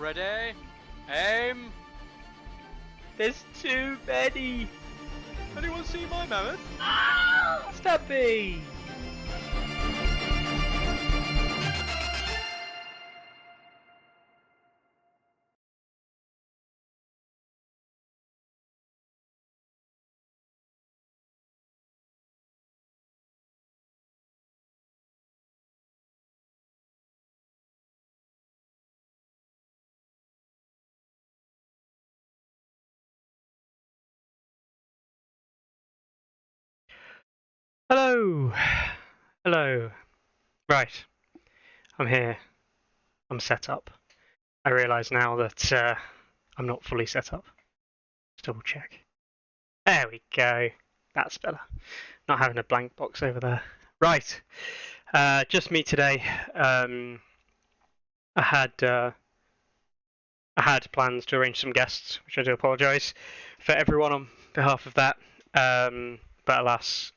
Ready? Aim! There's too many! Anyone see my mammoth? Stubby! Hello! Hello. Right. I'm here. I'm set up. I realise now that I'm not fully set up. Let's double check. There we go. That's better. Not having a blank box over there. Right. Just me today. I had plans to arrange some guests, which I do apologise for everyone on behalf of that. But alas,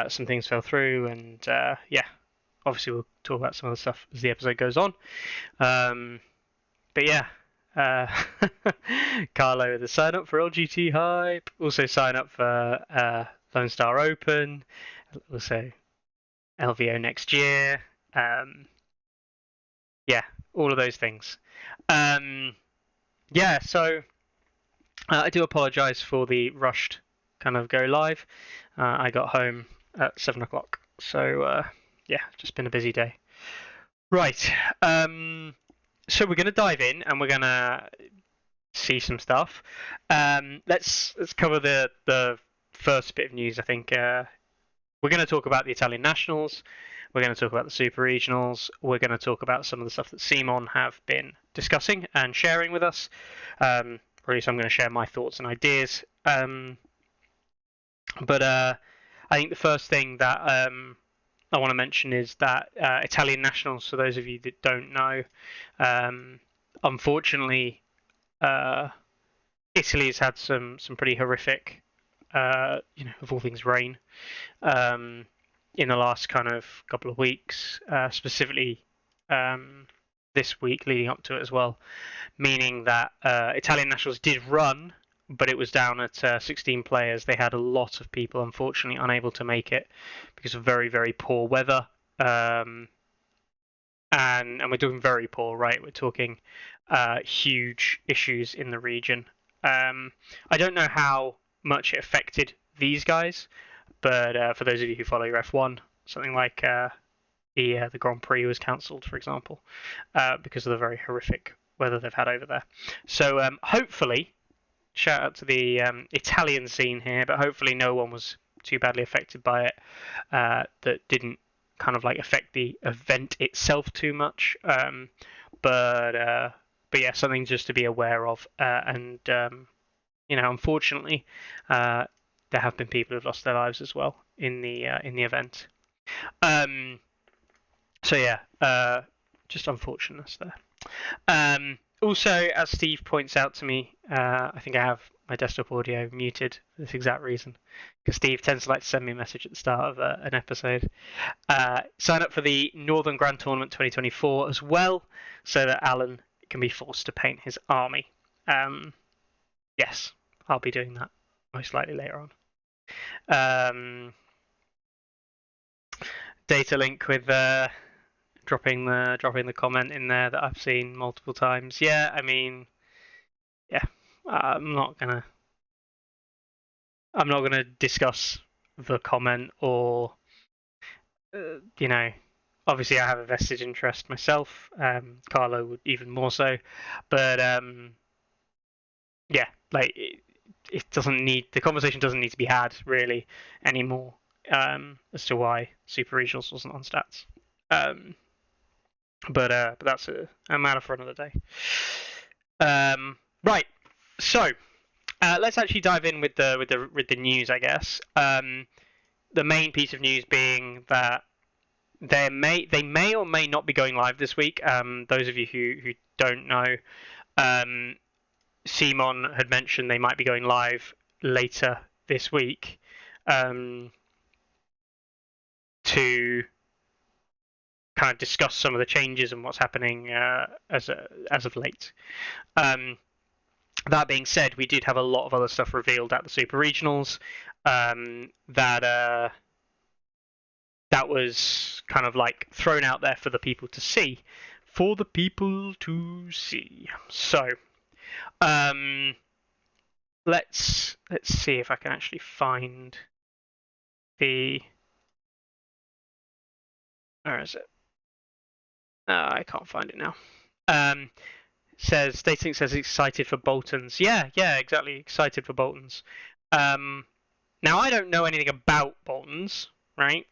some things fell through, and yeah, obviously we'll talk about some of the stuff as the episode goes on. But yeah, Carlo, the sign up for LGT Hype. Also sign up for Lone Star Open. Also LVO next year. Yeah, all of those things. Yeah, so I do apologise for the rushed kind of go live. I got home at 7 o'clock, so yeah, just been a busy day. Right, so we're going to dive in and we're going to see some stuff. Let's cover the first bit of news. I think we're going to talk about the Italian nationals. We're going to talk about the super regionals. We're going to talk about some of the stuff that Simon have been discussing and sharing with us. Or at least I'm going to share my thoughts and ideas. But I think the first thing that I want to mention is that Italian nationals, for those of you that don't know, unfortunately, Italy has had some pretty horrific, of all things rain, in the last kind of couple of weeks, specifically this week leading up to it as well, meaning that Italian nationals did run, but it was down at 16 players. They had a lot of people, unfortunately, unable to make it because of very, very poor weather. And we're talking very poor, right? We're talking huge issues in the region. I don't know how much it affected these guys, but for those of you who follow your F1, something like the Grand Prix was cancelled, for example, because of the very horrific weather they've had over there. So hopefully, shout out to the Italian scene here, but hopefully no one was too badly affected by it, that didn't kind of like affect the event itself too much. But yeah, something just to be aware of. And unfortunately, there have been people who've lost their lives as well in the event. So yeah, just unfortunateness there. Also, as Steve points out to me, I think I have my desktop audio muted for this exact reason, because Steve tends to like to send me a message at the start of an episode. Sign up for the Northern Grand Tournament 2024 as well, so that Alan can be forced to paint his army. Yes, I'll be doing that most likely later on. Data link with dropping the comment in there that I've seen multiple times. Yeah, I mean, yeah, I'm not gonna discuss the comment or obviously I have a vested interest myself. Carlo would even more so, but yeah, like it doesn't need, the conversation doesn't need to be had really anymore as to why Super Regionals wasn't on stats. But that's a matter for another day. Right, so let's actually dive in with the news, I guess. The main piece of news being that they may or may not be going live this week. Those of you who don't know, Simon had mentioned they might be going live later this week to kind of discuss some of the changes and what's happening as of late. That being said, we did have a lot of other stuff revealed at the Super Regionals that was kind of like thrown out there for the people to see. So, let's see if I can actually find the. Where is it? I can't find it now. Dating says excited for Boltons. Yeah, exactly. Excited for Boltons. Now I don't know anything about Boltons, right?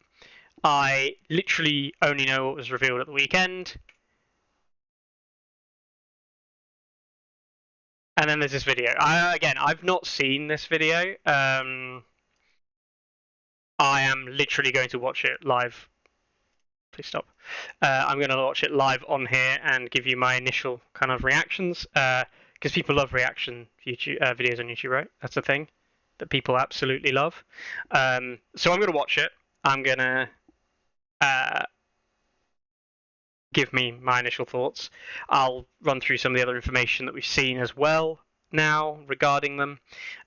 I literally only know what was revealed at the weekend. And then there's this video. I've not seen this video. I am literally going to watch it live. Please stop. I'm going to watch it live on here and give you my initial kind of reactions. Because people love reaction YouTube videos on YouTube, right? That's a thing that people absolutely love. So I'm going to watch it. I'm going to give me my initial thoughts. I'll run through some of the other information that we've seen as well now regarding them.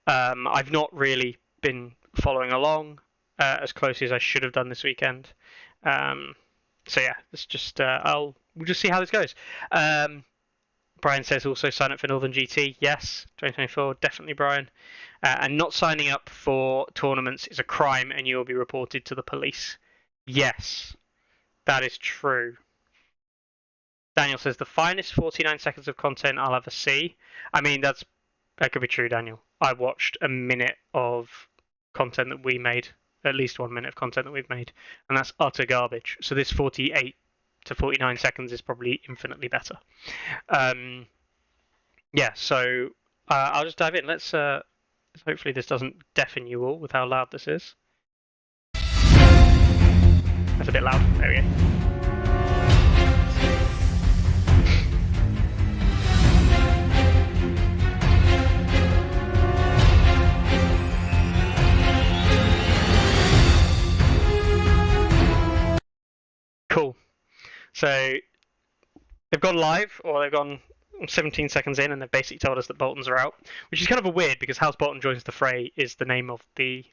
I've not really been following along as closely as I should have done this weekend. So yeah, it's just we'll just see how this goes. Brian says also sign up for Northern GT. Yes, 2024, definitely, Brian. And not signing up for tournaments is a crime, and you will be reported to the police. Yes, that is true. Daniel says the finest 49 seconds of content I'll ever see. I mean, that could be true, Daniel. I watched a minute of content that we made, at least 1 minute of content that we've made, and that's utter garbage. So this 48 to 49 seconds is probably infinitely better. Yeah, so I'll just dive in. Let's hopefully this doesn't deafen you all with how loud this is. That's a bit loud. There we go. Cool. So they've gone live, or they've gone 17 seconds in, and they've basically told us that Boltons are out, which is kind of a weird because House Bolton Joins the Fray is the name of the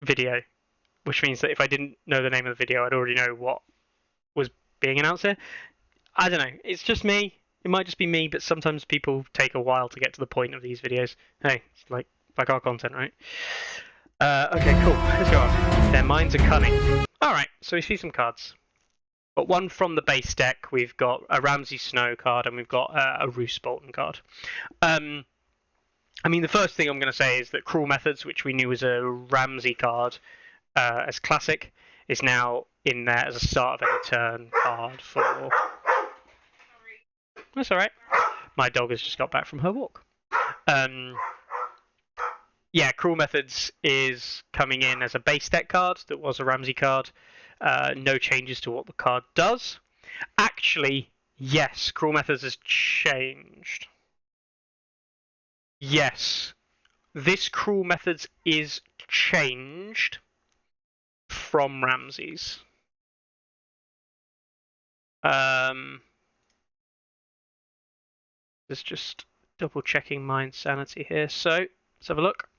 video, which means that if I didn't know the name of the video, I'd already know what was being announced here. I don't know. It's just me. It might just be me, but sometimes people take a while to get to the point of these videos. Hey, it's like our content, right? Okay, cool. Let's go on. Their minds are cunning. Alright, so we see some cards. Got one from the base deck. We've got a Ramsay Snow card, and we've got a Roose Bolton card. I mean, the first thing I'm going to say is that Cruel Methods, which we knew was a Ramsay card as classic, is now in there as a start of any turn card for... Sorry. That's alright. My dog has just got back from her walk. Yeah, Cruel Methods is coming in as a base deck card that was a Ramsay card. No changes to what the card does. Actually, yes, Cruel Methods has changed. Yes, this Cruel Methods is changed from Ramsay's. Just double checking my insanity here. So let's have a look.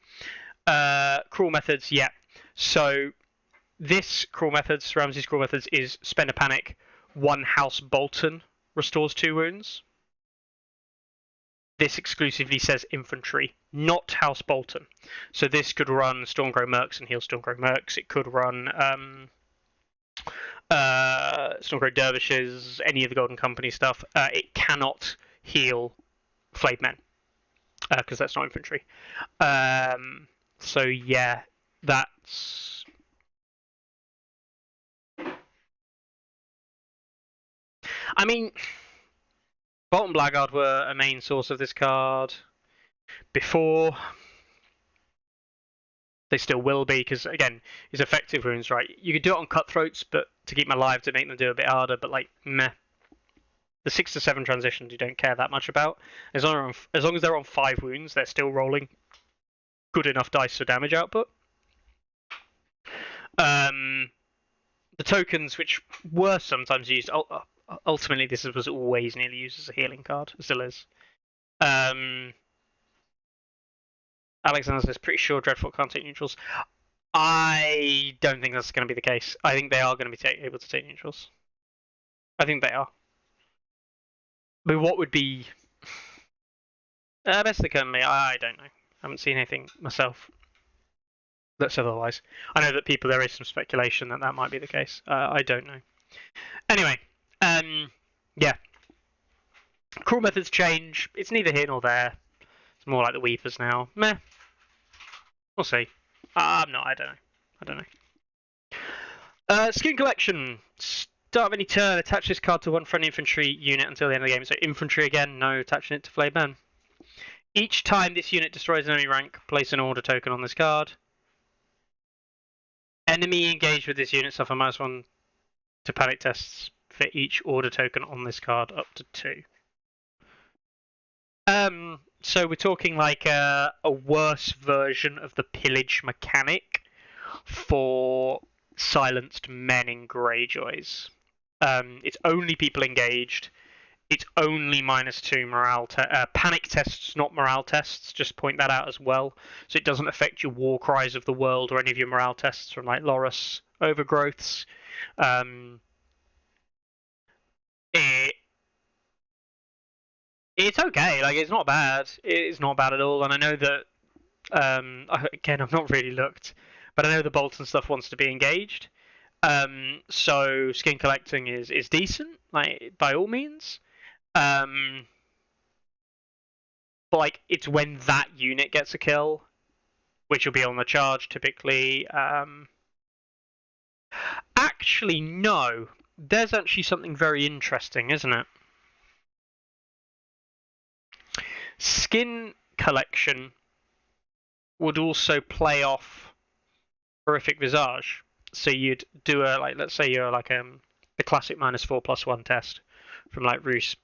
Cruel Methods, yeah. So this Cruel Methods, Ramsay's Cruel Methods, is spend a panic. 1 House Bolton restores 2 wounds. This exclusively says infantry, not House Bolton. So this could run Stormcrow Mercs and heal Stormcrow Mercs. It could run Stormcrow Dervishes, any of the Golden Company stuff. It cannot heal Flayed Men because that's not infantry. So yeah, that's... I mean, Bolton Blackguard were a main source of this card before. They still will be, because again, it's effective runes, right? You could do it on Cutthroats, but to keep them alive, to make them do a bit harder, but like, meh. The 6 to 7 transitions you don't care that much about. As long as they're on 5 wounds, they're still rolling good enough dice for damage output. the tokens which were sometimes used. Ultimately, this was always nearly used as a healing card. It still is. Alexander says, pretty sure Dreadfort can't take neutrals. I don't think that's going to be the case. I think they are going to be able to take neutrals. I think they are. But what would be best they can be? I don't know. I haven't seen anything myself that's otherwise. I know that there is some speculation that might be the case. I don't know. Anyway, yeah. Cruel methods change. It's neither here nor there. It's more like the Weavers now. Meh. We'll see. I don't know. Skin collection. Start of any turn, attach this card to one friendly infantry unit until the end of the game. So infantry again, no attaching it to Flayed Men. Each time this unit destroys an enemy rank, place an order token on this card. Enemy engaged with this unit suffer -1 to panic tests for each order token on this card, up to 2. So we're talking like a worse version of the pillage mechanic for silenced men in greyjoys. It's only people engaged. It's only -2 morale panic tests, not morale tests. Just point that out as well. So it doesn't affect your war cries of the world or any of your morale tests from like Loras overgrowths. It's okay. Like it's not bad. It's not bad at all. And I know that again, I've not really looked, but I know the Bolton stuff wants to be engaged. So skin collecting is decent, like by all means. But like it's when that unit gets a kill, which will be on the charge typically. Actually, no. There's actually something very interesting, isn't it? Skin collection would also play off horrific visage. So you'd do let's say you're like the classic -4/+1 test from like Roos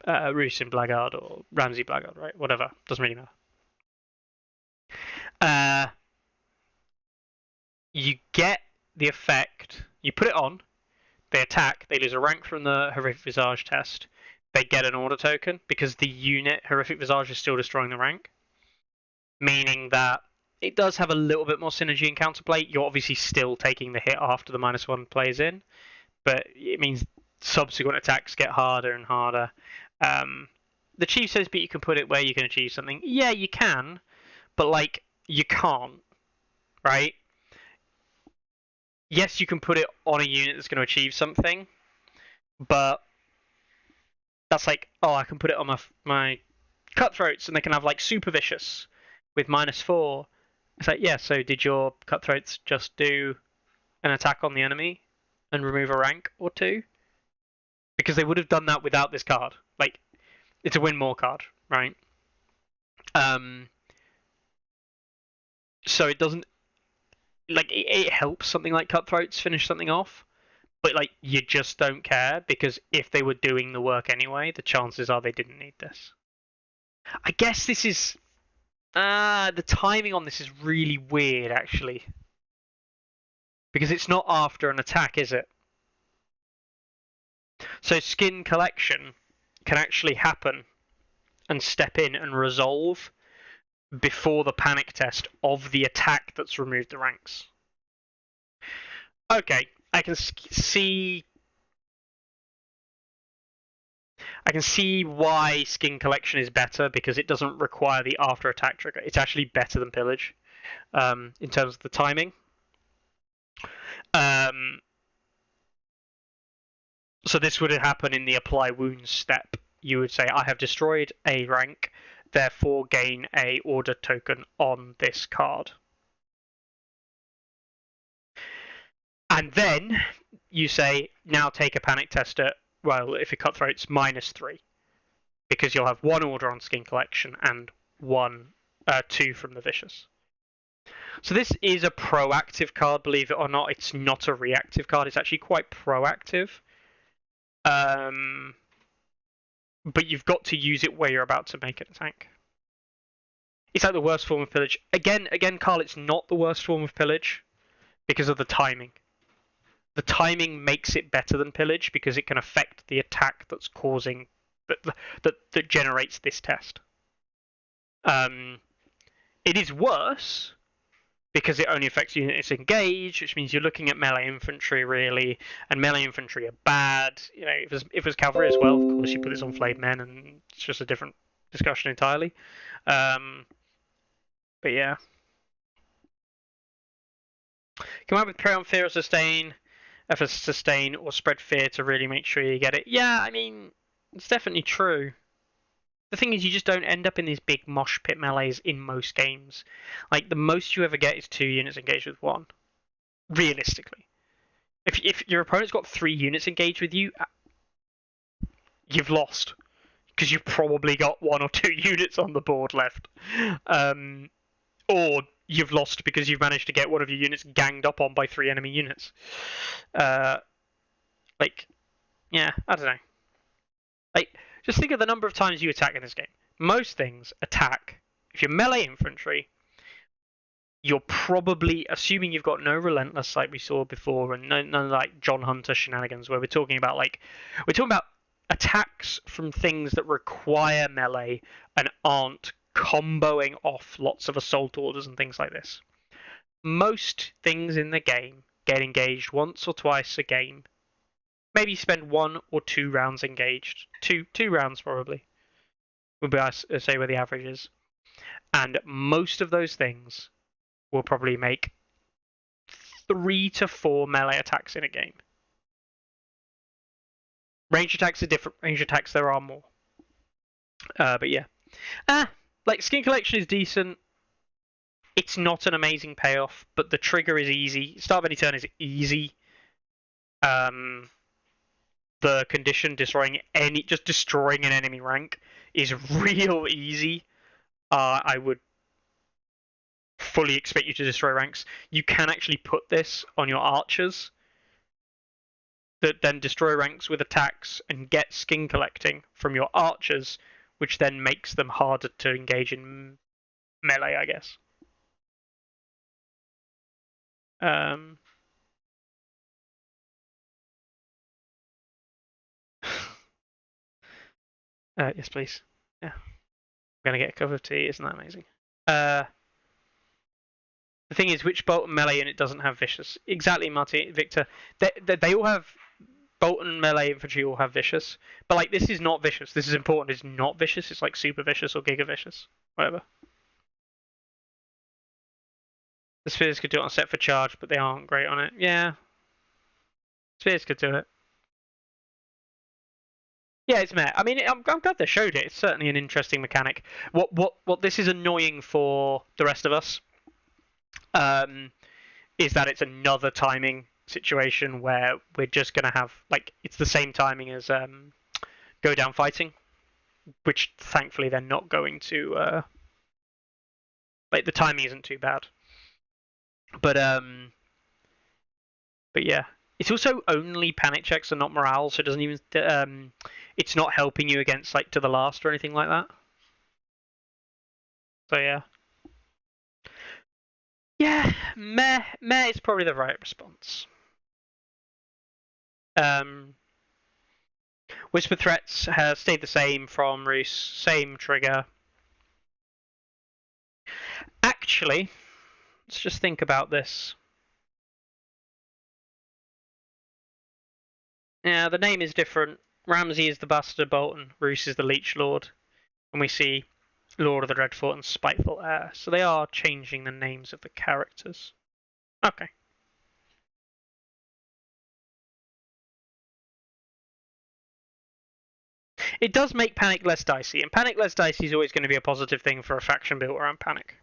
in Blackguard or Ramsey Blackguard, right? Whatever, doesn't really matter. You get the effect. You put it on. They attack. They lose a rank from the horrific visage test. They get an order token because the unit horrific visage is still destroying the rank, meaning that it does have a little bit more synergy and counterplay. You're obviously still taking the hit after the -1 plays in, but it means subsequent attacks get harder and harder. The chief says, but you can put it where you can achieve something. Yeah, you can, but like you can't, right? Yes, you can put it on a unit that's going to achieve something, but that's like, oh, I can put it on my cutthroats and they can have like super vicious with -4. It's like, yeah, so did your cutthroats just do an attack on the enemy and remove a rank or 2? Because they would have done that without this card. Like, it's a win more card, right? So it doesn't, like, it helps something like cutthroats finish something off, but like you just don't care because if they were doing the work anyway, the chances are they didn't need this. I guess this is the timing on this is really weird actually, because it's not after an attack, is it? So skin collection can actually happen and step in and resolve before the panic test of the attack that's removed the ranks. Okay, I can see why skin collection is better because it doesn't require the after attack trigger. It's actually better than pillage in terms of the timing. So this would happen in the apply wounds step. You would say, I have destroyed a rank, therefore gain a order token on this card. And then you say, now take a panic test at, well, if it cutthroats, -3. Because you'll have 1 order on skin collection and 2 from the vicious. So this is a proactive card, believe it or not. It's not a reactive card. It's actually quite proactive. But you've got to use it where you're about to make an attack. It's like the worst form of pillage. Again, Carl, it's not the worst form of pillage because of the timing. the timing makes it better than pillage because it can affect the attack that's causing that generates this test. It is worse because it only affects units engaged, which means you're looking at melee infantry really, and melee infantry are bad. You know, if it was cavalry as well, of course you put this on flayed men, and it's just a different discussion entirely. But yeah, come up with prey on fear or sustain, for sustain or spread fear to really make sure you get it. Yeah, I mean, it's definitely true. The thing is, you just don't end up in these big mosh pit melees in most games. Like, the most you ever get is 2 units engaged with 1. Realistically. If your opponent's got 3 units engaged with you, you've lost. Because you've probably got 1 or 2 units on the board left. Or you've lost because you've managed to get one of your units ganged up on by 3 enemy units. Like, yeah, I don't know. Like, just think of the number of times you attack in this game. Most things attack. If you're melee infantry, you're probably, assuming you've got no relentless like we saw before, and none of like John Hunter shenanigans, where we're talking about attacks from things that require melee and aren't comboing off lots of assault orders and things like this. Most things in the game get engaged once or twice a game. Maybe spend 1 or 2 rounds engaged. Two rounds probably would be, I say, where the average is. And most of those things will probably make 3 to 4 melee attacks in a game. Range attacks are different. Range attacks there are more. But yeah. Like, skin collection is decent. It's not an amazing payoff, but the trigger is easy. Start of any turn is easy. The condition destroying an enemy rank is real easy. I would fully expect you to destroy ranks. You can actually put this on your archers that then destroy ranks with attacks and get skin collecting from your archers, which then makes them harder to engage in melee, I guess. Yes, please. Yeah. I'm going to get a cup of tea. Isn't that amazing? The thing is, which Bolton melee unit doesn't have vicious? Exactly, Victor. They all have... Bolton melee infantry all have vicious. But, like, this is not vicious. This is important. It's not vicious. It's, like, super vicious or giga vicious. Whatever. The Spheres could do it on set for charge, but they aren't great on it. Yeah. Spheres could do it. Yeah, it's meh. I mean, I'm glad they showed it. It's certainly an interesting mechanic. What this is annoying for the rest of us is that it's another timing situation where we're just going to have, like, it's the same timing as Go Down Fighting, which thankfully they're not going to... like, the timing isn't too bad. But yeah. It's also only panic checks and not morale, so it doesn't even... it's not helping you against, like, to the last or anything like that. So, yeah. Yeah, meh is probably the right response. Whisper threats has stayed the same from Roos, same trigger. Actually, let's just think about this. Yeah, the name is different. Ramsay is the Bastard Bolton, Roos is the Leech Lord, and we see Lord of the Dreadfort and Spiteful Heir. So they are changing the names of the characters. Okay. It does make Panic less dicey, and Panic less dicey is always going to be a positive thing for a faction built around Panic.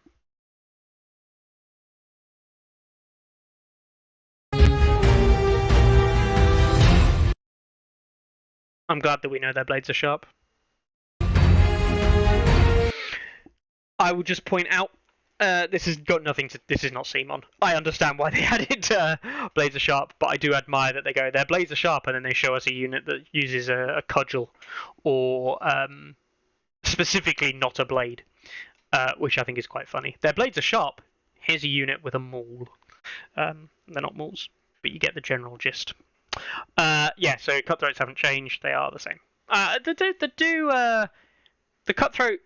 I'm glad that we know their blades are sharp. I will just point out, this has got nothing to... This is not Simon. I understand why they added blades are sharp, but I do admire that they go, their blades are sharp, and then they show us a unit that uses a cudgel, or specifically not a blade, which I think is quite funny. Their blades are sharp. Here's a unit with a maul. They're not mauls. but you get the general gist. Yeah, so cutthroats haven't changed; they are the same. The cutthroat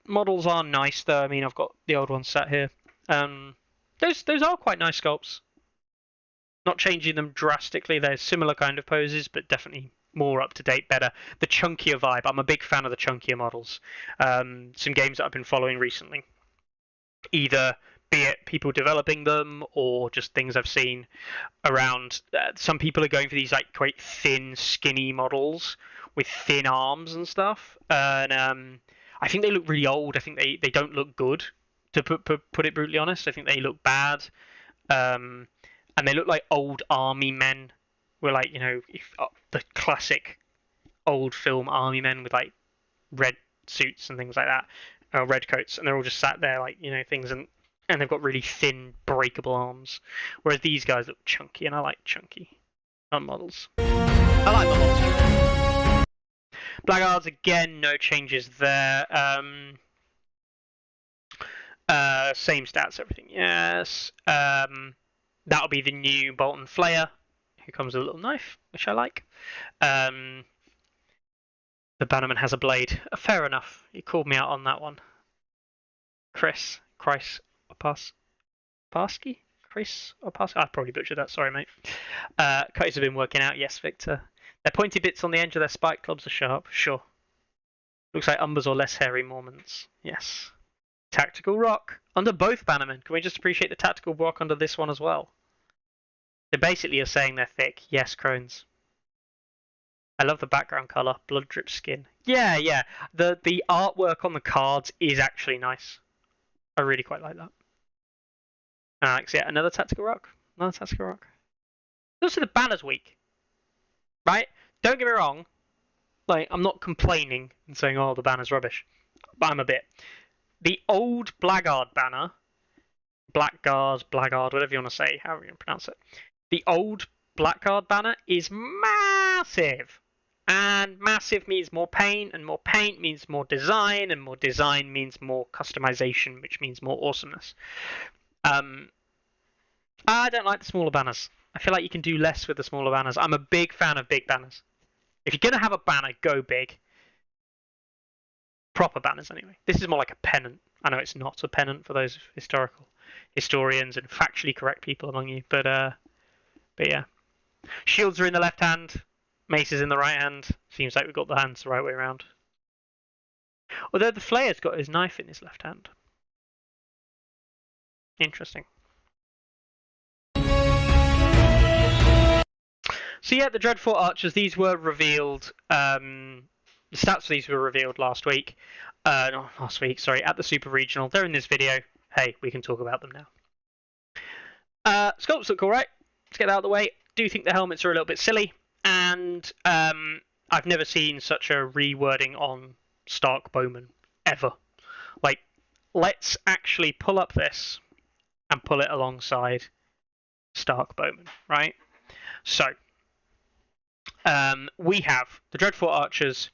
models are nice, though. I mean, I've got the old ones sat here. Those are quite nice sculpts. Not changing them drastically. They're similar kind of poses, but definitely more up to date, better. The chunkier vibe. I'm a big fan of the chunkier models. Some games that I've been following recently, either be it people developing them or just things I've seen around. Some people are going for these like quite thin, skinny models with thin arms and stuff, and I think they look really old. I think they don't look good. To put it brutally honest, I think they look bad. And they look like old army men. Were like, you know, the classic old film army men with like red suits and things like that, red coats, and they're all just sat there like, you know, things, and they've got really thin, breakable arms. Whereas these guys look chunky, and I like chunky models. I like the models. Blackguards again, no changes there. Same stats, everything. Yes. That'll be the new Bolton Flayer, who comes with a little knife, which I like. The Bannerman has a blade. Fair enough. You called me out on that one. Chris Oparsky? Chris Oparsky? I probably butchered that. Sorry, mate. Cutters have been working out. Yes, Victor. Their pointy bits on the edge of their spike clubs are sharp. Sure. Looks like Umbers or less hairy Mormons. Yes. Tactical rock under both Bannermen. Can we just appreciate the tactical rock under this one as well? They basically are saying they're thick. Yes, Crones. I love the background colour. Blood drip skin. Yeah. The artwork on the cards is actually nice. I really quite like that. Alex, yeah, another tactical rock. Another tactical rock. Also, the banner's weak. Right? Don't get me wrong. Like, I'm not complaining and saying, oh, the banner's rubbish. But I'm a bit. The old Blackguard banner, Blackguard, whatever you want to say, however you want to pronounce it. The old Blackguard banner is massive. And massive means more paint, and more paint means more design, and more design means more customization, which means more awesomeness. I don't like the smaller banners. I feel like you can do less with the smaller banners. I'm a big fan of big banners. If you're going to have a banner, go big. Proper banners, anyway. This is more like a pennant. I know it's not a pennant for those historians and factually correct people among you, but yeah. Shields are in the left hand, maces in the right hand. Seems like we've got the hands the right way around. Although the Flayer's got his knife in his left hand. Interesting. So yeah, the Dreadfort archers, these were revealed. The stats for these were revealed last week. At the Super Regional. They're in this video. Hey, we can talk about them now. Sculpts look alright. Let's get that out of the way. Do think the helmets are a little bit silly, and I've never seen such a rewording on Stark Bowman ever. Like, let's actually pull up this and pull it alongside Stark Bowman, right? So, we have the Dreadfort archers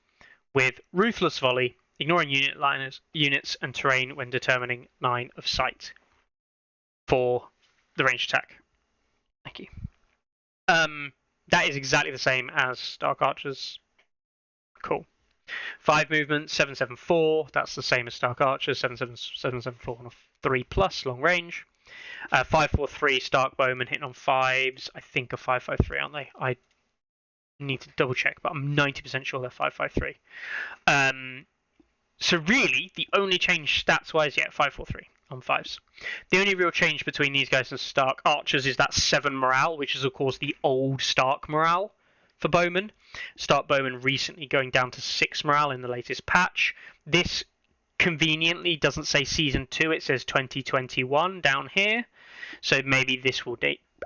with Ruthless Volley, ignoring units and terrain when determining line of sight for the ranged attack. Thank you. That is exactly the same as Stark Archers. Cool. 5 movement, 774. That's the same as Stark Archers. 774 on a 3+ long range. 543 Stark Bowmen hitting on 5s. I think are 553, aren't they? I need to double check, but I'm 90% sure they're 553. So really, the only change stats-wise, 543 on 5s. The only real change between these guys and Stark Archers is that 7 morale, which is of course the old Stark morale for Bowman. Stark Bowman recently going down to 6 morale in the latest patch. This conveniently doesn't say Season 2, it says 2021 down here. So maybe this will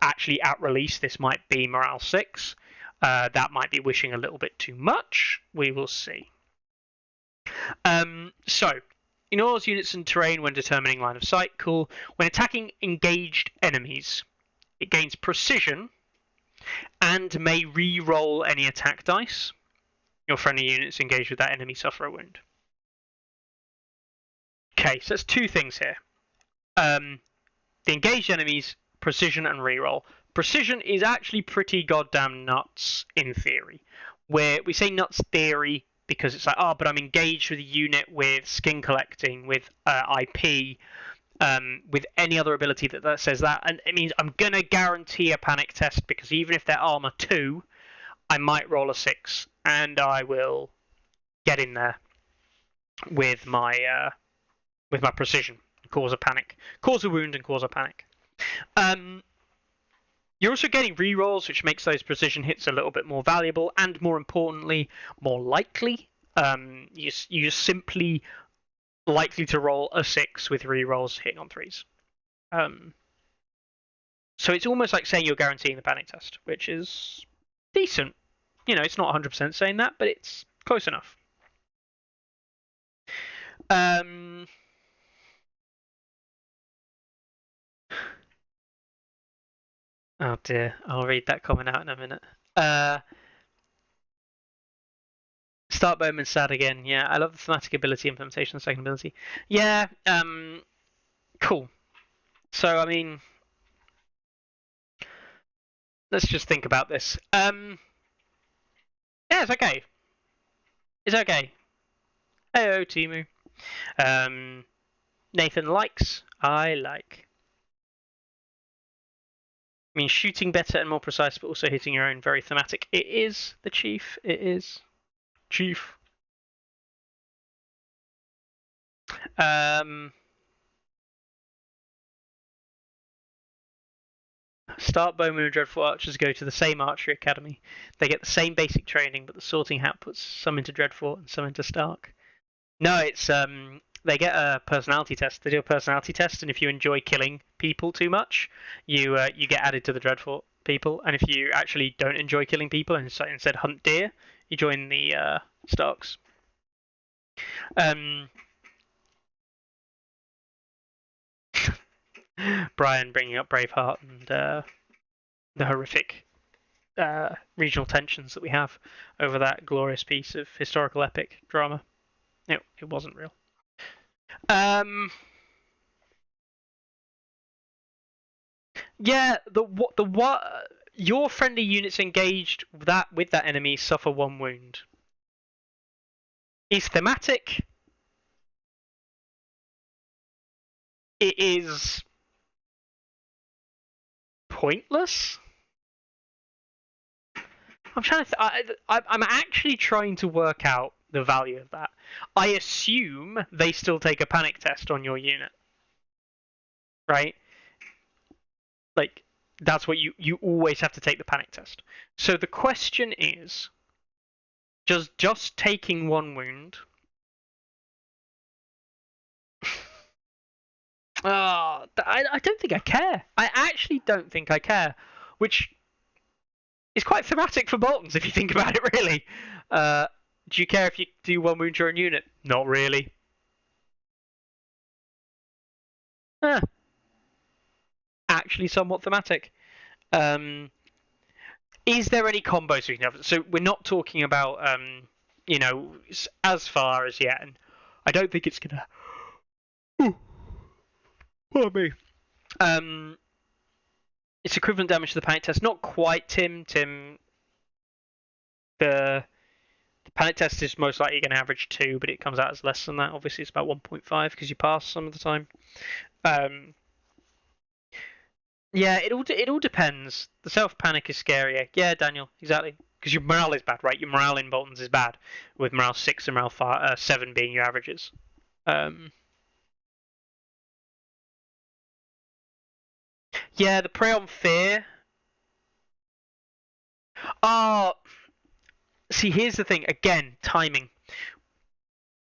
actually at release, this might be morale 6. That might be wishing a little bit too much. We will see. So, ignores units and terrain when determining line of sight. Cool. When attacking engaged enemies, it gains precision and may re-roll any attack dice. Your friendly units engaged with that enemy suffer a wound. Okay, so there's 2 things here. The engaged enemies, precision and re-roll. Precision is actually pretty goddamn nuts in theory. Where we say nuts theory because it's like, oh, but I'm engaged with a unit with skin collecting, with IP, with any other ability that says that, and it means I'm gonna guarantee a panic test because even if they're armor 2, I might roll a 6, and I will get in there with my precision, cause a panic, cause a wound, and cause a panic. You're also getting rerolls, which makes those precision hits a little bit more valuable, and more importantly, more likely. You're simply likely to roll a 6 with rerolls hitting on 3s. So it's almost like saying you're guaranteeing the panic test, which is decent. You know, it's not 100% saying that, but it's close enough. Oh dear, I'll read that comment out in a minute. Start Bowman sad again. Yeah, I love the thematic ability implementation and second ability. Yeah, cool. So, I mean, let's just think about this. Yeah, it's okay. It's okay. Heyo, Timu. Nathan likes. I like. I mean, shooting better and more precise, but also hitting your own, very thematic. It is the Chief. It is. Chief. Start Bowman and Dreadfort archers go to the same archery academy. They get the same basic training, but the sorting hat puts some into Dreadfort and some into Stark. No, it's they get a personality test. They do a personality test, and if you enjoy killing people too much, you get added to the Dreadfort people. And if you actually don't enjoy killing people and instead hunt deer, you join the Starks. Brian bringing up Braveheart and the horrific regional tensions that we have over that glorious piece of historical epic drama. No, it wasn't real. Yeah, your friendly units engaged with that enemy suffer 1 wound. Is thematic. It is pointless. I'm trying to. I'm actually trying to work out the value of that. I assume they still take a panic test on your unit, right? Like, that's what you always have to take the panic test. So the question is, just taking 1 wound. I don't think I care. I actually don't think I care, which is quite thematic for Boltons if you think about it, really. Do you care if you do 1 wound your own unit? Not really. Actually somewhat thematic. Is there any combos we can have? So we're not talking about, as far as yet, and I don't think it's gonna... Pardon me. It's equivalent damage to the panic test. Not quite, Tim. The panic test is most likely going to average 2, but it comes out as less than that. Obviously, it's about 1.5 because you pass some of the time. Yeah, it all depends. The self panic is scarier. Yeah, Daniel, exactly. Because your morale is bad, right? Your morale in Boltons is bad, with morale 6 and morale 7 being your averages. Yeah, the prey on fear. See, here's the thing. Again, timing.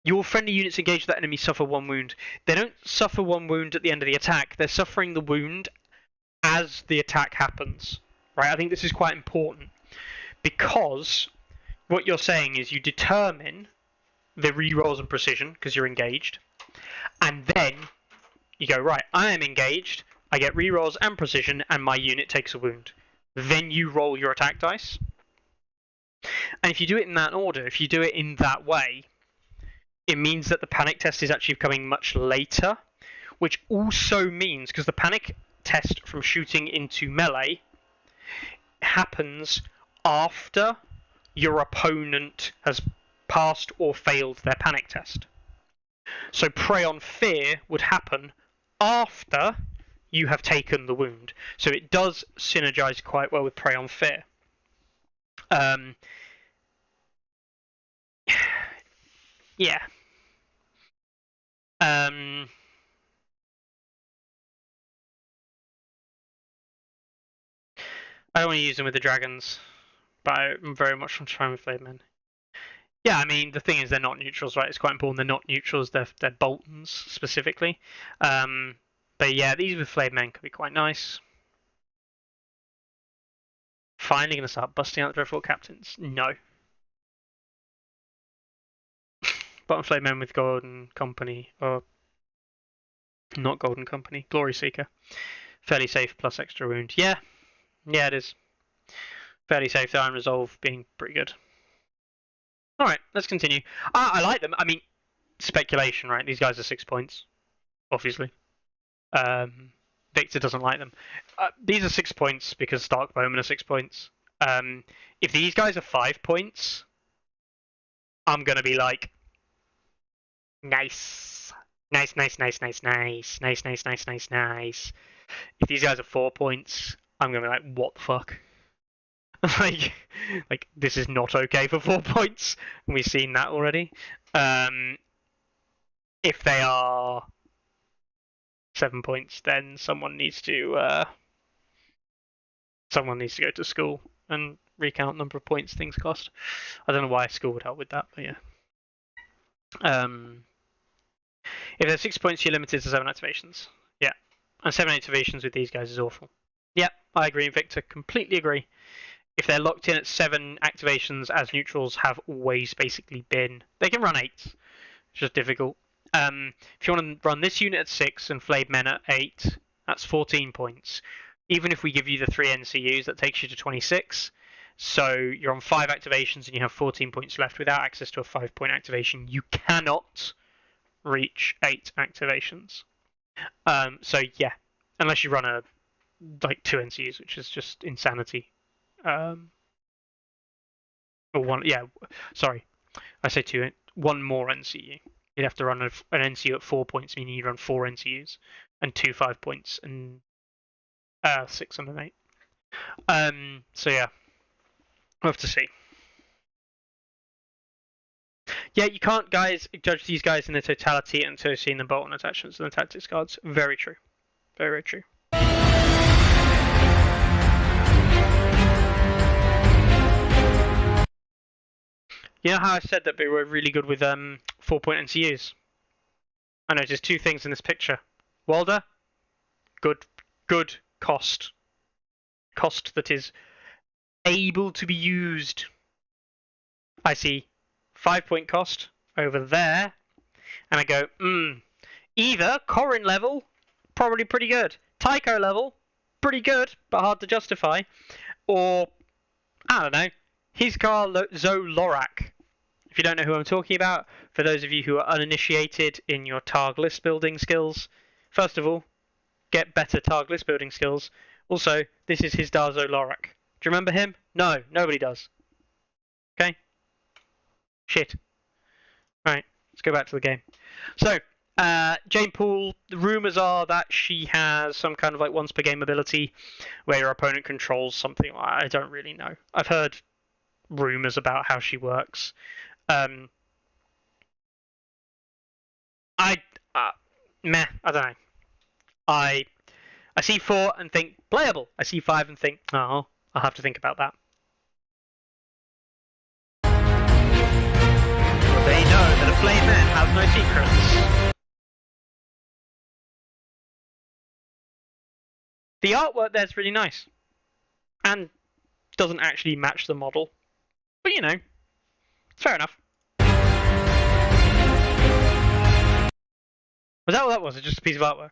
Your friendly units engaged with that enemy suffer 1 wound. They don't suffer 1 wound at the end of the attack. They're suffering the wound as the attack happens. Right? I think this is quite important. Because what you're saying is you determine the rerolls and precision, because you're engaged. And then you go, right, I am engaged. I get rerolls and precision, and my unit takes a wound. Then you roll your attack dice. And if you do it in that order, if you do it in that way, it means that the panic test is actually coming much later, which also means, because the panic test from shooting into melee happens after your opponent has passed or failed their panic test. So Prey on Fear would happen after you have taken the wound. So it does synergize quite well with Prey on Fear. Yeah. I don't want to use them with the dragons, but I'm very much trying with Flame Men. Yeah, I mean, the thing is, they're not neutrals, right? It's quite important. They're not neutrals. They're Boltons specifically. But yeah, these with Flame Men could be quite nice. Finally going to start busting out the Dreadfort captains. No. Bottom Flame Men with Golden Company, or not Golden Company, Glory Seeker. Fairly safe plus extra wound. Yeah, it is. Fairly safe. The Iron Resolve being pretty good. Alright, let's continue. I like them. I mean, speculation, right? These guys are 6 points, obviously. Victor doesn't like them. These are 6 points because Stark Bowmen are 6 points. If these guys are 5 points, I'm going to be like, nice. Nice. If these guys are 4 points, I'm going to be like, what the fuck? like this is not okay for 4 points. We've seen that already. If they are 7 points, then someone needs to go to school and recount number of points things cost. I don't know why school would help with that, but yeah. If they're 6 points, you're limited to 7 activations. Yeah, and 7 activations with these guys is awful. Yeah, I agree, Victor. Completely agree. If they're locked in at 7 activations, as neutrals have always basically been, they can run 8. It's just difficult. If you want to run this unit at 6 and Flayed Men at 8, that's 14 points. Even if we give you the 3 NCUs, that takes you to 26. So you're on 5 activations and you have 14 points left without access to a 5-point activation. You cannot reach 8 activations. So yeah, unless you run a 2 NCUs, which is just insanity. Or one, yeah. Sorry, I say 2. 1 more NCU. You'd have to run an NCU at 4 points, meaning you run 4 NCUs and 2 5 points and 6 and an 8. So yeah, we'll have to see. Yeah, you can't, guys, judge these guys in their totality until seeing the Bolton attachments and the tactics cards. Very true. Very true. You know how I said that we were really good with 4-point NCUs? I noticed 2 things in this picture. Walder, good cost. Cost that is able to be used. I see 5-point cost over there, and I go, either Corrin level, probably pretty good. Tycho level, pretty good, but hard to justify. Or, I don't know, Hizkar Zolorak. If you don't know who I'm talking about, for those of you who are uninitiated in your Targ list building skills, first of all, get better Targ list building skills. Also, this is Hizkar Zolorak. Do you remember him? No, nobody does. Okay? Shit. Right, let's go back to the game. So, Jane Poole, the rumours are that she has some kind of once per game ability where your opponent controls something. I don't really know. I've heard rumours about how she works. I don't know. I see 4 and think playable. I see 5 and think, oh, I'll have to think about that. Well, they know that a Flame Man has no secrets. The artwork there's really nice. And doesn't actually match the model. But you know, fair enough. Was that what that was? Just a piece of artwork?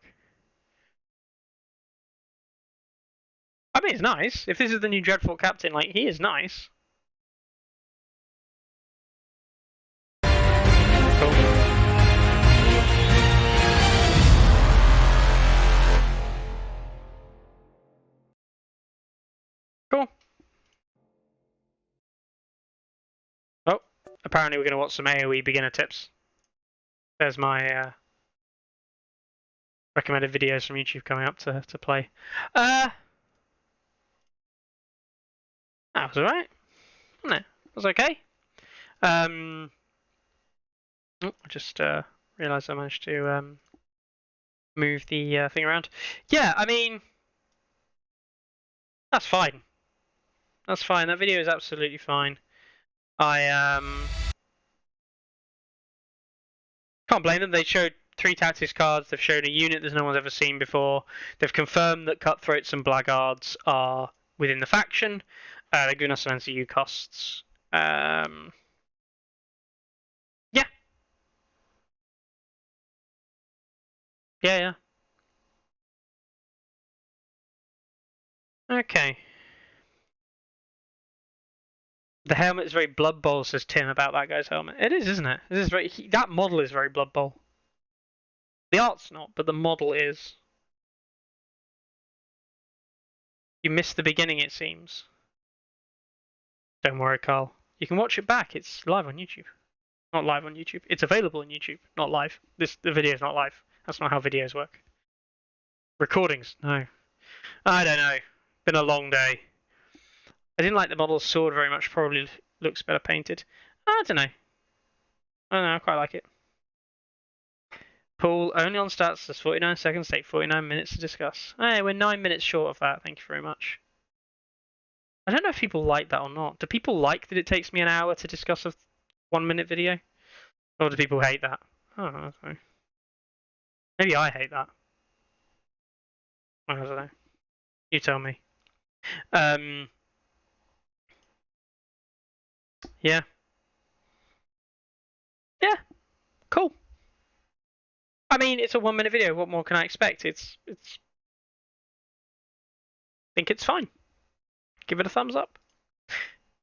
I mean, it's nice. If this is the new Dreadfort captain, he is nice. Cool. Cool. apparently we're going to watch some AoE beginner tips. There's my recommended videos from YouTube coming up to play. That was alright. No, it was okay. Oh, I just realised I managed to move the thing around. Yeah, I mean, that's fine. That's fine. That video is absolutely fine. I can't blame them. They showed 3 tactics cards. They've shown a unit that no one's ever seen before. They've confirmed that cutthroats and blackguards are within the faction. They're giving us some NCU costs. Yeah. Yeah. Okay. The helmet is very Blood Bowl, says Tim about that guy's helmet. It is, isn't it? It is very. That model is very Blood Bowl. The art's not, but the model is. You missed the beginning, it seems. Don't worry, Carl. You can watch it back. It's live on YouTube. Not live on YouTube. It's available on YouTube, not live. The video is not live. That's not how videos work. Recordings, no. I don't know. Been a long day. I didn't like the model's sword very much. Probably looks better painted. I don't know. I quite like it. Paul, only on stats, there's 49 seconds, take 49 minutes to discuss. Hey, we're 9 minutes short of that, thank you very much. I don't know if people like that or not. Do people like that it takes me an hour to discuss a 1 minute video? Or do people hate that? Oh, I don't know. Maybe I hate that. I don't know. You tell me. Yeah. Yeah. Cool. I mean, it's a 1 minute video. What more can I expect? It's. I think it's fine. Give it a thumbs up.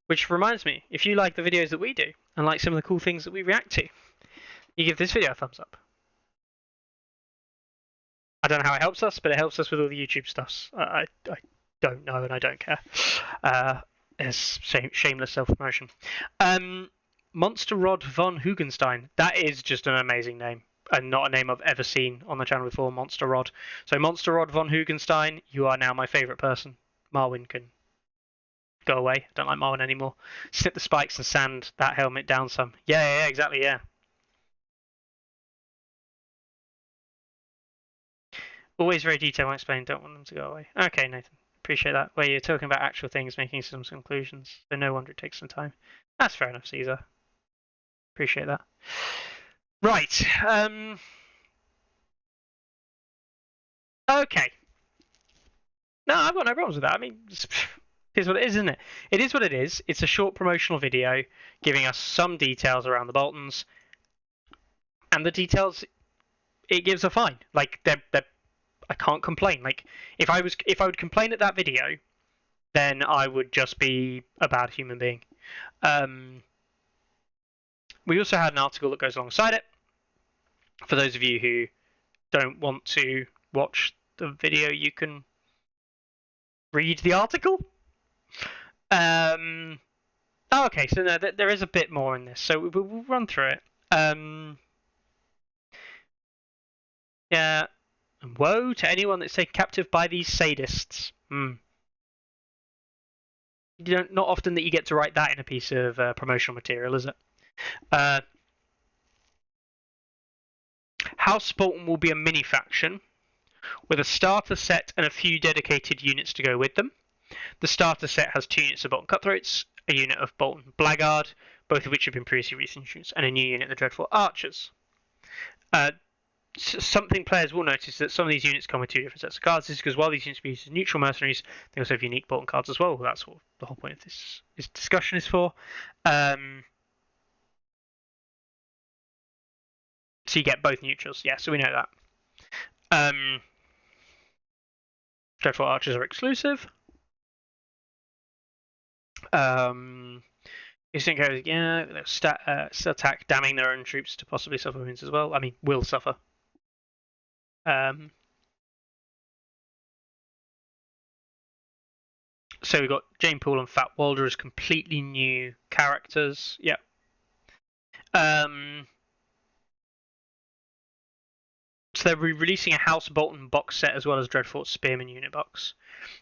Which reminds me, if you like the videos that we do and like some of the cool things that we react to, you give this video a thumbs up. I don't know how it helps us, but it helps us with all the YouTube stuffs. I don't know and I don't care. It's shameless self-promotion. Monster Rod von Hugenstein. That is just an amazing name. And not a name I've ever seen on the channel before, Monster Rod. So Monster Rod von Hugenstein, you are now my favourite person. Marwyn can go away. I don't like Marwyn anymore. Snip the spikes and sand that helmet down some. Yeah, exactly, yeah. Always very detailed when explained. Don't want them to go away. Okay, Nathan. Appreciate that. Where you're talking about actual things, making some conclusions. So no wonder it takes some time. That's fair enough, Caesar. Appreciate that. Right. Okay. No, I've got no problems with that. I mean, it is what it is, isn't it? It is what it is. It's a short promotional video giving us some details around the Boltons. And the details it gives are fine. Like, they're I can't complain. Like, if I would complain at that video, then I would just be a bad human being. We also had an article that goes alongside it. For those of you who don't want to watch the video, you can read the article. Oh, okay, so no, there is a bit more in this, so we'll run through it. Yeah. And woe to anyone that's taken captive by these sadists. Not often that you get to write that in a piece of promotional material, is it? House Bolton will be a mini faction with a starter set and a few dedicated units to go with them. The starter set has 2 units of Bolton Cutthroats, a unit of Bolton Blackguard, both of which have been previously recent units, and a new unit of the Dreadfort Archers. Something players will notice that some of these units come with 2 different sets of cards. This is because while these units are used as neutral mercenaries, they also have unique Bolton cards as well. That's what the whole point of this discussion is for. So you get both neutrals. Yeah, so we know that. Dreadfort Archers are exclusive. They'll attack, damning their own troops to possibly suffer wounds as well. I mean, will suffer. So we've got Jane Poole and Fat Walder as completely new characters. Yep. So they're releasing a House Bolton box set as well as Dreadfort Spearman unit box,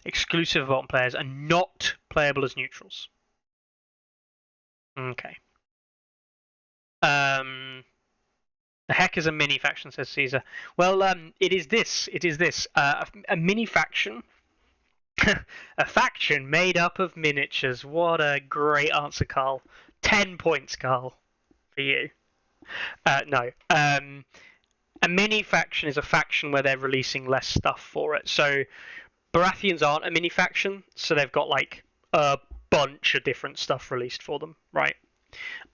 exclusive of Bolton players and not playable as neutrals. Okay. The heck is a mini faction, says Caesar. Well, it is this. It is this. A mini faction. A faction made up of miniatures. What a great answer, Carl. 10 points, Carl, for you. No. A mini faction is a faction where they're releasing less stuff for it. So Baratheons aren't a mini faction, so they've got like a bunch of different stuff released for them, right?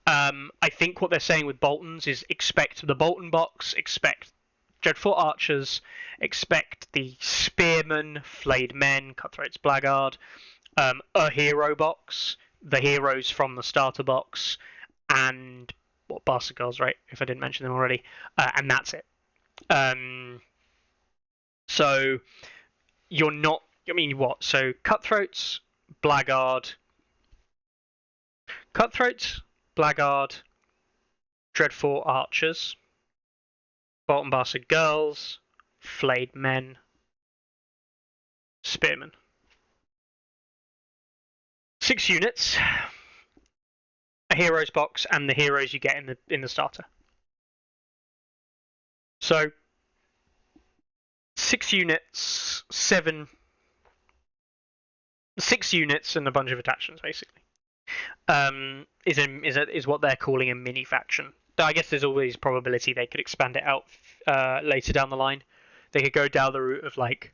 I think what they're saying with Boltons is expect the Bolton box, expect Dreadfort Archers, expect the Spearmen, Flayed Men, Cutthroats, Blackguard, a hero box, the heroes from the starter box, and what Bastard Girls, right? If I didn't mention them already, and that's it. So you're not. I mean, what? So Cutthroats, Blackguard, Dreadfort Archers, Bolton Bastard Girls, Flayed Men, Spearmen. 6 units, a heroes box, and the heroes you get in the starter. So 6 units, 6 units, and a bunch of attachments, basically. Is what they're calling a mini faction. I guess there's always probability they could expand it out later down the line. They could go down the route of like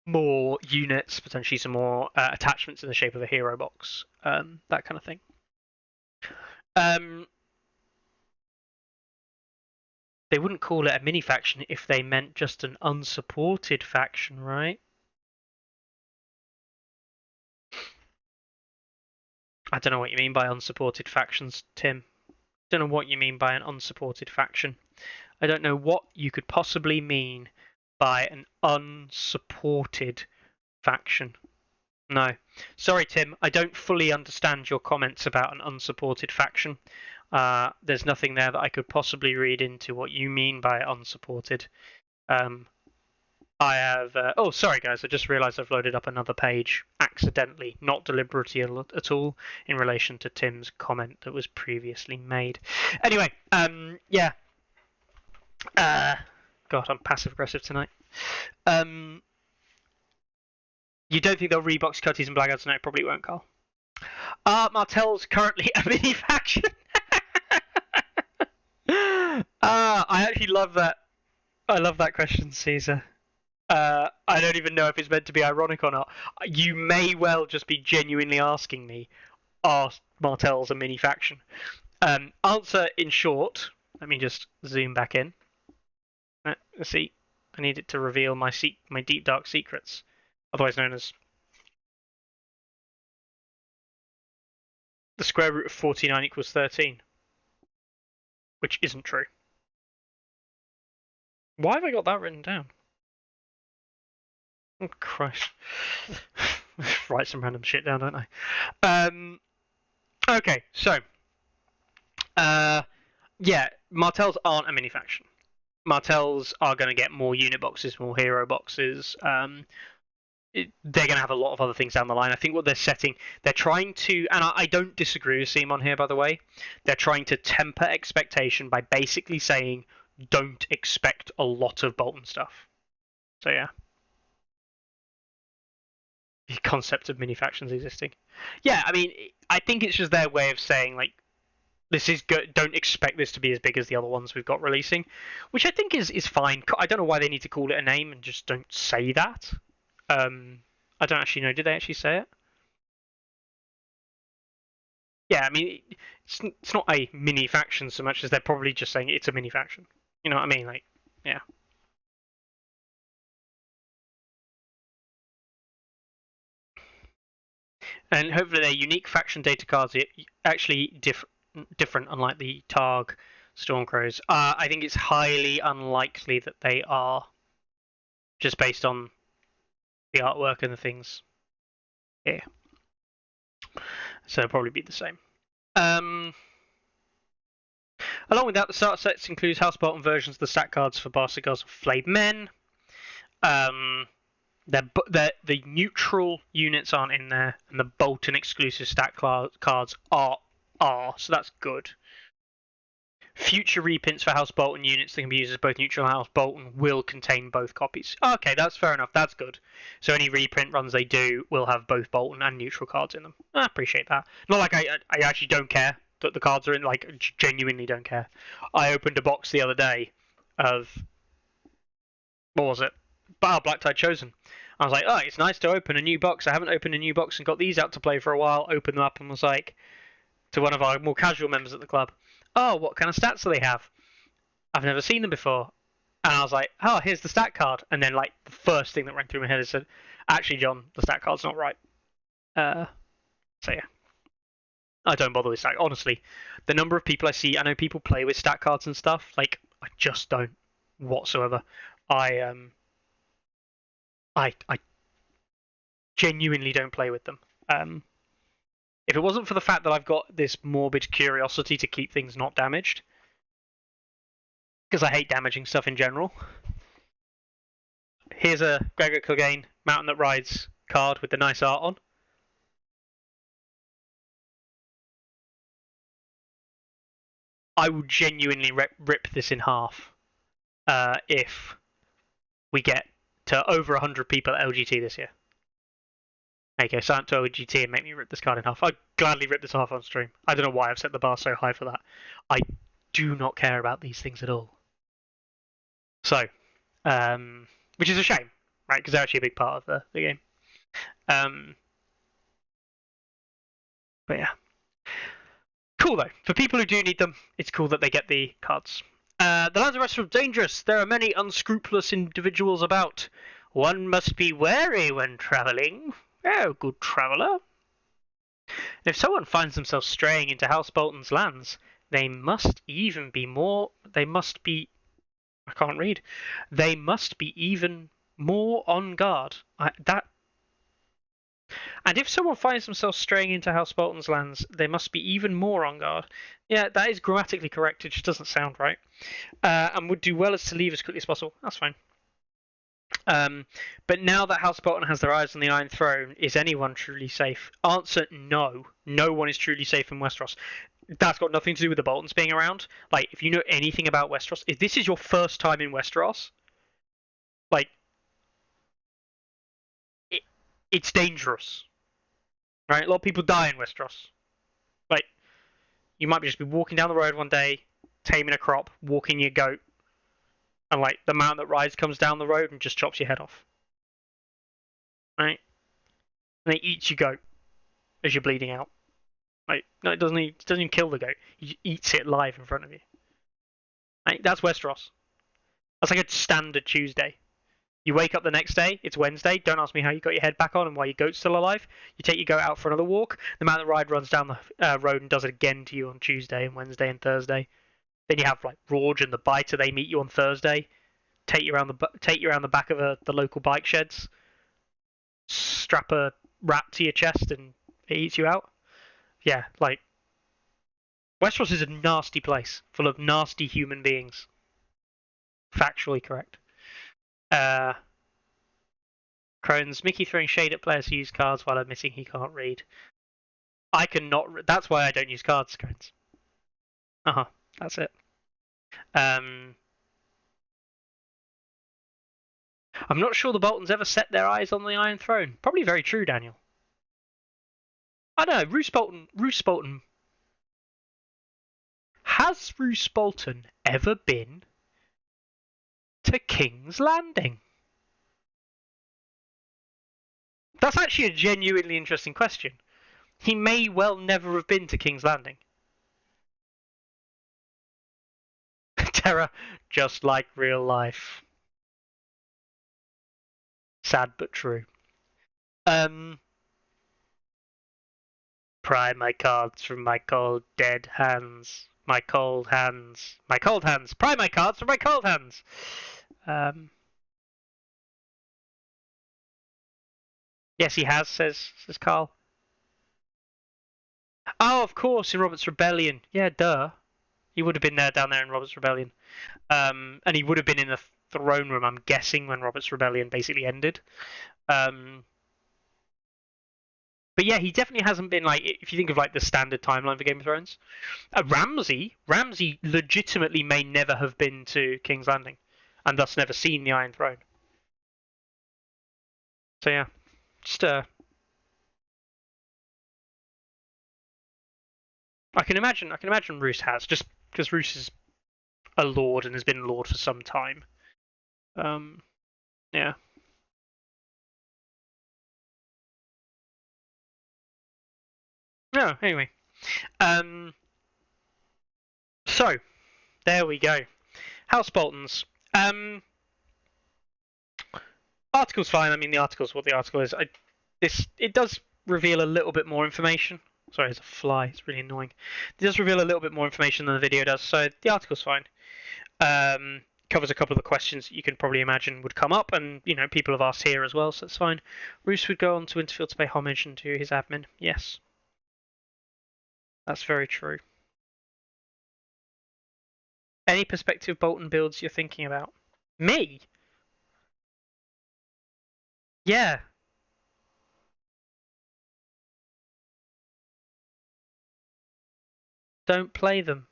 more units, potentially some more attachments in the shape of a hero box, that kind of thing. They wouldn't call it a mini faction if they meant just an unsupported faction, right? I don't know what you mean by unsupported factions, Tim. I don't know what you mean by an unsupported faction. I don't know what you could possibly mean by an unsupported faction. No. Sorry, Tim. I don't fully understand your comments about an unsupported faction. There's nothing there that I could possibly read into what you mean by unsupported. I have. Oh, sorry, guys. I just realised I've loaded up another page accidentally, not deliberately at all, in relation to Tim's comment that was previously made. Anyway, yeah. God, I'm passive aggressive tonight. You don't think they'll rebox Cutties and Blackguards? No, probably won't, Carl. Martell's currently a mini faction. I actually love that. I love that question, Caesar. I don't even know if it's meant to be ironic or not. You may well just be genuinely asking me, are Martells a mini faction? Answer in short, let me just zoom back in. Let's see, I need it to reveal my deep dark secrets, otherwise known as the square root of 49 equals 13, which isn't true. Why have I got that written down? Oh, Christ. Write some random shit down, don't I? Okay, so. Yeah, Martells aren't a mini faction. Martells are going to get more unit boxes, more hero boxes. They're going to have a lot of other things down the line. I think what they're trying to, and I don't disagree with Simon here, by the way, they're trying to temper expectation by basically saying, don't expect a lot of Bolton stuff. So yeah. The concept of mini factions existing. Yeah, I mean, I think it's just their way of saying, like, this is good. Don't expect this to be as big as the other ones we've got releasing, which I think is fine. I don't know why they need to call it a name and just don't say that. I don't actually know. Did they actually say it? Yeah, I mean, it's not a mini faction so much as they're probably just saying it's a mini faction. You know what I mean? Like, yeah. And hopefully their unique faction data cards are actually different, unlike the Targ Stormcrows. I think it's highly unlikely that they are, just based on the artwork and the things here. So it'll probably be the same. Along with that, the starter sets includes House Bolton versions of the stat cards for Bastard Girls and Flayed Men. The neutral units aren't in there, and the Bolton exclusive stat cards are, so that's good. Future reprints for House Bolton units that can be used as both neutral and House Bolton will contain both copies. Okay, that's fair enough. That's good. So any reprint runs they do will have both Bolton and neutral cards in them. I appreciate that. Not like I actually don't care that the cards are in. Like, genuinely don't care. I opened a box the other day of, what was it? Black Tide Chosen. I was like, oh, it's nice to open a new box. I haven't opened a new box and got these out to play for a while. Opened them up and was like, to one of our more casual members at the club, oh, what kind of stats do they have? I've never seen them before. And I was like, oh, here's the stat card. And then, like, the first thing that ran through my head is said, actually, John, the stat card's not right. So, yeah. I don't bother with stat. Honestly, the number of people I see, I know people play with stat cards and stuff. Like, I just don't whatsoever. I genuinely don't play with them. If it wasn't for the fact that I've got this morbid curiosity to keep things not damaged, because I hate damaging stuff in general. Here's a Gregor Clegane Mountain That Rides card with the nice art on. I will genuinely rip this in half if we get to over 100 people at LGT this year. Okay, sign up to LGT and make me rip this card in half. I'd gladly rip this off on stream. I don't know why I've set the bar so high for that. I do not care about these things at all. So, which is a shame, right? Because they're actually a big part of the game. But yeah. Cool though. For people who do need them, it's cool that they get the cards. The lands of Westeros are dangerous. There are many unscrupulous individuals about. One must be wary when travelling. Oh, good traveller. If someone finds themselves straying into House Bolton's lands, they must even be more. They must be. I can't read. They must be even more on guard. And if someone finds themselves straying into House Bolton's lands, they must be even more on guard. Yeah, that is grammatically correct. It just doesn't sound right. And would do well as to leave as quickly as possible. That's fine. But now that House Bolton has their eyes on the Iron Throne, is anyone truly safe? Answer, no. No one is truly safe in Westeros. That's got nothing to do with the Boltons being around. Like, if you know anything about Westeros, if this is your first time in Westeros, like, it's dangerous. Right? A lot of people die in Westeros. Like, you might just be walking down the road one day, taming a crop, walking your goat, and like the Mountain That Rides comes down the road and just chops your head off. Right? And it eats your goat as you're bleeding out. Like, no, it doesn't even kill the goat. He eats it live in front of you. Right? That's Westeros. That's like a standard Tuesday. You wake up the next day, it's Wednesday, don't ask me how you got your head back on and why your goat's still alive. You take your goat out for another walk, the Mountain That Ride runs down the road and does it again to you on Tuesday and Wednesday and Thursday. Then you have like Rorge and the Biter, they meet you on Thursday, take you around the back of the local bike sheds, strap a rat to your chest and it eats you out. Yeah, like, Westeros is a nasty place, full of nasty human beings. Factually correct. Crones, Mickey throwing shade at players who use cards while admitting he can't read. I cannot. That's why I don't use cards, Crones. That's it. I'm not sure the Boltons ever set their eyes on the Iron Throne. Probably very true, Daniel. I don't know. Roose Bolton. Has Roose Bolton ever been to King's Landing? That's actually a genuinely interesting question. He may well never have been to King's Landing. Terror, just like real life. Sad but true. Pry my cards from my cold dead hands. My cold hands. My cold hands. Pry my cards from my cold hands. Yes, he has, says Carl. Oh, of course, in Robert's Rebellion. Yeah, duh. He would have been down there in Robert's Rebellion. And he would have been in the throne room, I'm guessing, when Robert's Rebellion basically ended. But yeah, he definitely hasn't been like, if you think of like the standard timeline for Game of Thrones. Ramsay legitimately may never have been to King's Landing, and thus never seen the Iron Throne. So yeah, just I can imagine Roose has, just because Roose is a lord and has been a lord for some time. Yeah. No, anyway. So there we go. House Boltons. Article's fine. I mean, the article's what the article is. It does reveal a little bit more information. Sorry, there's a fly. It's really annoying. It does reveal a little bit more information than the video does, so the article's fine. Covers a couple of the questions that you can probably imagine would come up, and people have asked here as well, so that's fine. Roose would go on to Winterfell to pay homage and to his admin. Yes, that's very true. Any perspective Bolton builds you're thinking about? Me? Yeah. Don't play them.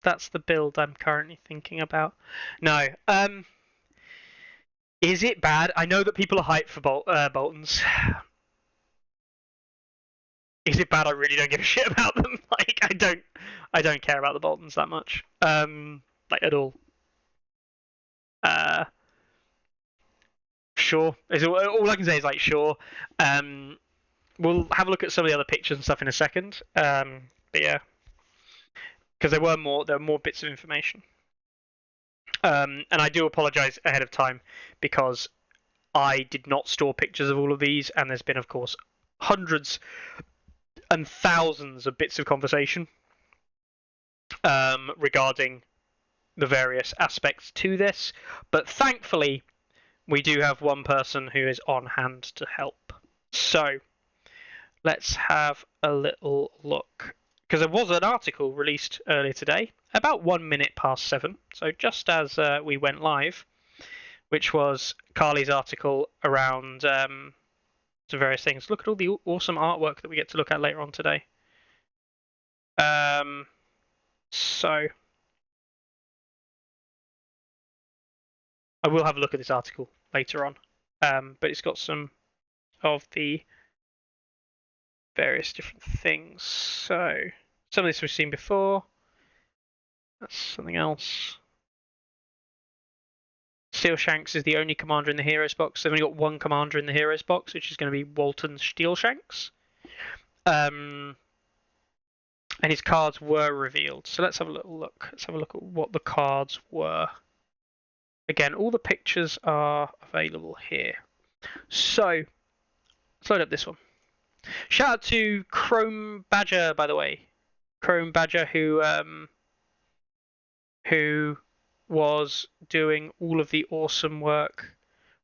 That's the build I'm currently thinking about. No. Is it bad? I know that people are hyped for Boltons. Is it bad? I really don't give a shit about them. Like, I don't care about the Boltons that much. Like at all. Sure. All I can say is like sure. We'll have a look at some of the other pictures and stuff in a second. But yeah, because there were more bits of information. And I do apologise ahead of time because I did not store pictures of all of these, and there's been, of course, hundreds and thousands of bits of conversation regarding the various aspects to this. But thankfully, we do have one person who is on hand to help. So let's have a little look. Because there was an article released earlier today, about 1 minute past 7, so just as we went live, which was Carly's article around some various things. Look at all the awesome artwork that we get to look at later on today. So I will have a look at this article later on, but it's got some of the various different things. So some of this we've seen before. That's something else. Steelshanks is the only commander in the Heroes box. They've only got one commander in the Heroes box, which is going to be Walton Steelshanks. And his cards were revealed. So let's have a little look. Let's have a look at what the cards were. Again, all the pictures are available here. So let's load up this one. Shout out to Chrome Badger, by the way. Chrome Badger, who was doing all of the awesome work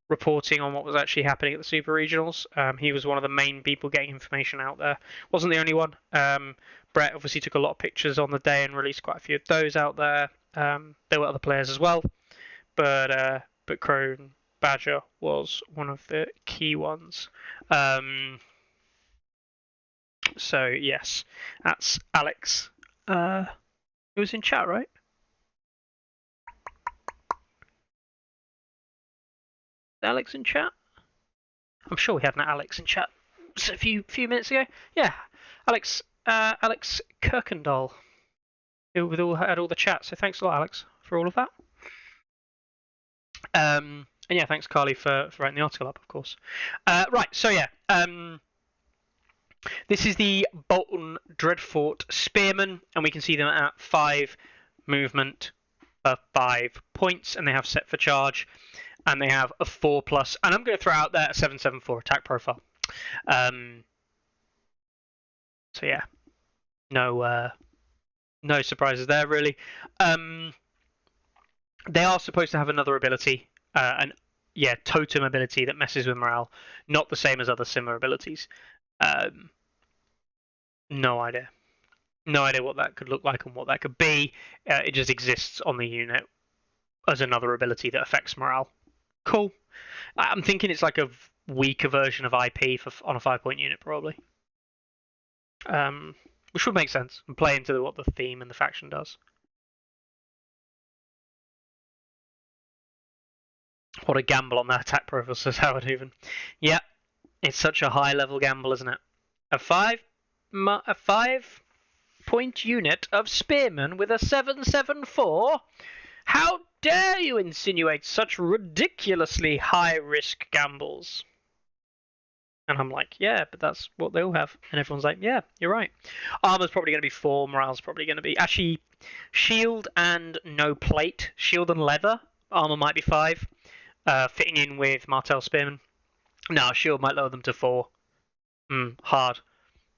reporting on what was actually happening at the Super Regionals. He was one of the main people getting information out there. Wasn't the only one. Brett obviously took a lot of pictures on the day and released quite a few of those out there. There were other players as well, but Chrome Badger was one of the key ones. So yes, that's Alex. It was in chat, right? Alex in chat? I'm sure we had an Alex in chat a few minutes ago. Yeah, Alex Kirkendall, who had all the chat. So thanks a lot, Alex, for all of that. And yeah, thanks Carly for writing the article up, of course. Right, so yeah, this is the Bolton Dreadfort Spearmen, and we can see them at 5 movement for 5 points, and they have set for charge, and they have a 4+, and I'm going to throw out there a 774 attack profile. So yeah, no surprises there really. They are supposed to have another ability, totem ability that messes with morale, not the same as other similar abilities. No idea. No idea what that could look like and what that could be. It just exists on the unit as another ability that affects morale. Cool. I'm thinking it's like a weaker version of IP on a 5-point unit, probably. Which would make sense and play into what the theme and the faction does. What a gamble on that attack profile, says Howard even. Yeah, it's such a high level gamble, isn't it? A 5-point unit of spearmen with a 7/7/4? How dare you insinuate such ridiculously high risk gambles? And I'm like, yeah, but that's what they all have. And everyone's like, yeah, you're right. Armor's probably going to be 4. Morale's probably going to be... Actually, shield and no plate. Shield and leather. Armor might be 5. Fitting in with Martel Spearman. No, shield might lower them to 4. Hard.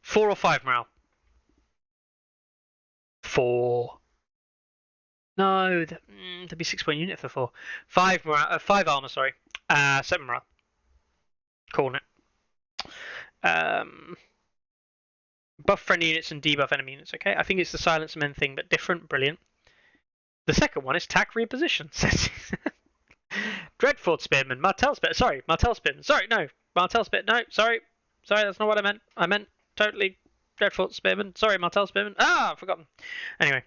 4 or 5 morale? 4. No, there'd be 6-point unit for 4. 5 morale, 5 armor, sorry. 7 morale. Calling it. Buff friendly units and debuff enemy units. Okay, I think it's the silence men thing, but different. Brilliant. The second one is tack reposition. Dreadfort Spearman, Martel Spearman. Sorry, Martel Spearman. Sorry, no, Martel Spearman. No, sorry, that's not what I meant. I meant totally Dreadfort Spearman. Sorry, Martel Spearman. I've forgotten. Anyway,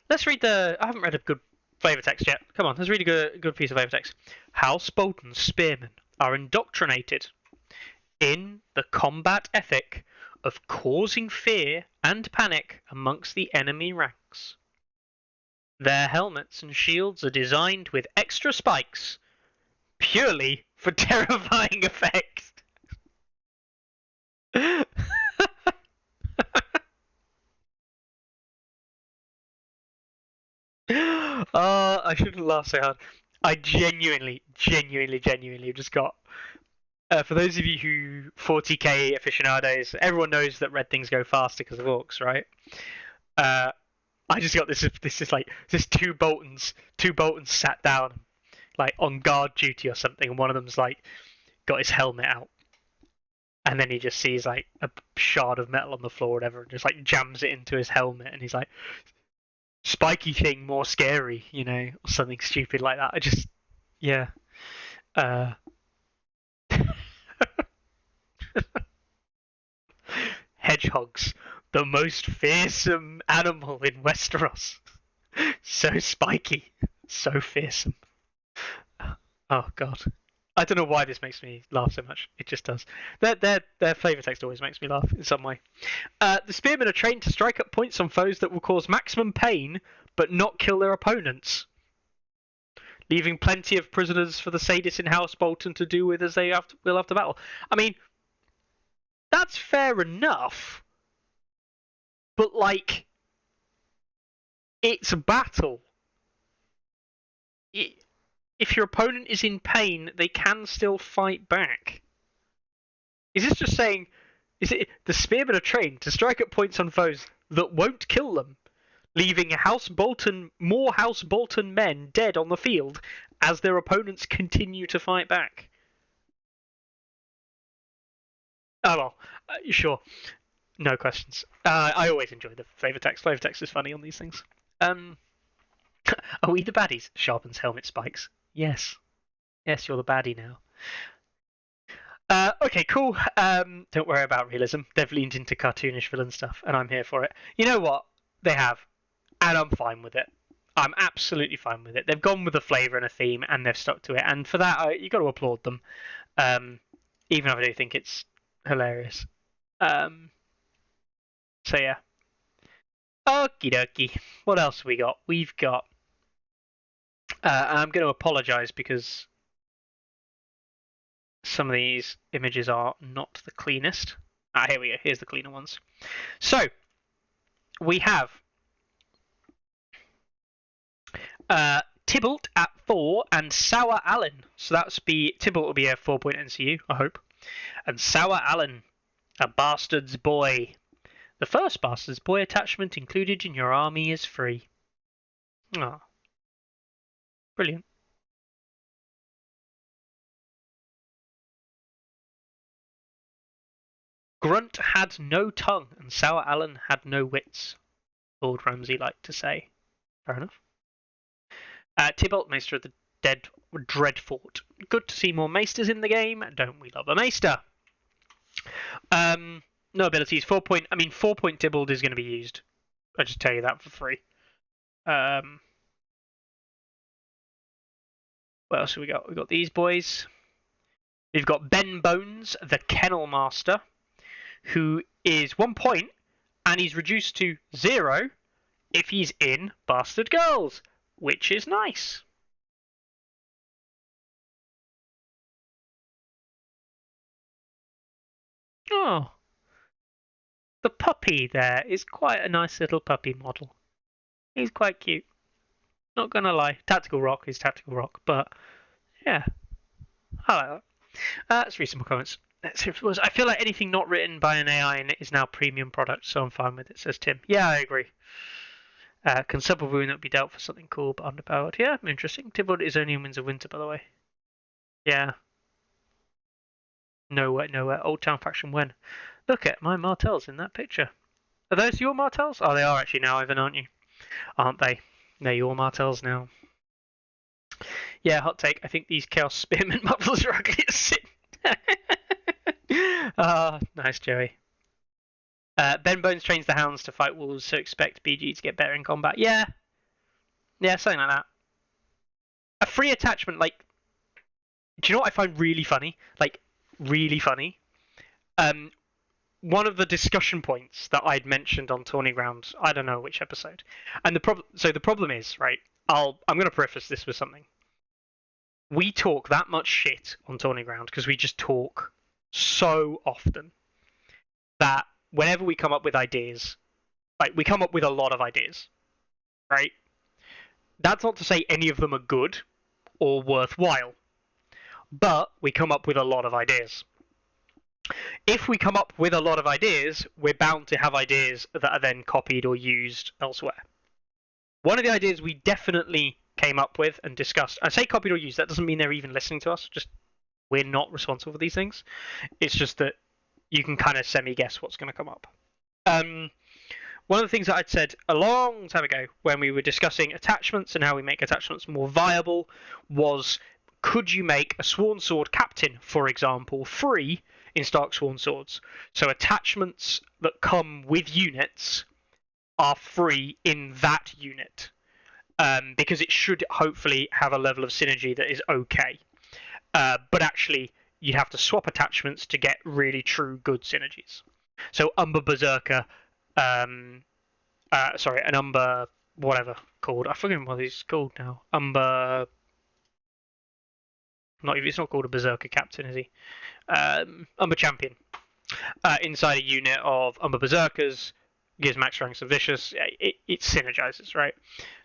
let's read the. I haven't read a good flavor text yet. Come on, let's read a good piece of flavor text. House Bolton's spearmen are indoctrinated in the combat ethic of causing fear and panic amongst the enemy ranks. Their helmets and shields are designed with extra spikes purely for terrifying effect. I shouldn't laugh so hard. I genuinely just got. For those of you who 40k aficionados, everyone knows that red things go faster because of orcs, right? I just got this. This is like this two Boltons sat down, like on guard duty or something, and one of them's like got his helmet out, and then he just sees like a shard of metal on the floor, or whatever, and just like jams it into his helmet, and he's like, "Spiky thing, more scary," you know, or something stupid like that. I just, yeah. Hedgehogs, the most fearsome animal in Westeros. So spiky, so fearsome. Oh god. I don't know why this makes me laugh so much. It just does. Their flavor text always makes me laugh in some way. The spearmen are trained to strike up points on foes that will cause maximum pain, but not kill their opponents, leaving plenty of prisoners for the sadists in House Bolton to do with as they will after battle. I mean, that's fair enough, but like, it's a battle. If your opponent is in pain, they can still fight back. Is this just saying, is it the spearmen are trained to strike at points on foes that won't kill them, leaving more House Bolton men dead on the field as their opponents continue to fight back? Oh well, sure. No questions. I always enjoy the flavor text. Flavor text is funny on these things. Are we the baddies? Sharpens helmet spikes. Yes. Yes, you're the baddie now. Okay, cool. Don't worry about realism. They've leaned into cartoonish villain stuff, and I'm here for it. You know what? They have, and I'm fine with it. I'm absolutely fine with it. They've gone with a flavour and a theme, and they've stuck to it. And for that, you got to applaud them. Even if I do think it's hilarious. So yeah. Okie dokie. What else have we got? We've got. I'm going to apologise because some of these images are not the cleanest. Here we go. Here's the cleaner ones. So we have Tybalt at 4 and Sour Allen. So Tybalt will be a 4-point NCU, I hope. And Sour Allen, a bastard's boy. The first bastard's boy attachment included in your army is free. Ah, brilliant. Grunt had no tongue and Sour Allen had no wits, Lord Ramsay liked to say. Fair enough. Tybalt, Maester of the Dreadfort. Good to see more Maesters in the game. Don't we love a Maester? No abilities. 4-point Tybalt is going to be used. I'll just tell you that for free. What else have we got? We've got these boys. We've got Ben Bones, the Kennel Master, who is 1 point, and he's reduced to 0 if he's in Bastard Girls, which is nice. Oh, the puppy there is quite a nice little puppy model. He's quite cute. Not gonna lie, Tactical Rock is Tactical Rock, but yeah, I like that. Let's read some more comments. Let's see if it was. I feel like anything not written by an AI in it is now premium product, so I'm fine with it, says Tim. Yeah, I agree. Can Sub of Wound not be dealt for something cool but underpowered? Yeah, interesting. Tybalt is only in Winds of Winter, by the way. Yeah. Nowhere. Old Town faction when? Look at my Martells in that picture. Are those your Martells? Oh, they are actually now, Ivan, aren't you? Aren't they? They're your Martells now. Yeah, hot take. I think these Chaos Spearman models are ugly as sin. Nice, Joey. Ben Bones trains the hounds to fight wolves, so expect BG to get better in combat. Yeah, something like that. A free attachment, like, do you know what I find really funny? Like, really funny. One of the discussion points that I'd mentioned on Tourney Ground, I don't know which episode, and the problem is, right? I'm going to preface this with something. We talk that much shit on Tourney Ground because we just talk so often that whenever we come up with ideas, like we come up with a lot of ideas, right? That's not to say any of them are good or worthwhile, but we come up with a lot of ideas. If we come up with a lot of ideas, we're bound to have ideas that are then copied or used elsewhere. One of the ideas we definitely came up with and discussed, I say copied or used, that doesn't mean they're even listening to us, just we're not responsible for these things. It's just that you can kind of semi-guess what's going to come up. One of the things that I'd said a long time ago when we were discussing attachments and how we make attachments more viable was, could you make a Sworn Sword Captain, for example, free in Stark Sworn Swords? So attachments that come with units are free in that unit, because it should hopefully have a level of synergy that is okay. But actually, you'd have to swap attachments to get really true good synergies. So Umber Berserker, an Umber whatever called. I forget what he's called now. Umber. It's not called a Berserker Captain, is he? Umber Champion. Inside a unit of Umber Berserkers, gives max strength of Vicious. It synergizes, right?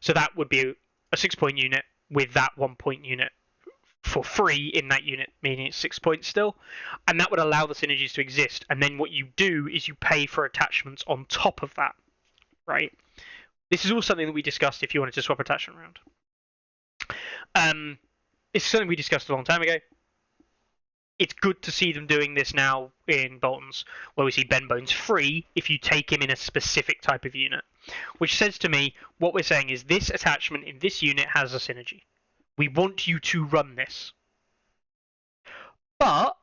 So that would be a 6-point unit with that 1-point unit for free in that unit, meaning it's 6 points still, and that would allow the synergies to exist. And then what you do is you pay for attachments on top of that, right? This is all something that we discussed if you wanted to swap attachment around. It's something we discussed a long time ago. It's good to see them doing this now in Boltons, where we see Ben Bones free if you take him in a specific type of unit. Which says to me, what we're saying is this attachment in this unit has a synergy. We want you to run this. But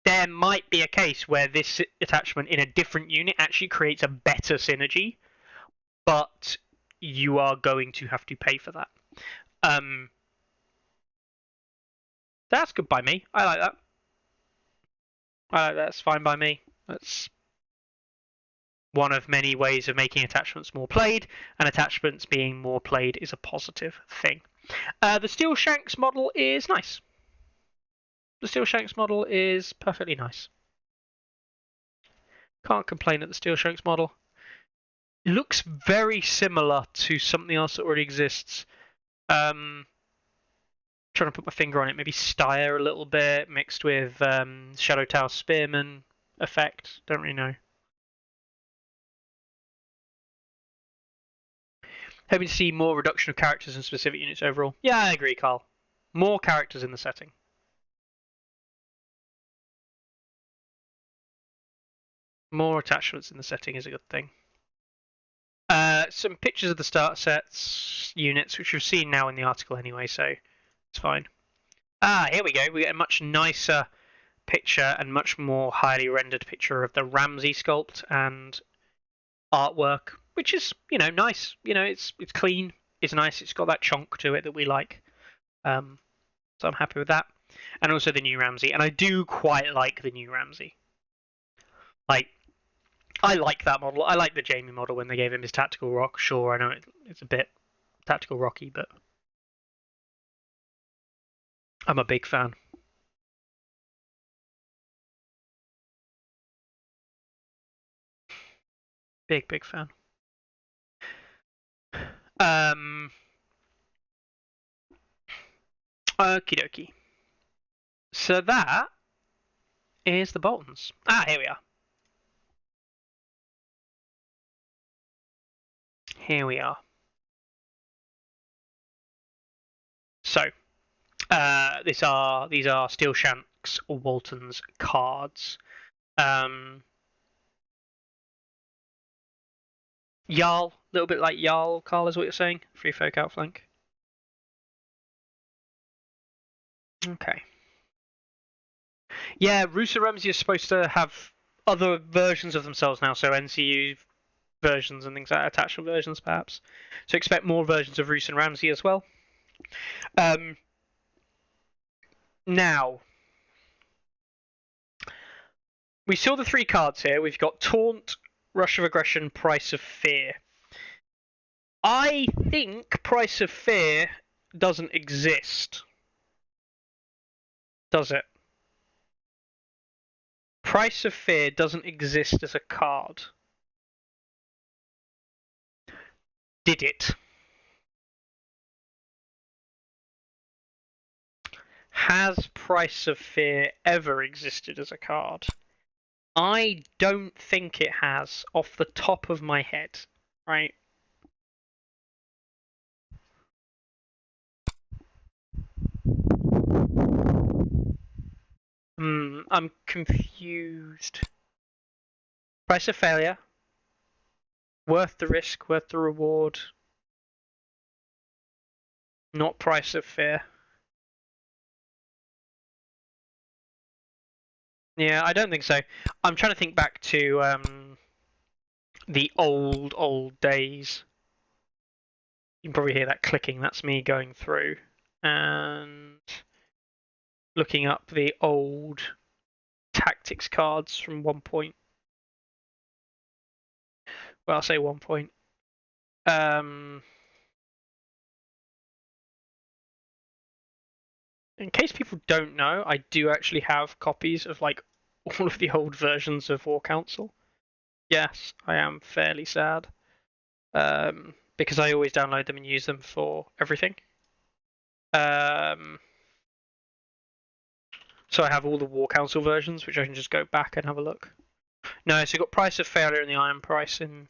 there might be a case where this attachment in a different unit actually creates a better synergy, but you are going to have to pay for that. That's good by me. I like that. That's fine by me. That's one of many ways of making attachments more played, and attachments being more played is a positive thing. The Steel Shanks model is nice. The Steel Shanks model is perfectly nice. Can't complain at the Steel Shanks model. It looks very similar to something else that already exists. Trying to put my finger on it, maybe Styre a little bit, mixed with Shadow Tower Spearman effect. Don't really know. Hoping to see more reduction of characters in specific units overall. Yeah, I agree, Carl. More characters in the setting. More attachments in the setting is a good thing. Some pictures of the starter sets units, which you've seen now in the article anyway, so it's fine. Here we go. We get a much nicer picture and much more highly rendered picture of the Ramsey sculpt and artwork, which is, nice. It's clean, it's nice, it's got that chonk to it that we like. So I'm happy with that. And also the new Ramsey, and I do quite like the new Ramsey. I like that model. I like the Jamie model when they gave him his tactical rock. Sure, I know it's a bit tactical rocky, but I'm a big fan. Big fan. Okie dokie. So that is the Boltons. Here we are. Here we are. So, these are Steel Shanks or Bolton's cards. Jarl, a little bit like Jarl, Carl, is what you're saying? Free folk outflank. Okay. Yeah, Rusa Ramsey is supposed to have other versions of themselves now, so NCU versions and things like that, attachment versions perhaps. So expect more versions of Roos and Ramsey as well. Now, we saw the 3 cards here. We've got Taunt, Rush of Aggression, Price of Fear. I think Price of Fear doesn't exist. Does it? Price of Fear doesn't exist as a card. Did it? Has Price of Fear ever existed as a card? I don't think it has, off the top of my head, right? I'm confused. Price of Failure. Worth the risk, worth the reward. Not Price of Fear. Yeah, I don't think so. I'm trying to think back to the old days. You can probably hear that clicking. That's me going through and looking up the old tactics cards from 1 point. Well, I'll say 1 point. In case people don't know, I do actually have copies of like all of the old versions of War Council. Yes, I am fairly sad. Because I always download them and use them for everything. So I have all the War Council versions, which I can just go back and have a look. No, so you've got Price of Failure and the Iron Price in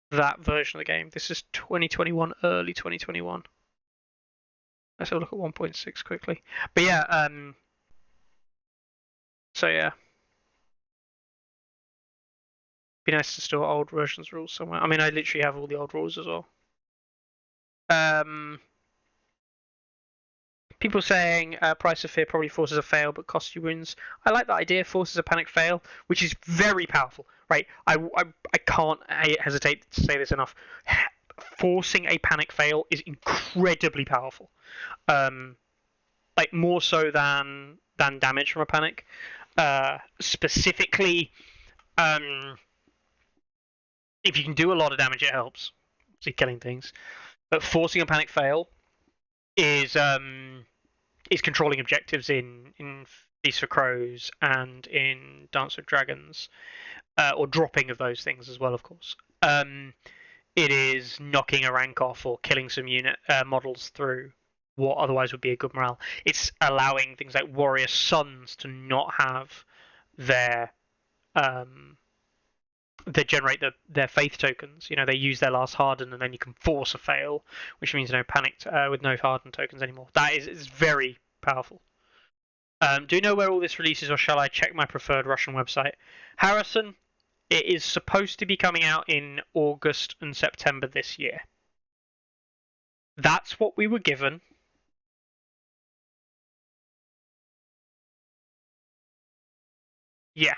that version of the game. This is 2021, early 2021. Let's have a look at 1.6 quickly. But yeah, so yeah. Be nice to store old versions rules somewhere. I mean, I literally have all the old rules as well. People saying Price of Fear probably forces a fail but costs you wins. I like that idea, forces a panic fail, which is very powerful, right? I can't hesitate to say this enough. Forcing a panic fail is incredibly powerful. Like more so than damage from a panic. Specifically, if you can do a lot of damage, it helps. See, killing things. But forcing a panic fail is controlling objectives in Feast for Crows and in Dance with Dragons, or dropping of those things as well, of course. It is knocking a rank off or killing some unit models through what otherwise would be a good morale. It's allowing things like Warrior Sons to not have their they generate their faith tokens. You know, they use their last harden and then you can force a fail, which means no panicked with no hardened tokens anymore. That is very powerful. Do you know where all this releases, or shall I check my preferred Russian website? Harrison, It is supposed to be coming out in August and September this year. That's what we were given. Yeah,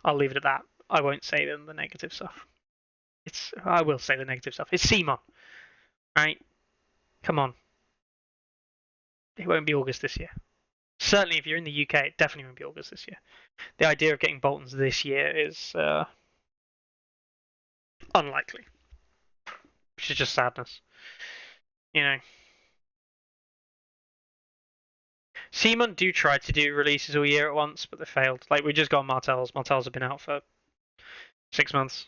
I'll leave it at that. I won't say the negative stuff. I will say the negative stuff. It's CMON, right? Come on. It won't be August this year. Certainly, if you're in the UK, it definitely won't be August this year. The idea of getting Boltons this year is unlikely, which is just sadness. You know, CMON do try to do releases all year at once, but they failed. Like, we just got Martels. Martels have been out for 6 months.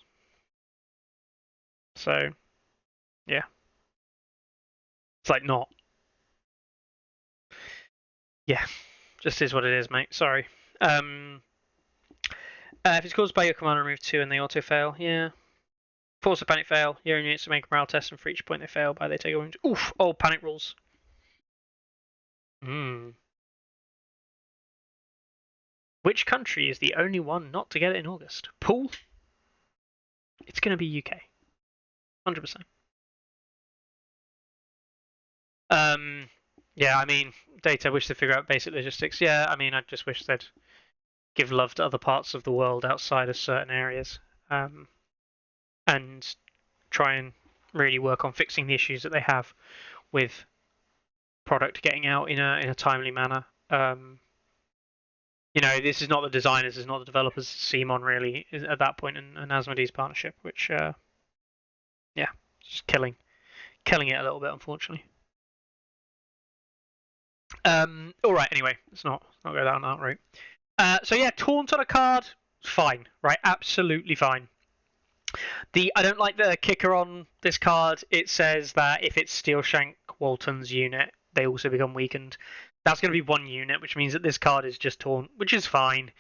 So, yeah. It's like not. Yeah, just is what it is, mate. Sorry. If it's caused by your commander, remove 2 and they auto fail. Yeah. Force a panic fail. Your own units to make a morale test, and for each point they fail by, they take a wound. Oof! Old panic rules. Which country is the only one not to get it in August? Pool? It's going to be UK. 100%. Yeah, I mean, Data wish to figure out basic logistics. Yeah, I mean, I just wish they'd give love to other parts of the world outside of certain areas, and try and really work on fixing the issues that they have with product getting out in a timely manner. You know, this is not the designers, this is not the developers. CMON really is at that point, and Asmodee's partnership, which, yeah, just killing it a little bit, unfortunately. All right. Anyway, let's not go down that route. So yeah, taunt on a card, fine, right? Absolutely fine. I don't like the kicker on this card. It says that if it's Steelshank Walton's unit, they also become weakened. That's going to be 1 unit, which means that this card is just taunt, which is fine.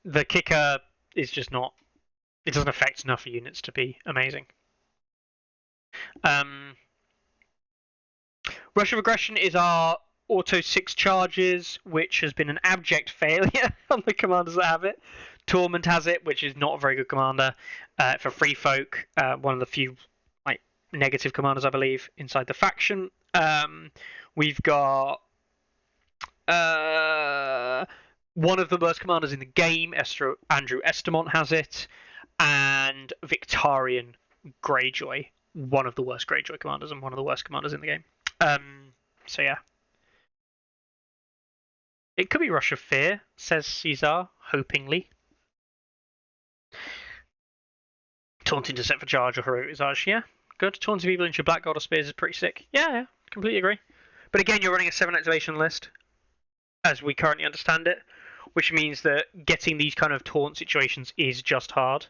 The kicker is just not. It doesn't affect enough units to be amazing. Rush of Aggression is our auto 6 charges, which has been an abject failure on the commanders that have it. Torment has it, which is not a very good commander. For Free Folk, one of the few negative commanders, I believe, inside the faction. We've got one of the worst commanders in the game, Andrew Estamont has it, and Victarion Greyjoy, one of the worst Greyjoy commanders and one of the worst commanders in the game. So yeah. It could be Rush of Fear, says Caesar, hopingly. Taunting to set for charge or heroic visage, yeah. Good. Taunting people into your Black God or Spears is pretty sick. Yeah, completely agree. But again, you're running a 7 activation list, as we currently understand it, which means that getting these kind of taunt situations is just hard.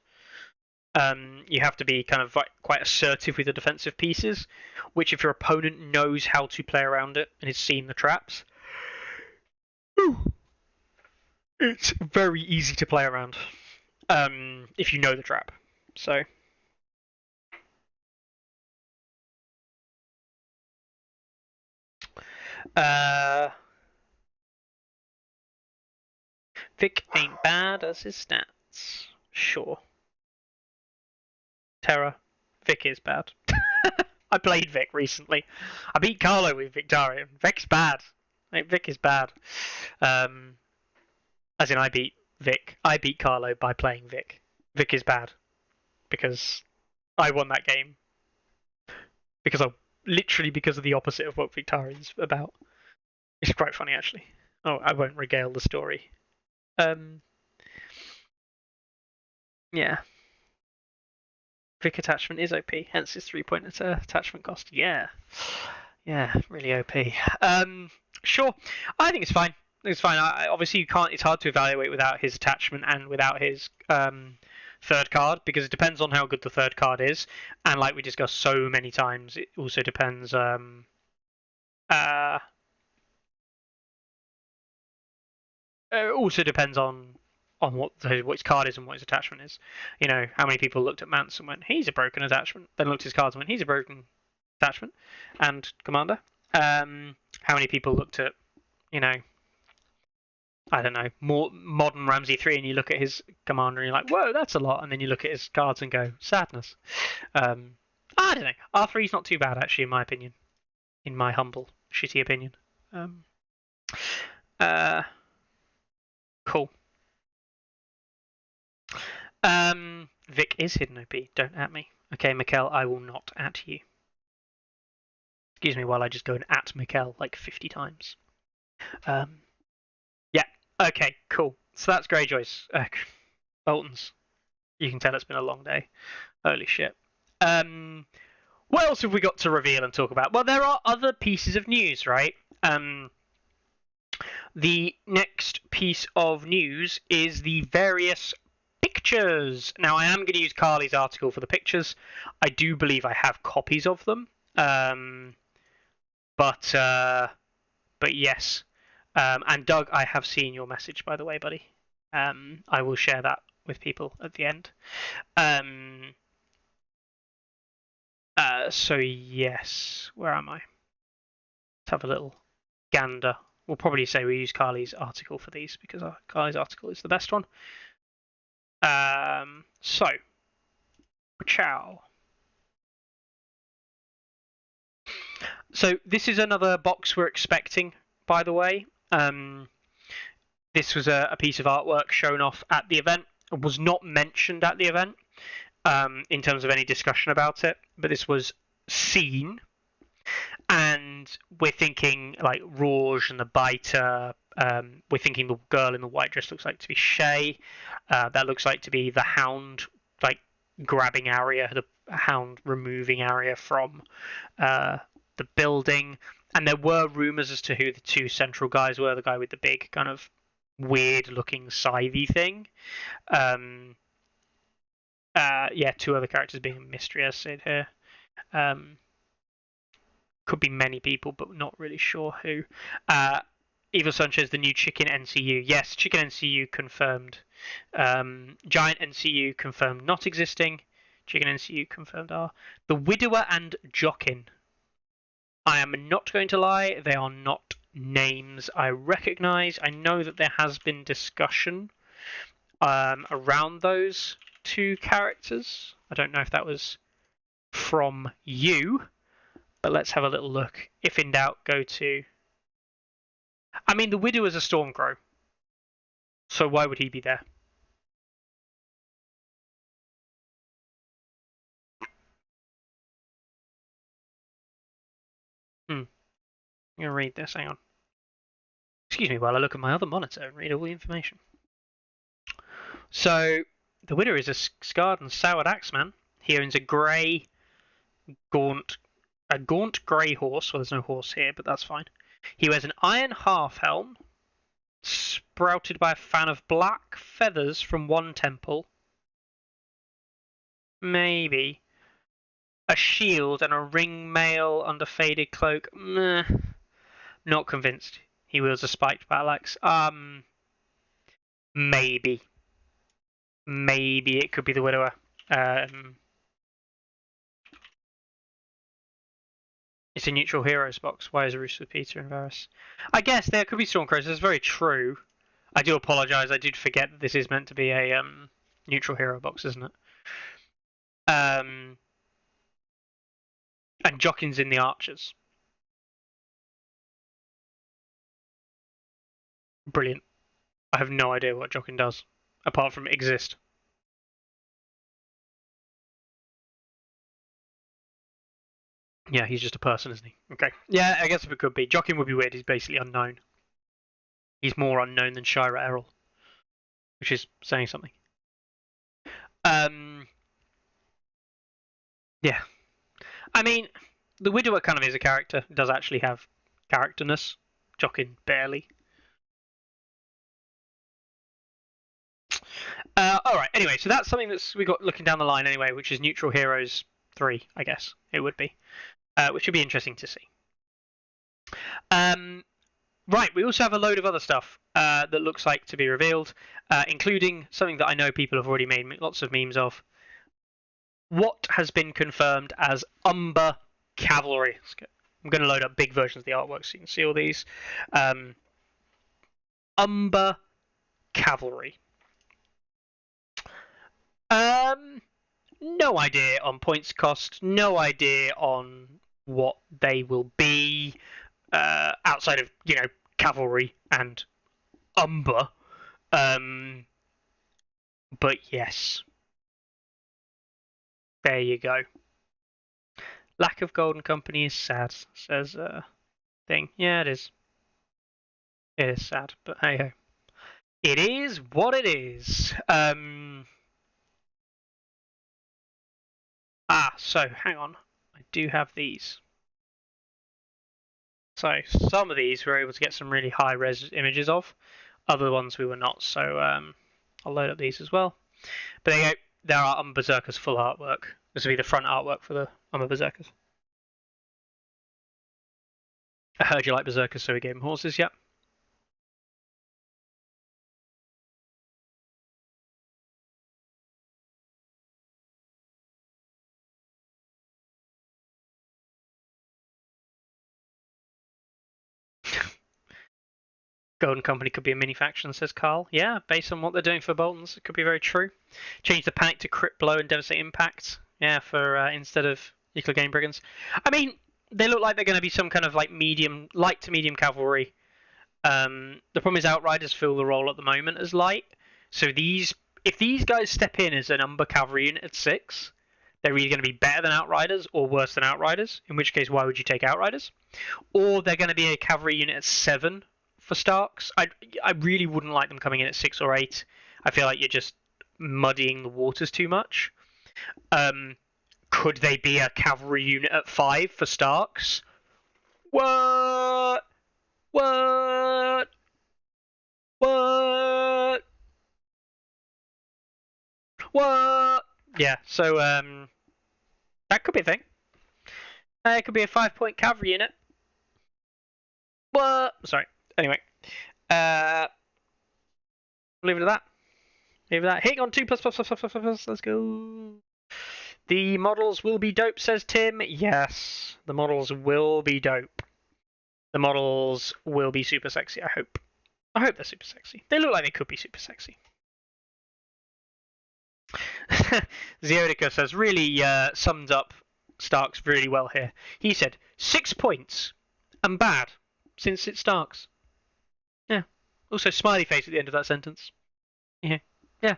You have to be kind of quite assertive with the defensive pieces, which if your opponent knows how to play around it and has seen the traps, it's very easy to play around if you know the trap. So Vic ain't bad as his stats. Sure. Terror. Vic is bad. I played Vic recently. I beat Carlo with Victarion. Vic's bad. Vic is bad. As in, I beat Vic. I beat Carlo by playing Vic. Vic is bad. Because I won that game. Because of the opposite of what Victarion's about. It's quite funny, actually. Oh, I won't regale the story. Yeah. Vic attachment is OP, hence his 3-point attachment cost. Yeah, really OP. Sure, I think it's fine. It's fine. Obviously, you can't. It's hard to evaluate without his attachment and without his third card, because it depends on how good the third card is, and like we discussed so many times, it also depends. It also depends on what his card is and what his attachment is. You know, how many people looked at Mance and went, he's a broken attachment, then looked at his cards and went, he's a broken attachment and commander. How many people looked at, you know, I don't know, more modern Ramsey 3, and you look at his commander and you're like, whoa, that's a lot. And then you look at his cards and go, sadness. I don't know. R3 is not too bad, actually, in my opinion. In my humble, shitty opinion. Cool. Vic is hidden OP. Don't at me. Okay, Mikkel, I will not at you. Excuse me while I just go and at Mikkel like 50 times. Yeah. Okay, cool. So that's Greyjoys. Boltons. You can tell it's been a long day. Holy shit. What else have we got to reveal and talk about? Well, there are other pieces of news, right? The next piece of news is the various pictures. Now, I am going to use Carly's article for the pictures. I do believe I have copies of them. But yes. And Doug, I have seen your message, by the way, buddy. I will share that with people at the end. So yes, where am I? Let's have a little gander. We'll probably say we use Carly's article for these because Carly's article is the best one. So, ciao. So this is another box we're expecting, by the way. This was a piece of artwork shown off at the event. It was not mentioned at the event in terms of any discussion about it, but this was seen. And we're thinking like Rouge and the Biter. We're thinking the girl in the white dress looks like to be Shay. That looks like to be the Hound, like grabbing area, the Hound removing area from the building. And there were rumors as to who the two central guys were. The guy with the big kind of weird-looking scythe thing. Yeah, two other characters being a mystery, as said here. Could be many people, but not really sure who. Evil Sanchez, the new Chicken NCU. Yes, Chicken NCU confirmed. Giant NCU confirmed not existing. Chicken NCU confirmed are. The Widower and Jockin. I am not going to lie, they are not names I recognise. I know that there has been discussion around those two characters. I don't know if that was from you, but let's have a little look. If in doubt, go to... I mean, the Widow is a Stormcrow, so why would he be there? I'm going to read this, hang on. Excuse me while I look at my other monitor and read all the information. So, the Widow is a scarred and soured axeman. He owns a gaunt grey horse. Well, there's no horse here, but that's fine. He wears an iron half helm, sprouted by a fan of black feathers from one temple. Maybe. A shield and a ring mail under faded cloak. Meh. Not convinced. He wields a spiked battle axe. Maybe. Maybe it could be the Widower. It's a neutral heroes box. Why is a Rooster with Peter and Varys? I guess there could be Stormcrows. That's very true. I do apologise. I did forget that this is meant to be a neutral hero box, isn't it? And Jockin's in the Archers. Brilliant. I have no idea what Jockin does, apart from exist. Yeah, he's just a person, isn't he? Okay. Yeah, I guess if it could be. Jockin would be weird. He's basically unknown. He's more unknown than Shira Errol, which is saying something. Yeah. I mean, the Widower kind of is a character. Does actually have characterness. Jockin barely. Alright, anyway, so that's something we got looking down the line anyway, which is Neutral Heroes 3, I guess it would be. Which would be interesting to see. Right, we also have a load of other stuff that looks like to be revealed, including something that I know people have already made lots of memes of. What has been confirmed as Umber Cavalry? I'm going to load up big versions of the artwork so you can see all these. Umber Cavalry. No idea on points cost. No idea on what they will be outside of cavalry and umber. But yes, there you go. Lack of Golden Company is sad, says thing. Yeah, it is. It is sad, but hey ho. It is what it is. So hang on. I do have these. So some of these we were able to get some really high res images of. Other ones we were not. So I'll load up these as well. But there you go. There are Berserkers full artwork. This will be the front artwork for the Berserkers. I heard you like Berserkers, so we gave them horses, yep. Golden Company could be a mini faction, says Carl. Yeah, based on what they're doing for Boltons, it could be very true. Change the panic to crit blow and devastate impact. Yeah, for instead of Nuclear Game Brigands. I mean, they look like they're going to be some kind of like light to medium cavalry. The problem is Outriders fill the role at the moment as light. So if these guys step in as an Umber cavalry unit at 6, they're either going to be better than Outriders or worse than Outriders. In which case, why would you take Outriders? Or they're going to be a cavalry unit at 7. For Starks, I really wouldn't like them coming in at 6 or 8. I feel like you're just muddying the waters too much. Could they be a cavalry unit at 5 for Starks? What? What? What? What? Yeah, so that could be a thing. It could be a 5-point cavalry unit. What? Sorry. Anyway, leave it at that. Leave it at that. Hitting on 2 plus. Let's go. The models will be dope, says Tim. Yes, the models will be dope. The models will be super sexy, I hope. I hope they're super sexy. They look like they could be super sexy. Zeodica says, really summed up Starks really well here. He said, 6 points and bad since it's Starks. Yeah. Also, smiley face at the end of that sentence. Yeah. Yeah.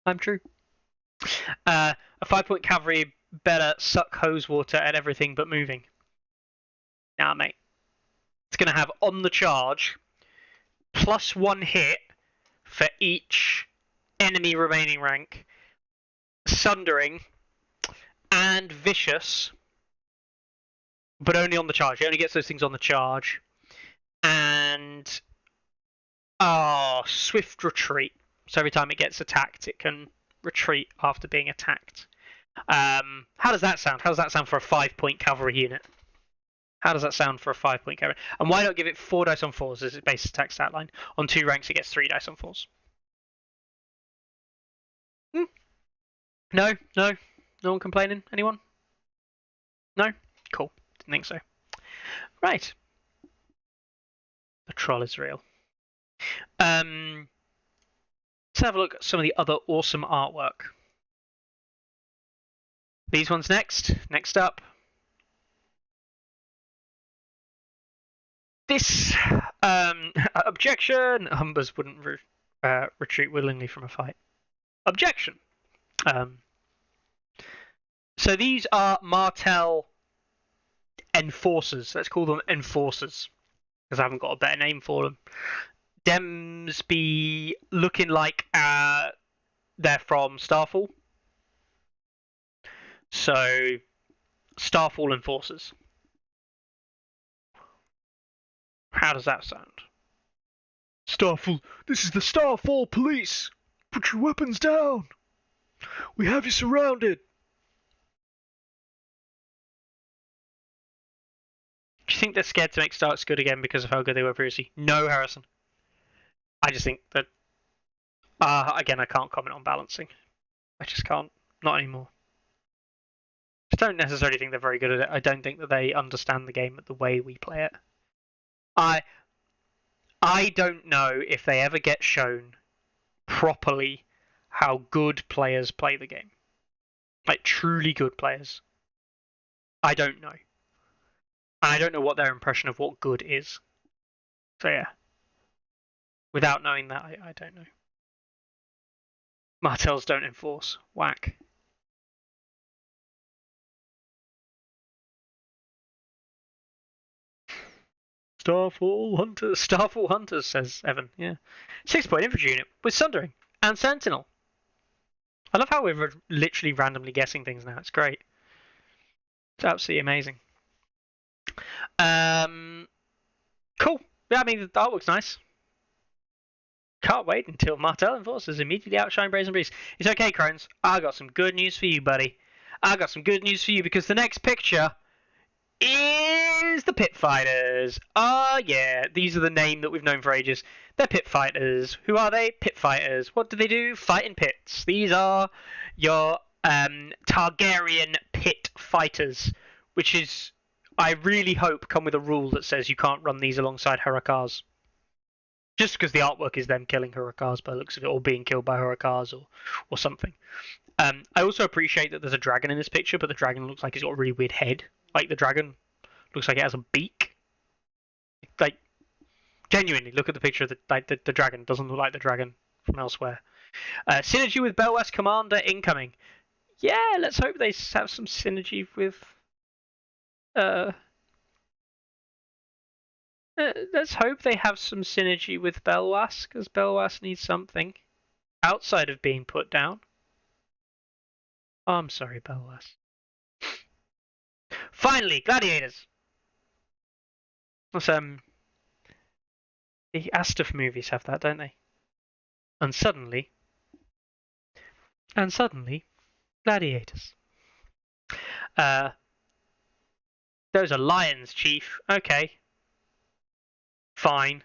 I'm true. A 5-point cavalry better suck hose water at everything but moving. Nah, mate. It's going to have on the charge +1 hit for each enemy remaining rank, sundering, and vicious, but only on the charge. It only gets those things on the charge. And swift retreat. So every time it gets attacked, it can retreat after being attacked. How does that sound? How does that sound for a 5-point cavalry unit? How does that sound for a 5-point cavalry? And why not give it 4 dice on 4s as its base attack stat line? On 2 ranks, it gets 3 dice on 4s. No one complaining. Anyone? No? Cool. Didn't think so. Right. The troll is real. Let's have a look at some of the other awesome artwork. These ones next. Next up. This objection. Humbers wouldn't retreat willingly from a fight. Objection. So these are Martell Enforcers. Let's call them Enforcers, because I haven't got a better name for them. Dems be looking like they're from Starfall. So, Starfall Enforcers. How does that sound? Starfall, this is the Starfall Police! Put your weapons down! We have you surrounded! Do you think they're scared to make Starks good again because of how good they were previously? No, Harrison. I just think that... again, I can't comment on balancing. I just can't. Not anymore. I don't necessarily think they're very good at it. I don't think that they understand the game the way we play it. I I don't know if they ever get shown properly how good players play the game. Like, truly good players. I don't know. And I don't know what their impression of what good is. So yeah. Without knowing that, I don't know. Martells don't enforce. Whack. Starfall Hunters, says Evan. Yeah. 6-point infantry unit with Sundering and Sentinel. I love how we're literally randomly guessing things now. It's great. It's absolutely amazing. Cool. Yeah, I mean, the artwork's nice. Can't wait until Martell enforcers immediately outshine Brazen Beast. It's okay, Crones. I got some good news for you, buddy. I got some good news for you because the next picture is the Pit Fighters. Oh yeah, these are the name that we've known for ages. They're Pit Fighters. Who are they? Pit Fighters. What do they do? Fight in pits. These are your Targaryen Pit Fighters, which is, I really hope, come with a rule that says you can't run these alongside Hurricars. Just because the artwork is them killing Hurricars by the looks of it, or being killed by Hurricars, or something. I also appreciate that there's a dragon in this picture, but the dragon looks like it's got a really weird head. Like, the dragon looks like it has a beak. Like, genuinely, look at the picture of the dragon. Doesn't look like the dragon from elsewhere. Synergy with Belwas Commander incoming. Yeah, let's hope they have some synergy with... let's hope they have some synergy with Belwas, because Belwas needs something outside of being put down. Oh, I'm sorry, Belwas. Finally, gladiators. That's, the Astaf movies have that, don't they? And suddenly, gladiators. Those are lions, Chief. Okay. Fine.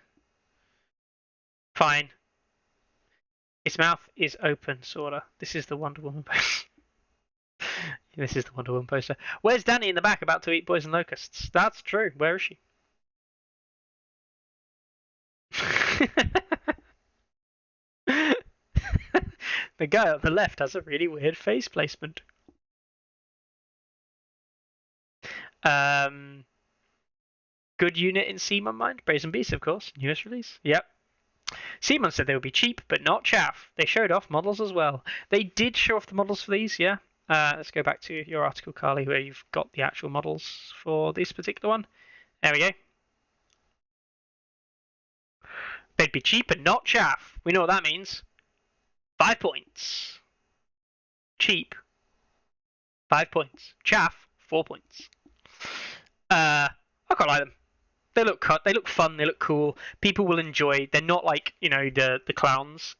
Its mouth is open, sorta. This is the Wonder Woman poster. This is the Wonder Woman poster. Where's Danny in the back about to eat poison locusts? That's true. Where is she? The guy on the left has a really weird face placement. Good unit in Seaman mind. Brazen Beast, of course. Newest release. Yep. Seaman said they would be cheap, but not chaff. They showed off models as well. They did show off the models for these, yeah. Let's go back to your article, Carly, where you've got the actual models for this particular one. There we go. They'd be cheap and not chaff. We know what that means. 5 points. Cheap. 5 points. Chaff. 4 points. I quite like them. They look cut. They look fun. They look cool. People will enjoy. They're not like, you know, the clowns,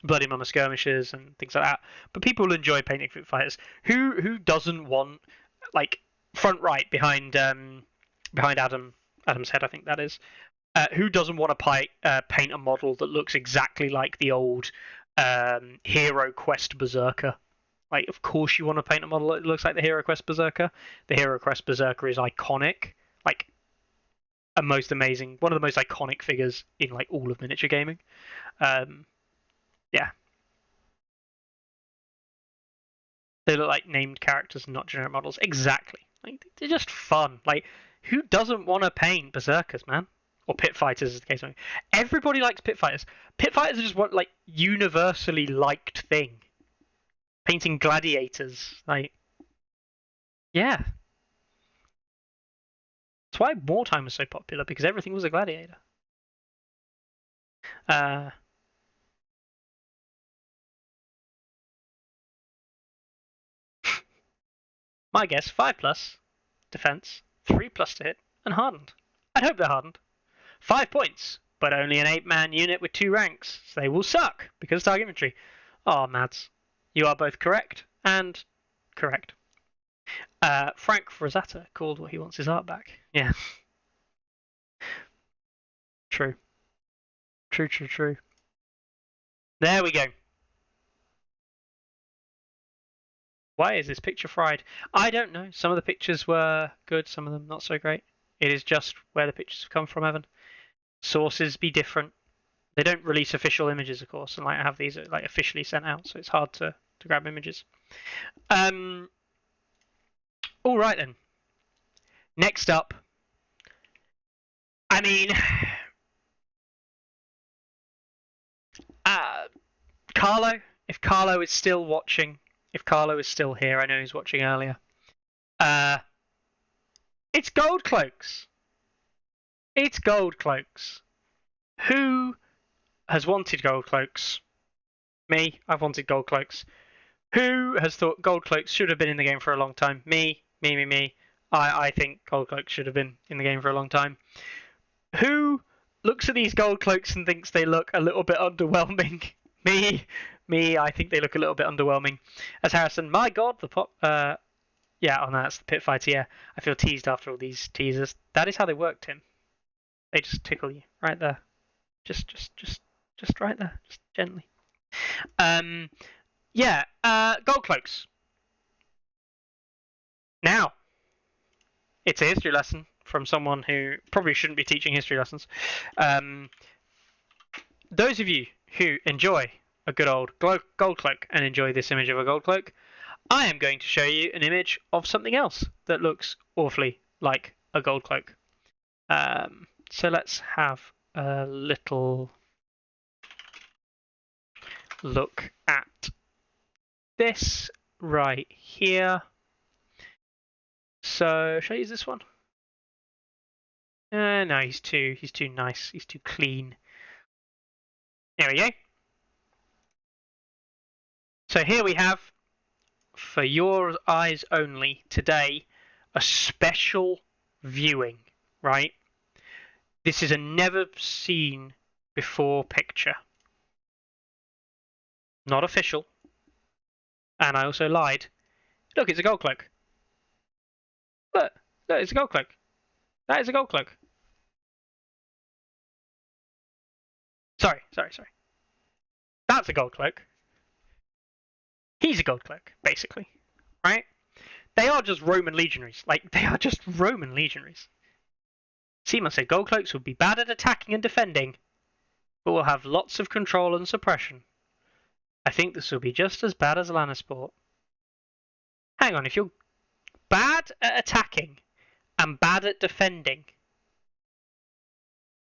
Bloody Mama skirmishers and things like that. But people will enjoy painting Pit Fighters. Who doesn't want, like, front right behind Adam's head? I think that is. Who doesn't want to paint a model that looks exactly like the old Hero Quest Berserker? Like, of course you want to paint a model that looks like the Hero Quest Berserker. The Hero Quest Berserker is iconic. Like, one of the most iconic figures in, like, all of miniature gaming. Yeah. They look like named characters, not generic models. Exactly. Like, they're just fun. Like, who doesn't want to paint Berserkers, man? Or Pit Fighters, is the case. Everybody likes Pit Fighters. Pit Fighters are just what, like, universally liked thing. Painting gladiators, like, yeah. That's why Wartime was so popular, because everything was a gladiator. My guess: 5+ defense, 3+ to hit, and hardened. I'd hope they're hardened. 5 points, but only an 8-man unit with 2 ranks, so they will suck because target infantry. Oh, Mads, you are both correct and correct. Frank Rosetta called what he wants his art back. Yeah. True. There we go. Why is this picture fried? I don't know. Some of the pictures were good, some of them not so great. It is just where the pictures have come from, Evan. sources be different. They don't release official images, of course, and like have these like officially sent out, so it's hard to grab images. All right then. Next up, I mean, Carlo. If Carlo is still watching, if Carlo is still here, I know he's watching earlier. It's gold cloaks. It's gold cloaks. Who has wanted gold cloaks? Me. I've wanted gold cloaks. Who has thought gold cloaks should have been in the game for a long time? Me. I think gold cloaks should have been in the game for a long time. Who looks at these gold cloaks and thinks they look a little bit underwhelming? Me. I think they look a little bit underwhelming. As Harrison, my God, the pop. Yeah, oh no, that's the pit fighter. Yeah, I feel teased after all these teasers. That is how they work, Tim. They just tickle you right there, just right there, just gently. Yeah, gold cloaks. Now, it's a history lesson from someone who probably shouldn't be teaching history lessons. Those of you who enjoy a good old gold cloak and enjoy this image of a gold cloak, I am going to show you an image of something else that looks awfully like a gold cloak. So let's have a little look at this right here. So should I use this one? No, he's too nice. He's too clean. There we go. So here we have, for your eyes only today, a special viewing, right? This is a never seen before picture. Not official. And I also lied. Look, it's a gold cloak. Look, it's a gold cloak. That is a gold cloak. Sorry. That's a gold cloak. He's a gold cloak, basically. Right? They are just Roman legionaries. Like, they are just Roman legionaries. Seaman said gold cloaks would be bad at attacking and defending, but will have lots of control and suppression. I think this will be just as bad as Lannisport. Hang on, if you're bad at attacking and bad at defending,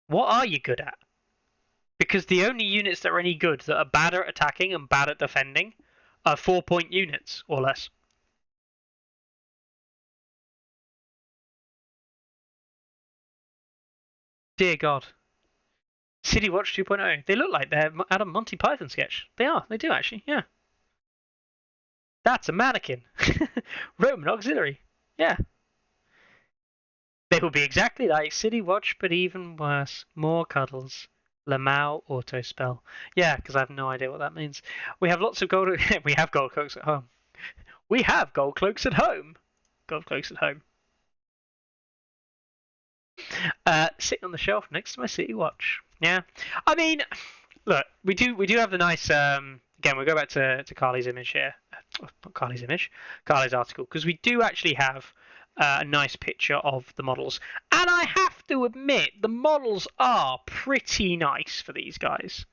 what are you good at? Because the only units that are any good that are bad at attacking and bad at defending are 4-point units or less. Dear God. City Watch 2.0. They look like they're out of Monty Python sketch. They are. They do actually. Yeah. That's a mannequin. Roman auxiliary. Yeah. They will be exactly like City Watch, but even worse. More cuddles. Lamau auto spell. Yeah, because I have no idea what that means. We have lots of gold. We have gold cloaks at home. We have gold cloaks at home. Gold cloaks at home. Sitting on the shelf next to my City Watch. Yeah. I mean, look, we do have the nice. Again, we'll go back to Carly's image here. Not Carly's image. Carly's article, because we do actually have a nice picture of the models. And I have to admit, the models are pretty nice for these guys.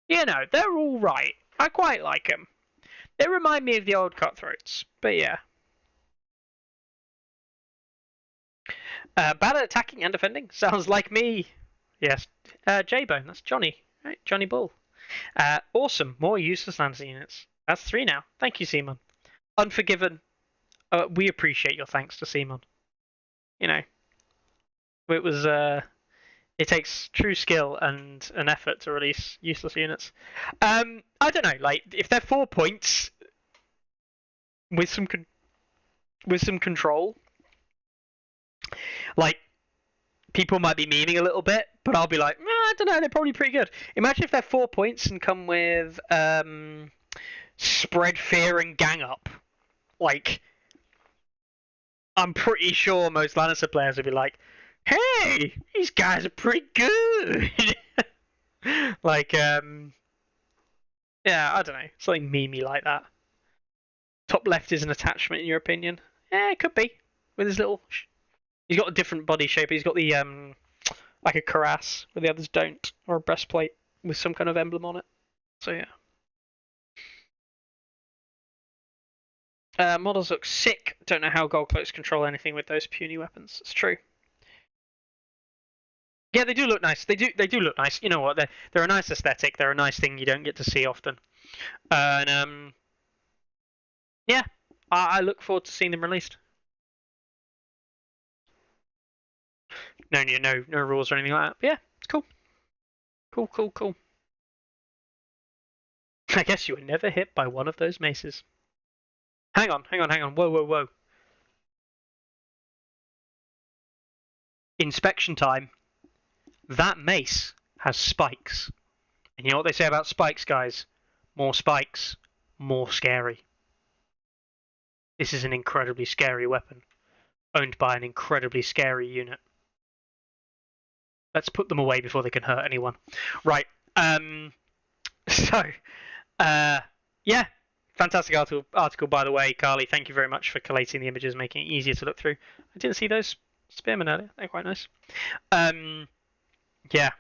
You know, they're all right. I quite like them. They remind me of the old cutthroats, but yeah. Bad at attacking and defending. Sounds like me. Yes. J-Bone, that's Johnny. Right, Johnny Bull. Awesome. More useless Lancer units. That's 3 now. Thank you, Simon. Unforgiven. We appreciate your thanks to Simon. You know, it was. It takes true skill and an effort to release useless units. I don't know. Like, if they're 4 points with some control, like, people might be memeing a little bit, but I'll be like, I don't know. They're probably pretty good. Imagine if they're 4 points and come with spread fear and gang up. Like, I'm pretty sure most Lannister players would be like, hey, these guys are pretty good. Like, yeah, I don't know, something memey like that. Top left is an attachment, in your opinion? Yeah, it could be. With his little, he's got a different body shape. He's got the like a cuirass where the others don't, or a breastplate with some kind of emblem on it. So yeah. Models look sick. Don't know how gold cloaks control anything with those puny weapons. It's true. Yeah, they do look nice. They do look nice. You know what? They're a nice aesthetic. They're a nice thing you don't get to see often. And yeah, I look forward to seeing them released. No rules or anything like that. But yeah, it's cool. Cool. I guess you were never hit by one of those maces. Hang on. Whoa. Inspection time. That mace has spikes. And you know what they say about spikes, guys? More spikes, more scary. This is an incredibly scary weapon, owned by an incredibly scary unit. Let's put them away before they can hurt anyone. Right. Yeah. Fantastic article, by the way, Carly. Thank you very much for collating the images, making it easier to look through. I didn't see those spearmen earlier. They're quite nice. Yeah.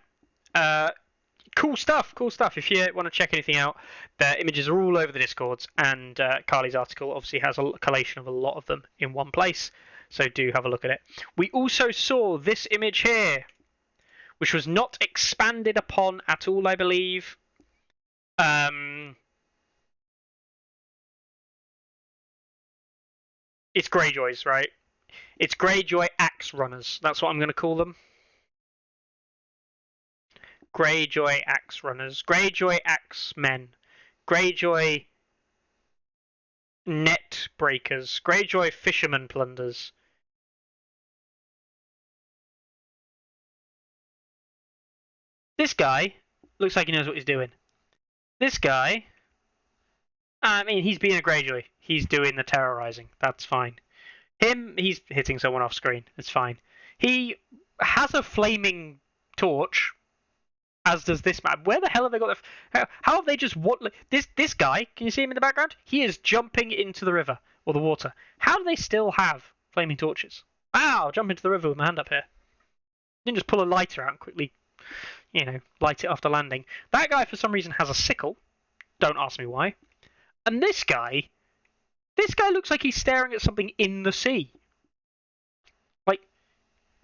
Cool stuff. If you want to check anything out, the images are all over the Discords, and Carly's article obviously has a collation of a lot of them in one place, so do have a look at it. We also saw this image here, which was not expanded upon at all, I believe. It's greyjoys, right? It's greyjoy axe runners. That's what I'm going to call them. Greyjoy axe runners. Greyjoy axe men. Greyjoy net breakers. Greyjoy fisherman plunders. This guy looks like he knows what he's doing. This guy, I mean, he's being a Greyjoy. He's doing the terrorizing. That's fine. He's hitting someone off screen. It's fine. He has a flaming torch, as does this man. Where the hell have they got the... How have they just... This guy, can you see him in the background? He is jumping into the river, or the water. How do they still have flaming torches? Wow, I'll jump into the river with my hand up here. Didn't just pull a lighter out and quickly, light it after landing. That guy, for some reason, has a sickle. Don't ask me why. And this guy looks like he's staring at something in the sea. Like,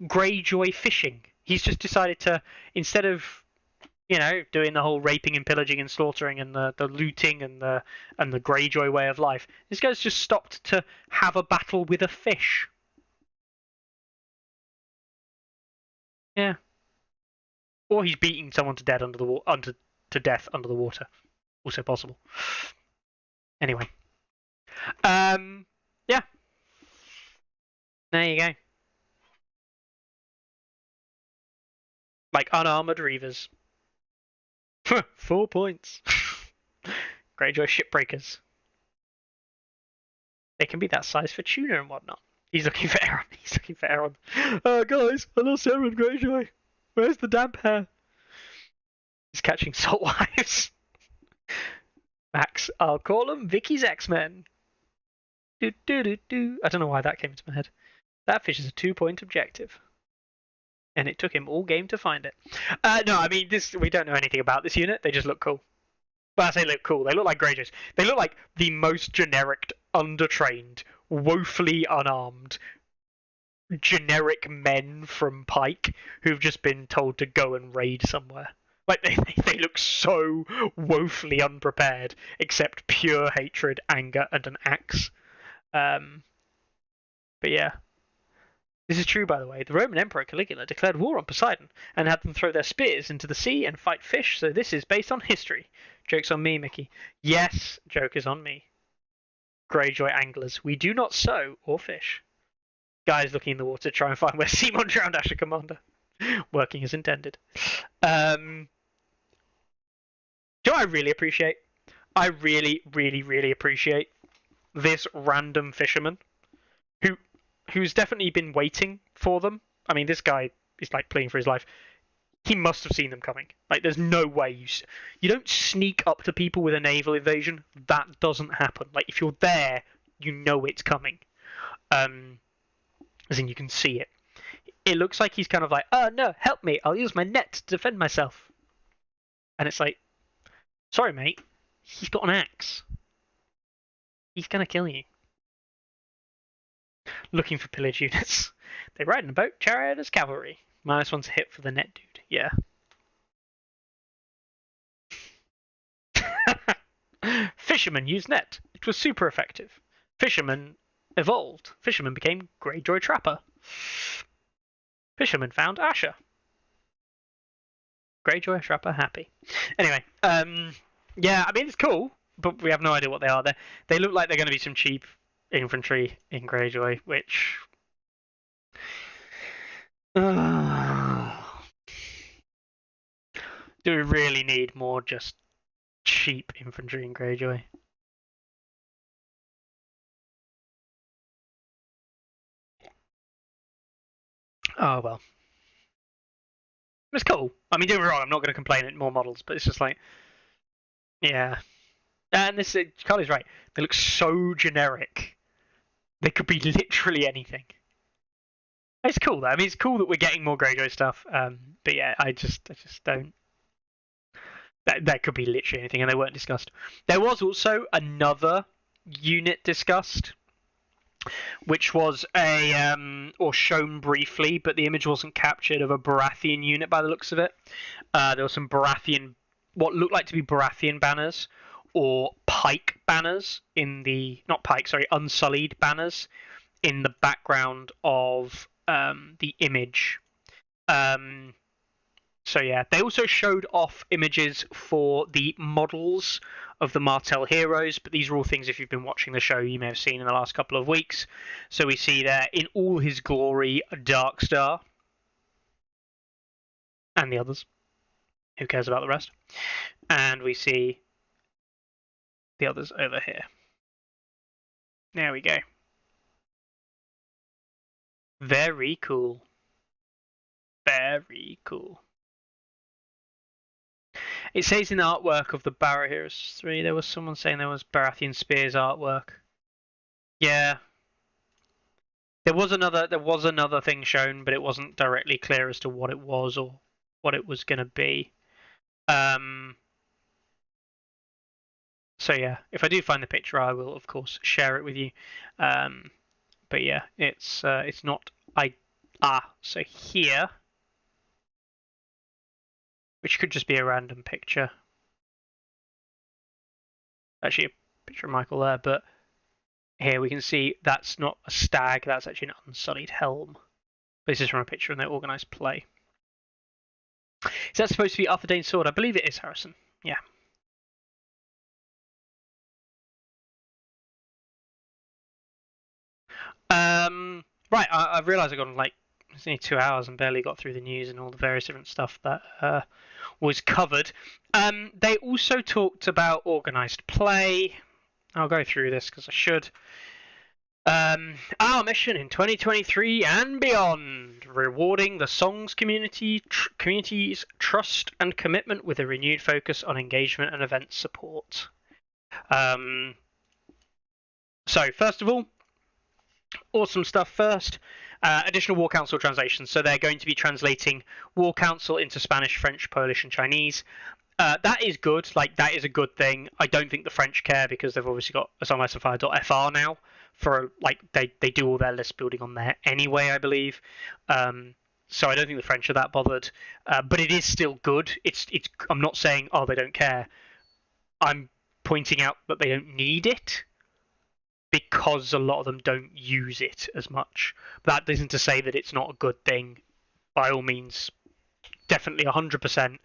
Greyjoy fishing. He's just decided to, instead of, doing the whole raping and pillaging and slaughtering and the looting and the Greyjoy way of life, this guy's just stopped to have a battle with a fish. Yeah. Or he's beating someone to death under the water. Also possible. Anyway. Yeah. There you go. Like unarmored reavers. 4 points. Greyjoy shipbreakers. They can be that size for tuna and whatnot. He's looking for Aaron. Guys, I lost Aaron Greyjoy. Where's the damp hair? He's catching salt wives. Max, I'll call him Vicky's X-Men. I don't know why that came into my head. That fish is a 2-point objective. And it took him all game to find it. No, I mean, we don't know anything about this unit. They just look cool. Well, I say look cool. They look like Greyjoys. They look like the most generic, undertrained, woefully unarmed, generic men from Pike who've just been told to go and raid somewhere. Like, they look so woefully unprepared, except pure hatred, anger, and an axe. But yeah. This is true, by the way. The Roman Emperor Caligula declared war on Poseidon and had them throw their spears into the sea and fight fish, so this is based on history. Joke's on me, Mickey. Yes, joke is on me. Greyjoy anglers. We do not sow or fish. Guys looking in the water to try and find where Simon drowned Asher Commander. Working as intended. Do you know what I really appreciate? I really, really, really appreciate this random fisherman who's definitely been waiting for them. I mean, this guy is like pleading for his life. He must have seen them coming. Like, there's no way you don't sneak up to people with a naval invasion. That doesn't happen. Like, if you're there, you know it's coming. As in, you can see it. it looks like he's kind of like, oh no, help me, I'll use my net to defend myself. And it's like, sorry mate, he's got an axe. He's gonna kill you. Looking for pillage units. They ride in a boat, chariot as cavalry. -1 to hit for the net dude. Yeah. Fisherman used net. It was super effective. Fisherman evolved. Fisherman became greyjoy trapper. Fisherman found Asher. Greyjoy trapper happy. Anyway, yeah, I mean it's cool, but we have no idea what they are. They look like they're going to be some cheap infantry in Greyjoy, which do we really need more just cheap infantry in Greyjoy? Oh well. It's cool. I mean, don't get me wrong, I'm not going to complain at more models, but it's just like, yeah. And this, Carly's right. They look so generic. They could be literally anything. It's cool though. I mean, it's cool that we're getting more Greyjoy stuff. But yeah, I just don't. That could be literally anything, and they weren't discussed. There was also another unit discussed, which was or shown briefly, but the image wasn't captured, of a Baratheon unit by the looks of it. There were some Baratheon, what looked like to be Baratheon banners, or pike banners in the, not pike, sorry, unsullied banners in the background of the image. So yeah, they also showed off images for the models of the Martell heroes, but these are all things, if you've been watching the show, you may have seen in the last couple of weeks. So we see there, in all his glory, Darkstar. And the others. Who cares about the rest? And we see the others over here. There we go. Very cool. Very cool. It says in the artwork of the Barrow Heroes 3, there was someone saying there was Baratheon Spears artwork. Yeah. There was another thing shown, but it wasn't directly clear as to what it was or what it was going to be. So yeah, if I do find the picture, I will of course share it with you. But yeah, it's not so here, which could just be a random picture. Actually, a picture of Michael there, but here we can see that's not a stag, that's actually an unsullied helm. This is from a picture in their organised play. Is that supposed to be Arthur Dane's sword? I believe it is, Harrison. Yeah. Right, I've realised I've gone like, it's only 2 hours and barely got through the news and all the various different stuff that was covered. They also talked about organised play. I'll go through this because I should. Our mission in 2023 and beyond, rewarding the Songs community's trust and commitment with a renewed focus on engagement and event support. So first of all, awesome stuff first. Additional War Council translations. So they're going to be translating War Council into Spanish, French, Polish, and Chinese. That is good. Like, that is a good thing. I don't think the French care because they've obviously got asylumfire.fr now. For like, they do all their list building on there anyway, I believe. So I don't think the French are that bothered. But it is still good. It's. I'm not saying they don't care. I'm pointing out that they don't need it, because a lot of them don't use it as much. That isn't to say that it's not a good thing. By all means, definitely 100%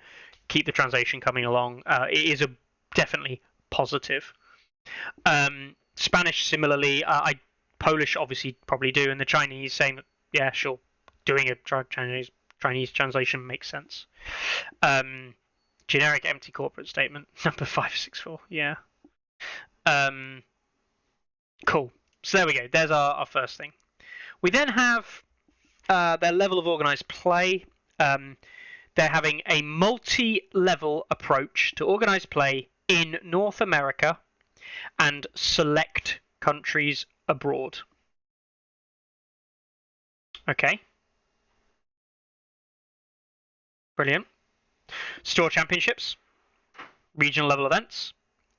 keep the translation coming along. It is definitely positive. Spanish similarly, Polish obviously probably do, and the Chinese saying that, yeah, sure, doing a Chinese translation makes sense. Generic empty corporate statement, number 564, yeah. Cool. So there we go. There's our first thing. We then have their level of organised play. They're having a multi-level approach to organised play in North America and select countries abroad. Okay. Brilliant. Store championships, regional level events,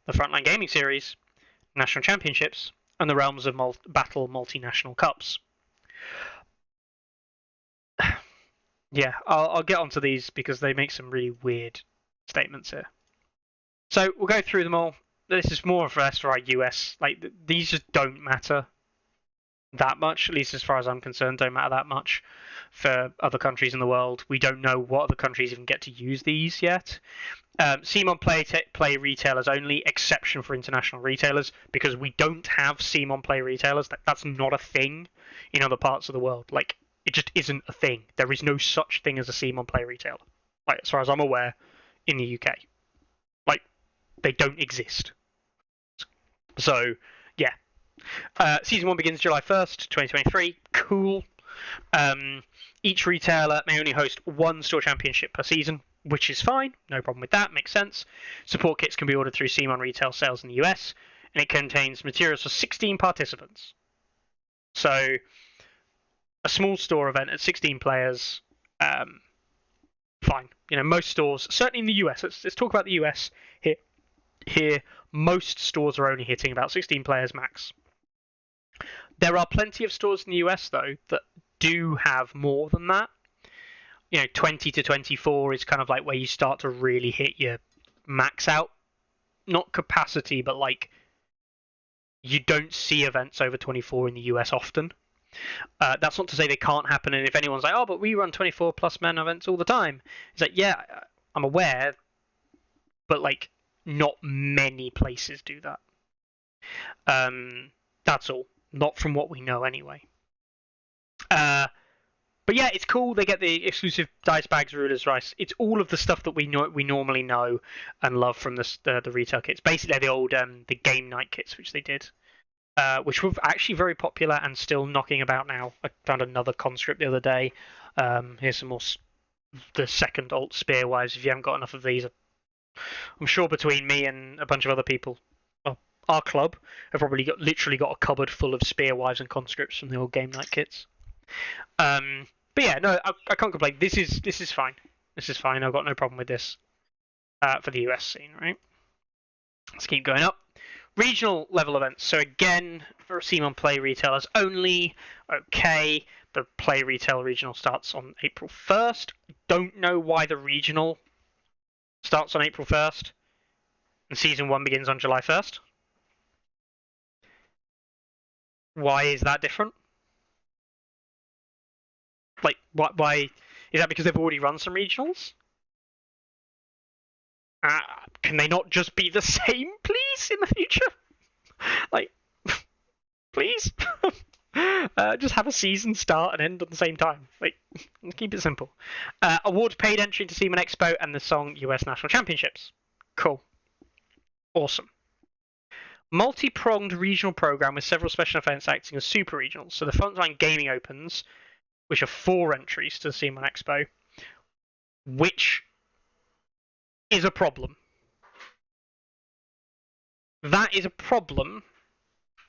the Frontline Gaming Series, national championships, and the Realms of Battle multinational cups. Yeah, I'll get onto these because they make some really weird statements here. So we'll go through them all. This is more of less for our US. Like, these just don't matter that much, at least as far as I'm concerned, don't matter that much for other countries in the world. We don't know what other countries even get to use these yet. CMON play retailers only, exception for international retailers, because we don't have CMON play retailers. That's not a thing in other parts of the world. Like, it just isn't a thing. There is no such thing as a CMON play retailer, like, as far as I'm aware, in the UK. Like, they don't exist. So, yeah. Season 1 begins July 1st, 2023. Cool. Each retailer may only host one store championship per season, which is fine. No problem with that. Makes sense. Support kits can be ordered through CMON retail sales in the US, and it contains materials for 16 participants. So, a small store event at 16 players, fine. You know, most stores, certainly in the US, let's talk about the US here. Here, most stores are only hitting about 16 players max. There are plenty of stores in the US, though, that do have more than that. You know, 20 to 24 is kind of like where you start to really hit your max out. Not capacity, but like, you don't see events over 24 in the US often. That's not to say they can't happen, and if anyone's like, oh, but we run 24 plus men events all the time, it's like, yeah, I'm aware, but like, not many places do that. That's all. Not from what we know anyway. But yeah, it's cool. They get the exclusive dice bags, rulers, rice. It's all of the stuff that we normally know and love from the retail kits. Basically, the old the game night kits, which they did, which were actually very popular and still knocking about now. I found another conscript the other day. Here's some more. The second alt spearwives. If you haven't got enough of these, I'm sure between me and a bunch of other people, our club have probably literally got a cupboard full of spearwives and conscripts from the old game night kits. But yeah, no, I can't complain. This is fine. This is fine. I've got no problem with this for the US scene, right? Let's keep going up. Regional level events. So again, for CMON play retailers only. Okay, the play retail regional starts on April 1st. Don't know why the regional starts on April 1st and season 1 begins on July 1st. Why is that different? Like, why is that? Because they've already run some regionals? Can they not just be the same, please, in the future? Like, please? Just have a season start and end at the same time. Like, keep it simple. Award paid entry to CMON Expo and the Song US National Championships. Cool. Awesome. Multi-pronged regional program with several special events acting as super regionals. So the Frontline Gaming Opens, which are 4 entries to the CMON Expo, which is a problem. That is a problem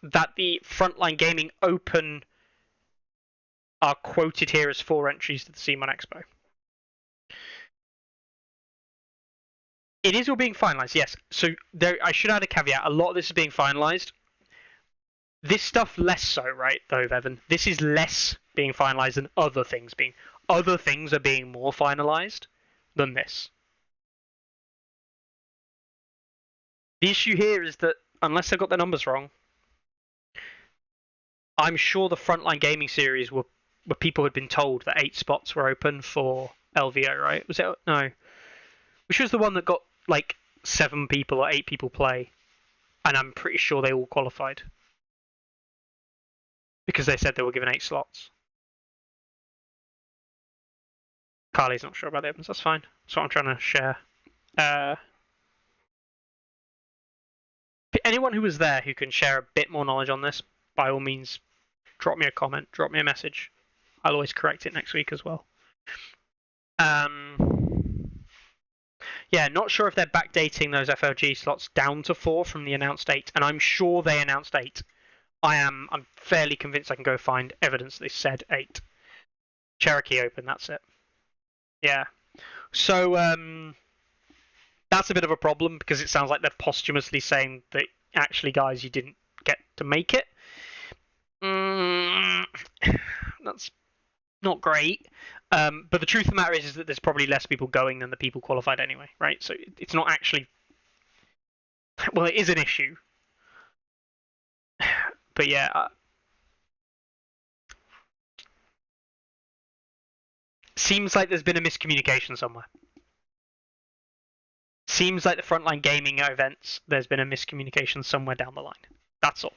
that the Frontline Gaming Open are quoted here as 4 entries to the CMON Expo. It is all being finalised, yes. So I should add a caveat. A lot of this is being finalised. This stuff less so, right, though, Evan? This is less being finalised than other things being. Other things are being more finalised than this. The issue here is that, unless I've got the numbers wrong, I'm sure the Frontline Gaming Series were people had been told that 8 spots were open for LVO, right? Was it? No. Which was the one that got, like, 7 people or 8 people play, and I'm pretty sure they all qualified. Because they said they were given 8 slots. Carly's not sure about the Evans, that's fine. That's what I'm trying to share. Anyone who was there who can share a bit more knowledge on this, by all means, drop me a comment, drop me a message. I'll always correct it next week as well. Yeah, not sure if they're backdating those FLG slots down to 4 from the announced 8, and I'm sure they announced 8. I'm fairly convinced I can go find evidence they said 8. Cherokee Open, that's it. Yeah. So that's a bit of a problem because it sounds like they're posthumously saying that actually, guys, you didn't get to make it. That's not great. But the truth of the matter is that there's probably less people going than the people qualified anyway, right? So it's not actually. Well, it is an issue. But yeah. Seems like there's been a miscommunication somewhere. Seems like the Frontline Gaming events, there's been a miscommunication somewhere down the line. That's all.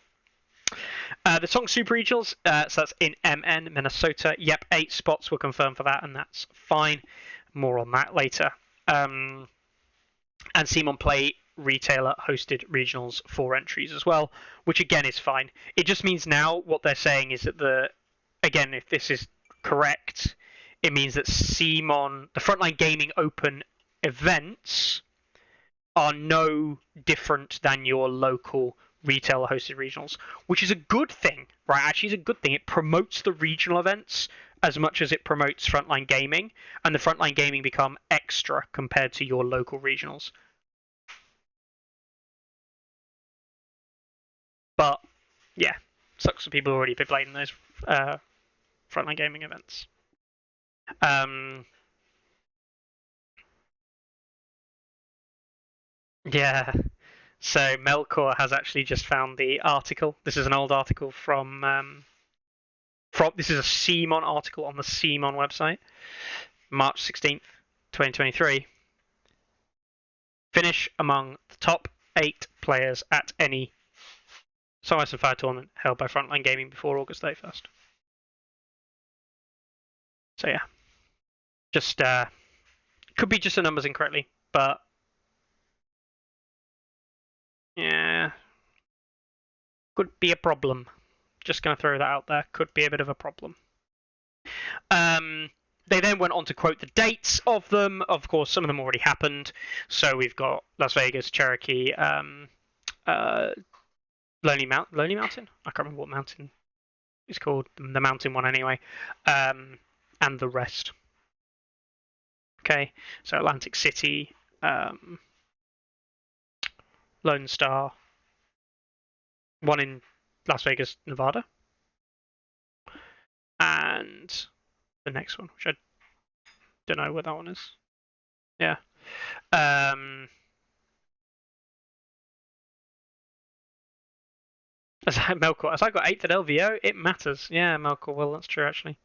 The Song Super Regionals, so that's in MN, Minnesota. Yep, 8 spots were confirmed for that, and that's fine. More on that later. And Simon Play retailer hosted regionals 4 entries as well, which again is fine. It just means now what they're saying is that again, if this is correct, it means that CMON, the Frontline Gaming Open events, are no different than your local retailer hosted regionals, which is a good thing, right? Actually, it's a good thing. It promotes the regional events as much as it promotes Frontline Gaming, and the Frontline Gaming become extra compared to your local regionals. But yeah, sucks for people who already been playing those Frontline Gaming events. Yeah. So Melkor has actually just found the article. This is an old article from this is a CMON article on the CMON website, March 16th, 2023. Finish among the top 8 players at any Song Ice and Fire tournament held by Frontline Gaming before August 31st. So yeah, just could be just the numbers incorrectly, but yeah, could be a problem. Just going to throw that out there. Could be a bit of a problem. They then went on to quote the dates of them. Of course, some of them already happened. So we've got Las Vegas, Cherokee, Lonely Mountain? I can't remember what mountain it's called. The mountain one anyway. And the rest. Okay, so Atlantic City, Lone Star, one in Las Vegas, Nevada, and the next one, which I don't know what that one is. Yeah. Melkor, as I got 8th at LVO, it matters. Yeah, Melkor, well, that's true, actually.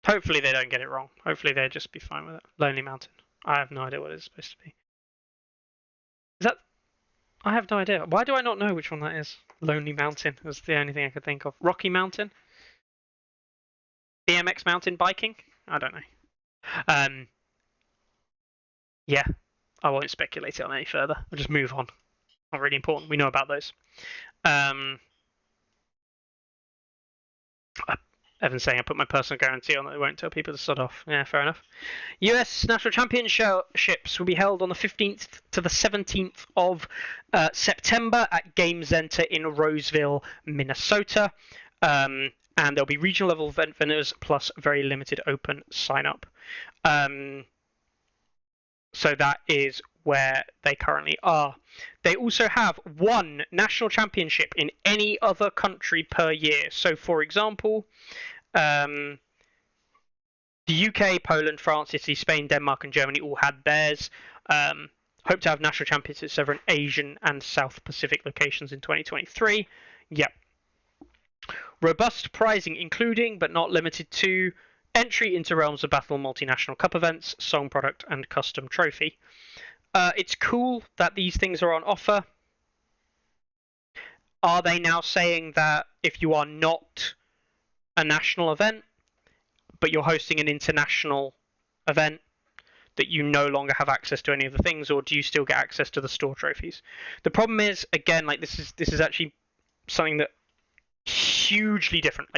Hopefully they don't get it wrong. Hopefully they'll just be fine with it. Lonely Mountain. I have no idea what it's supposed to be. Is that... I have no idea. Why do I not know which one that is? Lonely Mountain was the only thing I could think of. Rocky Mountain? BMX Mountain Biking? I don't know. Yeah, I won't speculate it on any further. I'll just move on. Not really important. We know about those. Evan's saying I put my personal guarantee on that they won't tell people to sod off. Yeah, fair enough. US National Championships will be held on the 15th to the 17th of September at Game Center in Roseville, Minnesota. And there'll be regional level event winners plus very limited open sign up. So that is where they currently are. They also have one national championship in any other country per year. So, for example, the UK, Poland, France, Italy, Spain, Denmark, and Germany all had theirs. Hope to have national championships over in Asian and South Pacific locations in 2023. Yep. Robust pricing, including but not limited to entry into Realms of Battle multinational cup events, song product, and custom trophy. It's cool that these things are on offer. Are they now saying that if you are not a national event, but you're hosting an international event, that you no longer have access to any of the things, or do you still get access to the store trophies? The problem is, again, like this is actually something that hugely different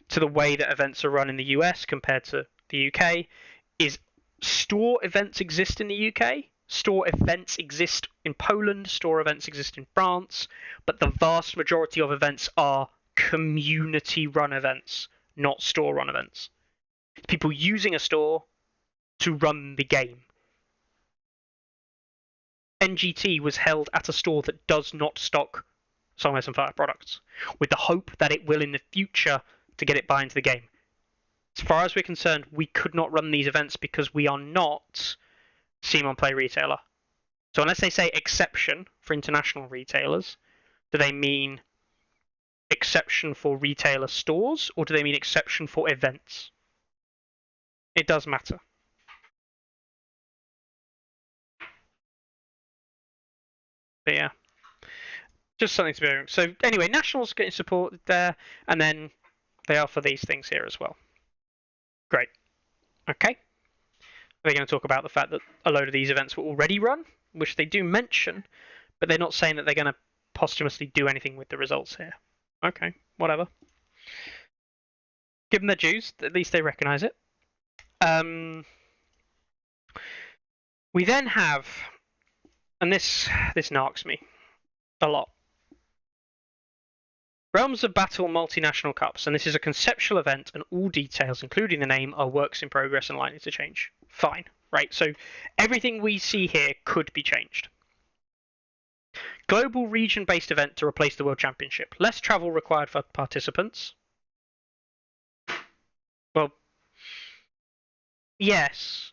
to the way that events are run in the US compared to the UK. Is store events exist in the UK, store events exist in Poland, store events exist in France, but the vast majority of events are community-run events, not store-run events. People using a store to run the game. NGT was held at a store that does not stock Song of Ice and Fire products, with the hope that it will in the future to get it buy into the game. As far as we're concerned, we could not run these events because we are not Simon Play retailer. So unless they say exception for international retailers, do they mean exception for retailer stores, or do they mean exception for events? It does matter. But yeah, just something to be aware of. So anyway, Nationals getting support there, and then they offer these things here as well. Great. Okay. They're going to talk about the fact that a load of these events were already run, which they do mention, but they're not saying that they're going to posthumously do anything with the results here. Okay, whatever. Give them their dues. At least they recognise it. We then have, and this narks me a lot, Realms of Battle Multinational Cups, and this is a conceptual event, and all details, including the name, are works in progress and likely to change. Fine, right? So everything we see here could be changed. Global region-based event to replace the World Championship. Less travel required for participants. Well, yes,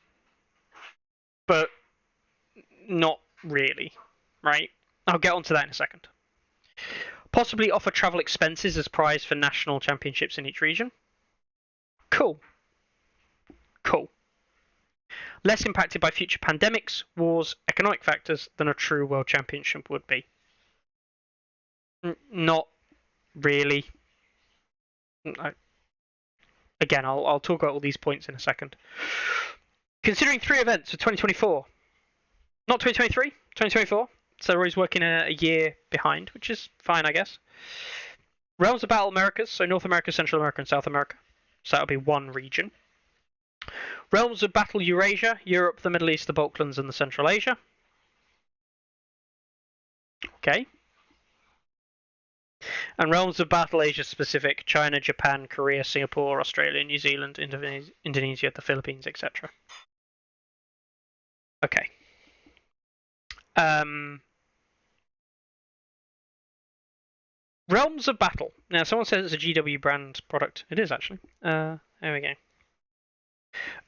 but not really, right? I'll get onto that in a second. Possibly offer travel expenses as prize for national championships in each region. Cool. Cool. Less impacted by future pandemics, wars, economic factors than a true world championship would be. Not really. Again, I'll talk about all these points in a second. Considering 3 events for 2024. Not 2023, 2024. So we're always working a year behind, which is fine, I guess. Realms of Battle Americas, so North America, Central America, and South America. So that'll be one region. Realms of Battle Eurasia, Europe, the Middle East, the Balkans, and the Central Asia. Okay. And Realms of Battle Asia Pacific, China, Japan, Korea, Singapore, Australia, New Zealand, Indonesia, the Philippines, etc. Okay. Realms of Battle. Now, someone says it's a GW brand product. It is, actually. There we go.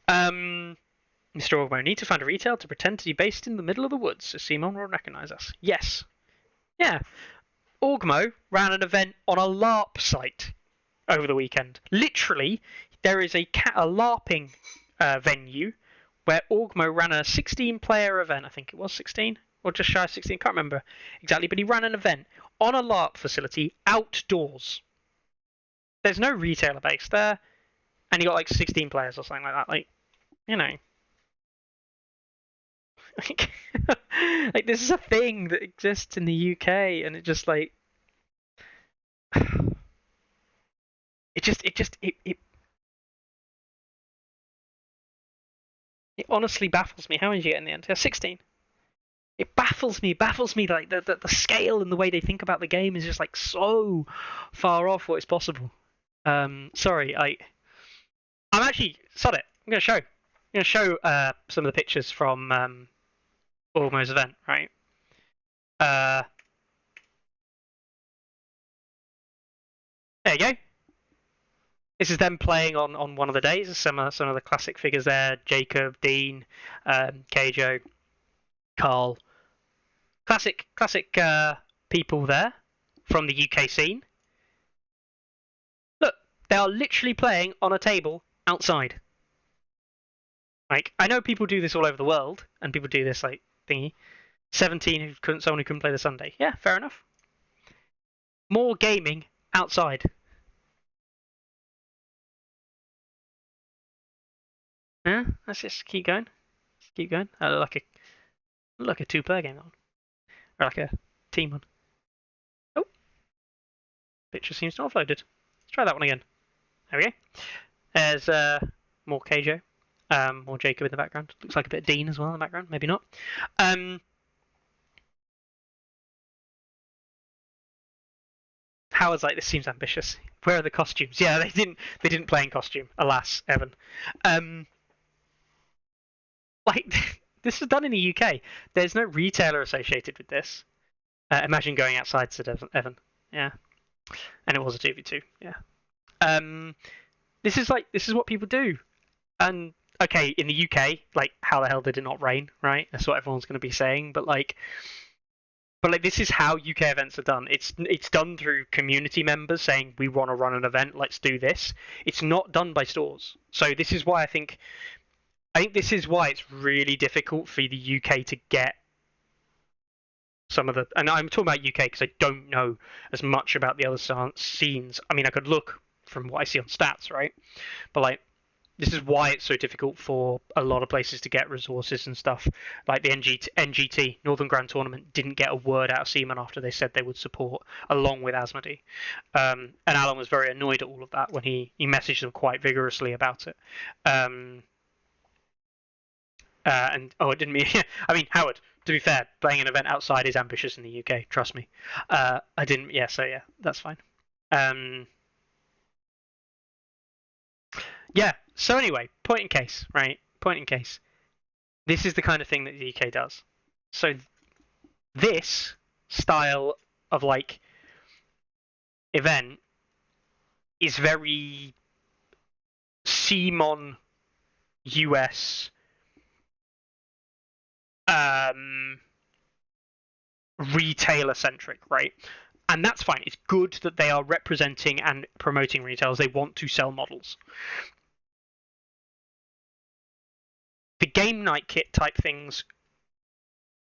Mr. Orgmo, need to find a retail to pretend to be based in the middle of the woods so Simon will recognise us. Yes. Yeah. Orgmo ran an event on a LARP site over the weekend. Literally, there is a LARPing venue where Orgmo ran a 16-player event. I think it was 16, or just shy of 16. Can't remember exactly, but he ran an event on a LARP facility outdoors. There's no retailer base there, and you got like 16 players or something like that. Like, you know, like this is a thing that exists in the UK, and it just like it honestly baffles me. How did you get in the end? 16. It baffles me like the scale and the way they think about the game is just like so far off what is possible. Sorry, I'm actually sod it. I'm gonna show some of the pictures from Orgmo's event, right? There you go. This is them playing on one of the days. Some of the classic figures there: Jacob, Dean, Keijo, Carl. Classic people there from the UK scene. Look, they are literally playing on a table outside. Like, I know people do this all over the world, and people do this like thingy. 17 someone who couldn't play the Sunday. Yeah, fair enough. More gaming outside. Yeah, let's just keep going. Like a 2-player game on. Or like a team one. Oh, picture seems to have loaded. Let's try that one again. There we go. There's more Keijo. Or Jacob in the background. Looks like a bit of Dean as well in the background. Maybe not. Howard's like, this seems ambitious. Where are the costumes? Yeah, they didn't play in costume. Alas, Evan. Like this is done in the UK. There's no retailer associated with this. Imagine going outside, said Evan. Yeah, and it was a 2v2. Yeah. This is what people do. And okay, in the UK, like, how the hell did it not rain? Right? That's what everyone's going to be saying. But this is how UK events are done. It's done through community members saying we want to run an event. Let's do this. It's not done by stores. So this is why I think this is why it's really difficult for the UK to get some of the. And I'm talking about UK because I don't know as much about the other scenes. I mean, I could look from what I see on stats, right? But this is why it's so difficult for a lot of places to get resources and stuff. Like the NGT, Northern Grand Tournament, didn't get a word out of Seaman after they said they would support, along with Asmodee. And Alan was very annoyed at all of that when he messaged them quite vigorously about it. It didn't mean. I mean, Howard, to be fair, playing an event outside is ambitious in the UK, trust me. I didn't. Yeah, so yeah, that's fine. Yeah, so anyway, point in case, right? Point in case. This is the kind of thing that the UK does. So this style of event is very CMON US retailer centric, right? And that's fine. It's good that they are representing and promoting retailers. They want to sell models. The game night kit type things,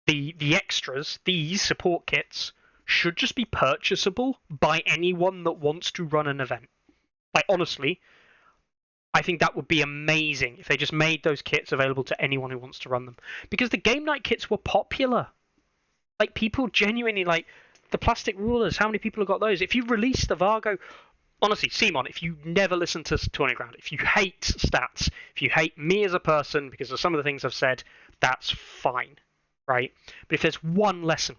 the extras, these support kits, should just be purchasable by anyone that wants to run an event. Like, honestly, I think that would be amazing if they just made those kits available to anyone who wants to run them. Because the game night kits were popular. Like, people genuinely, like, the plastic rulers, how many people have got those? If you release the Vargo, honestly, Simon, if you never listen to Tourney Ground, if you hate stats, if you hate me as a person because of some of the things I've said, that's fine, right? But if there's one lesson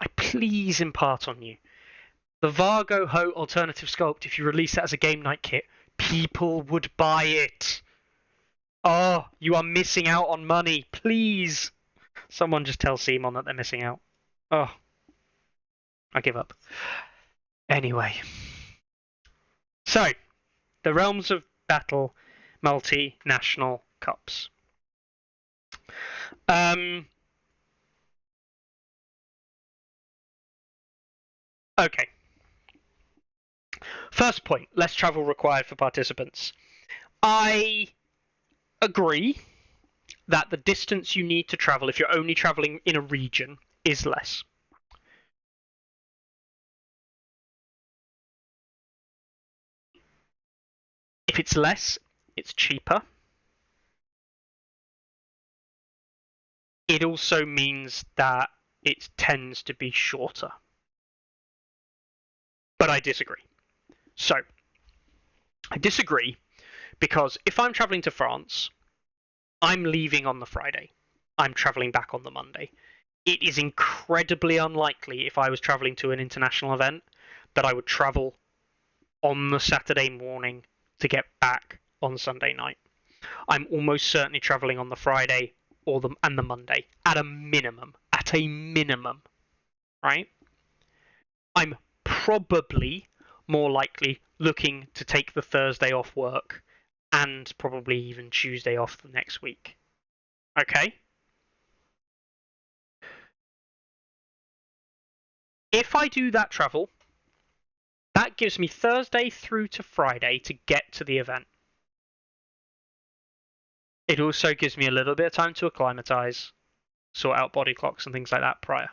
I please impart on you, the Vargo Ho alternative sculpt, if you release that as a game night kit, people would buy it. Oh, you are missing out on money. Please. Someone just tell Simon that they're missing out. Oh, I give up. Anyway. So, the Realms of Battle multinational cups. Okay. First point, less travel required for participants. I agree that the distance you need to travel if you're only traveling in a region is less. If it's less, it's cheaper. It also means that it tends to be shorter. But I disagree. So, I disagree because if I'm traveling to France, I'm leaving on the Friday. I'm traveling back on the Monday. It is incredibly unlikely if I was traveling to an international event that I would travel on the Saturday morning to get back on Sunday night. I'm almost certainly traveling on the Friday and the Monday at a minimum. At a minimum, right? I'm probably more likely looking to take the Thursday off work and probably even Tuesday off the next week. Okay? If I do that travel, that gives me Thursday through to Friday to get to the event. It also gives me a little bit of time to acclimatise, sort out body clocks and things like that prior.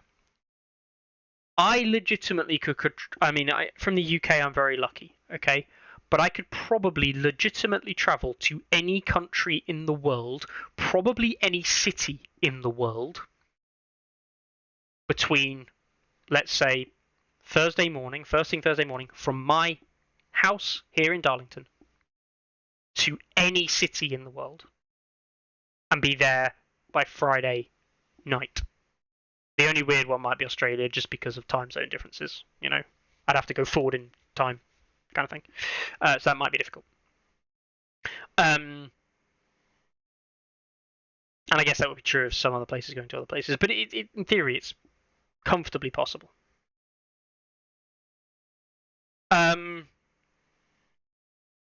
I legitimately could from the UK, I'm very lucky, okay? But I could probably legitimately travel to any country in the world, probably any city in the world, between, let's say, first thing Thursday morning, from my house here in Darlington to any city in the world and be there by Friday night. The only weird one might be Australia, just because of time zone differences. I'd have to go forward in time, kind of thing. So that might be difficult. And I guess that would be true of some other places going to other places. But in theory, it's comfortably possible.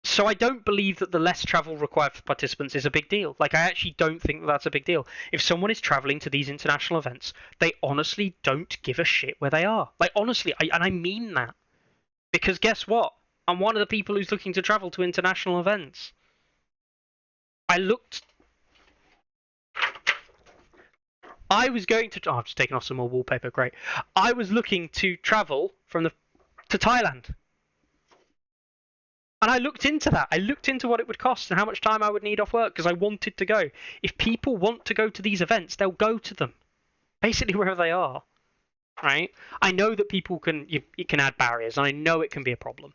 So I don't believe that the less travel required for participants is a big deal. I actually don't think that that's a big deal. If someone is traveling to these international events, they honestly don't give a shit where they are. Honestly, and I mean that. Because guess what? I'm one of the people who's looking to travel to international events. I was going to... Oh, I've just taken off some more wallpaper, great. I was looking to travel to Thailand. And I looked into that. I looked into what it would cost and how much time I would need off work because I wanted to go. If people want to go to these events, they'll go to them. Basically wherever they are. Right? I know that people it can add barriers, and I know it can be a problem.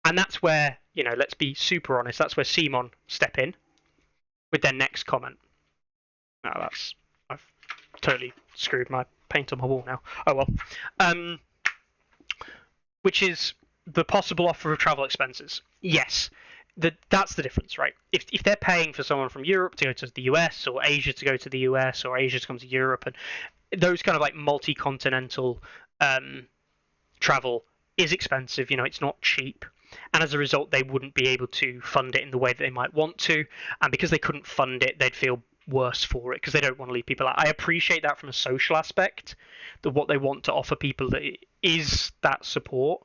And that's where, let's be super honest, that's where Simon step in with their next comment. No, I've totally screwed my paint on my wall now. Oh well. Which is the possible offer of travel expenses. Yes, that's the difference, right? If they're paying for someone from Europe to go to the US, or Asia to go to the US, or Asia to come to Europe, and those kind of multi-continental travel is expensive. It's not cheap. And as a result, they wouldn't be able to fund it in the way that they might want to. And because they couldn't fund it, they'd feel worse for it because they don't want to leave people out. I appreciate that from a social aspect, that what they want to offer people is that support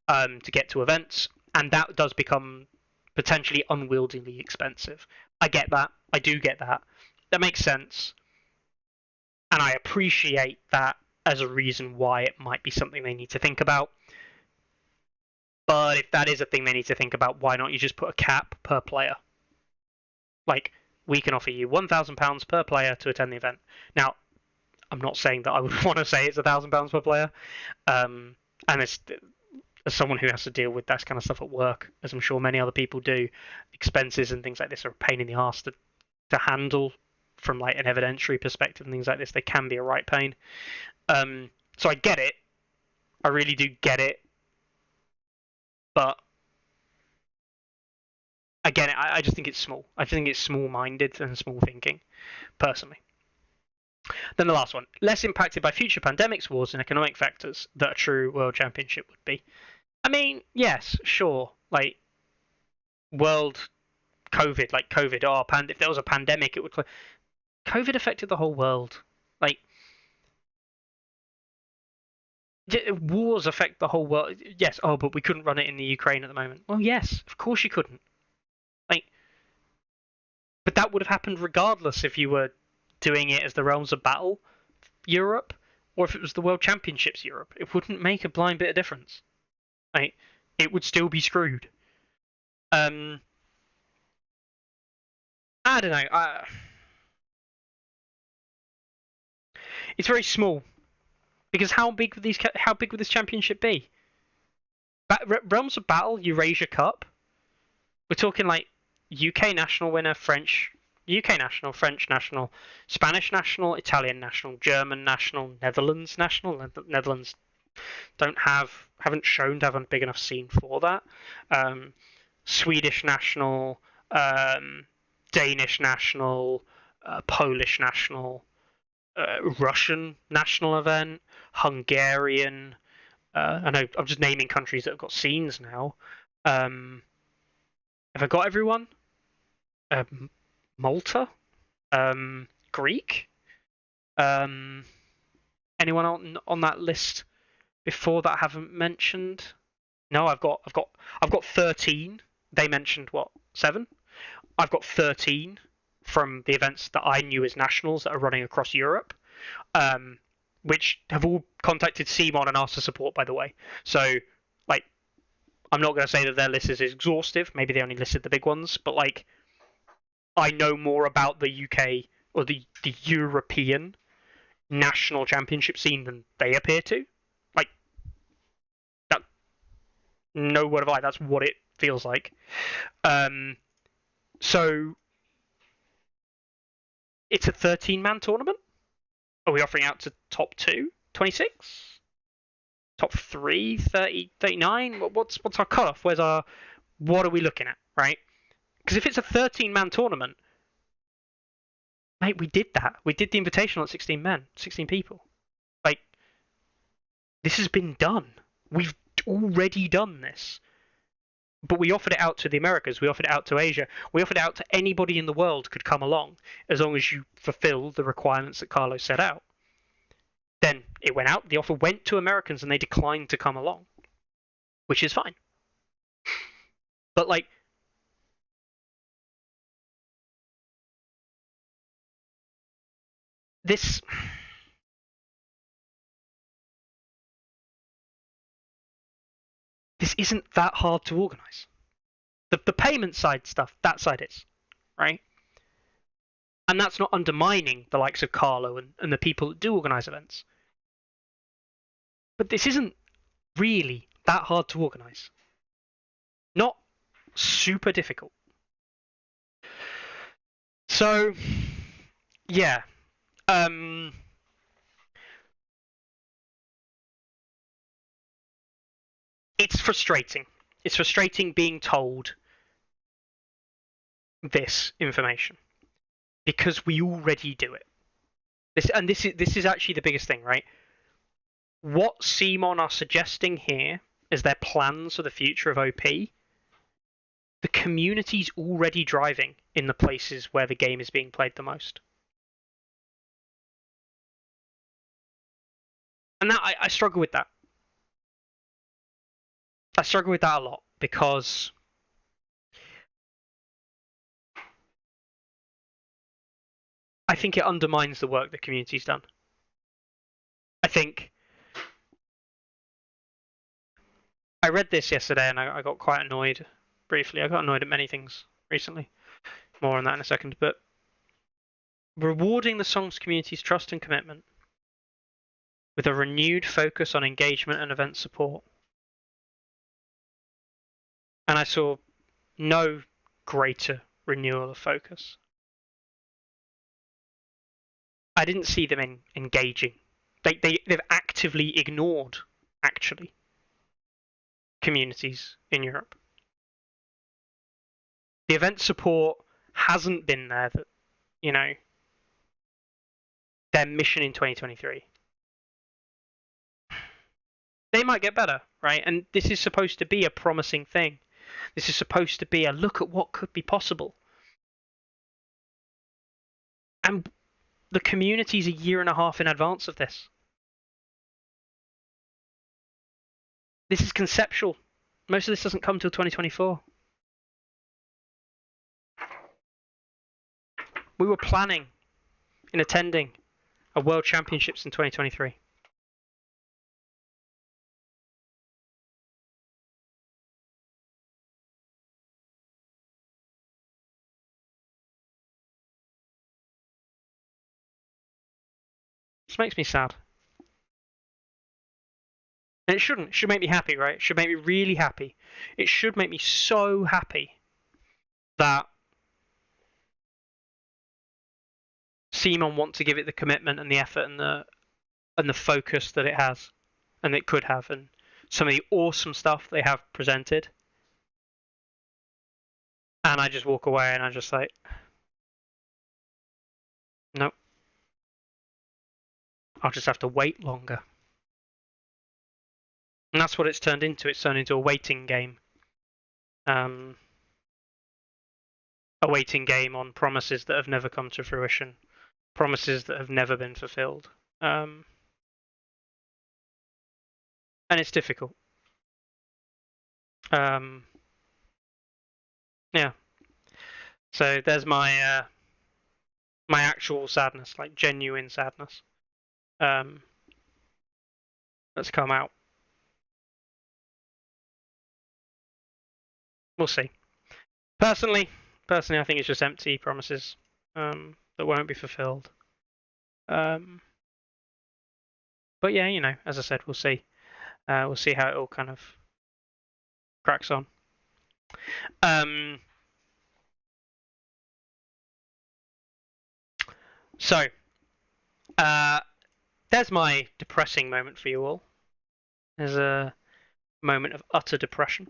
to get to events. And that does become potentially unwieldily expensive. I get that. I do get that. That makes sense. And I appreciate that as a reason why it might be something they need to think about. But if that is a thing they need to think about, why not you just put a cap per player? We can offer you £1,000 per player to attend the event. Now, I'm not saying that I would want to say it's £1,000 per player. And as someone who has to deal with that kind of stuff at work, as I'm sure many other people do, expenses and things like this are a pain in the arse to handle from an evidentiary perspective and things like this. They can be a right pain. So I get it. I really do get it. But again, I just think it's small. I think it's small-minded and small thinking, personally. Then the last one. Less impacted by future pandemics, wars, and economic factors that a true World Championship would be. I mean, yes, sure. World COVID, COVID. Oh, if there was a pandemic, it would... COVID affected the whole world. Wars affect the whole world. Yes, but we couldn't run it in the Ukraine at the moment. Well, yes, of course you couldn't. But that would have happened regardless if you were doing it as the Realms of Battle Europe, or if it was the World Championships Europe. It wouldn't make a blind bit of difference. It would still be screwed. I don't know. It's very small. Because how big would this championship be? Realms of Battle, Eurasia Cup. We're talking UK national winner, UK national, French national, Spanish national, Italian national, German national, Netherlands national. Netherlands haven't shown to have a big enough scene for that. Swedish national, Danish national, Polish national, Russian national event, Hungarian. I know I'm just naming countries that have got scenes now. Have I got everyone? Malta, Greek. Anyone on that list before that I haven't mentioned? No, I've got 13. They mentioned what, 7? I've got 13 from the events that I knew as nationals that are running across Europe, which have all contacted Simon and asked for support, by the way. So, I'm not going to say that their list is exhaustive. Maybe they only listed the big ones, but I know more about the UK or the European national championship scene than they appear to. That, no word of lie, that's what it feels like. So it's a 13-man tournament. Are we offering out to top 2, 26? Top 3, 30, 39? What's our cutoff? What are we looking at, right? Because if it's a 13-man tournament, mate, we did that. We did the Invitational at 16 men, 16 people. Like, this has been done. We've already done this. But we offered it out to the Americas. We offered it out to Asia. We offered it out to anybody in the world could come along, as long as you fulfill the requirements that Carlos set out. Then it went out. The offer went to Americans, and they declined to come along, which is fine. But like, this isn't that hard to organize. The payment side stuff, that side is, right? And that's not undermining the likes of Carlo and the people that do organize events. But this isn't really that hard to organize. Not super difficult. So, yeah. It's frustrating. It's frustrating being told this information because we already do it. This is actually the biggest thing, right? What CMON are suggesting here as their plans for the future of OP, the community's already driving in the places where the game is being played the most. And that I struggle with that. I struggle with that a lot because I think it undermines the work the community's done. I think I read this yesterday and I got quite annoyed briefly. I got annoyed at many things recently. More on that in a second. But rewarding the song's community's trust and commitment with a renewed focus on engagement and event support. And I saw no greater renewal of focus. I didn't see them engaging. They've actively ignored, actually, communities in Europe. The event support hasn't been there that, you know, their mission in 2023. They might get better, right? And this is supposed to be a promising thing. This is supposed to be a look at what could be possible. And the community's a year and a half in advance of this. This is conceptual. Most of this doesn't come till 2024. We were planning in attending a World Championships in 2023. This makes me sad. And it shouldn't. It should make me happy, right? It should make me really happy. It should make me so happy that CMON want to give it the commitment and the effort and the focus that it has and it could have, and some of the awesome stuff they have presented. And I just walk away and I'm just like, nope. I'll just have to wait longer. And that's what it's turned into. It's turned into a waiting game. A waiting game on promises that have never come to fruition. Promises that have never been fulfilled. And it's difficult. Yeah. So there's my my actual sadness, like genuine sadness. That's come out. We'll see. Personally, I think it's just empty promises that won't be fulfilled. But yeah, you know, as I said, we'll see. We'll see how it all kind of cracks on. So, there's my depressing moment for you all. There's a moment of utter depression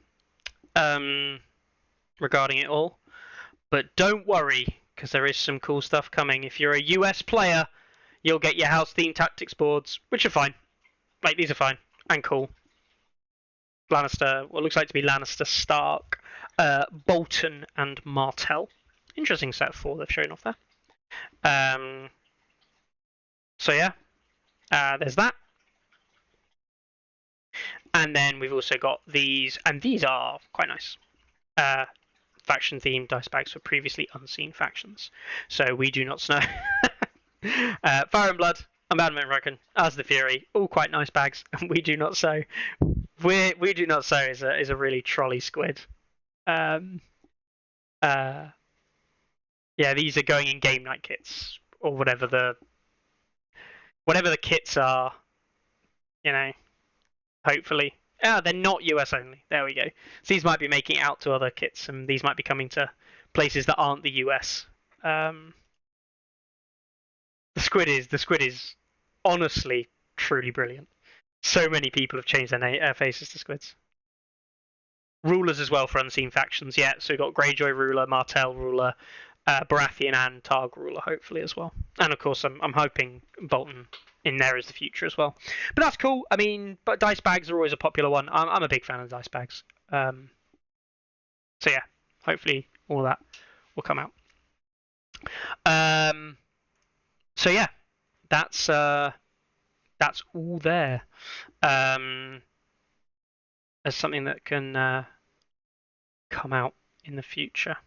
regarding it all. But don't worry, because there is some cool stuff coming. If you're a US player, you'll get your house-themed tactics boards, which are fine. Like, these are fine and cool. Lannister, what looks like to be Lannister, Stark, Bolton, and Martell. Interesting set of 4 they've shown off there. So yeah, there's that. And then we've also got these, and these are quite nice. Faction-themed dice bags for previously unseen factions. So we do not snow. Fire and Blood, Abandonment Reckon, As the Fury, all quite nice bags. And we do not sow. We do not sow is a really trolley squid. Yeah, these are going in game night kits or whatever the kits are. You know, hopefully. They're not US only. There we go. So these might be making it out to other kits, and these might be coming to places that aren't the US. The squid is honestly truly brilliant. So many people have changed their faces to squids. Rulers as well for unseen factions. Yeah, so we've got Greyjoy ruler, Martell ruler, Baratheon and Targ ruler hopefully as well. And of course I'm hoping Bolton in there is the future as well. But that's cool. I mean, but dice bags are always a popular one. I'm a big fan of dice bags. So yeah, hopefully all that will come out. So yeah, that's all there. As something that can come out in the future.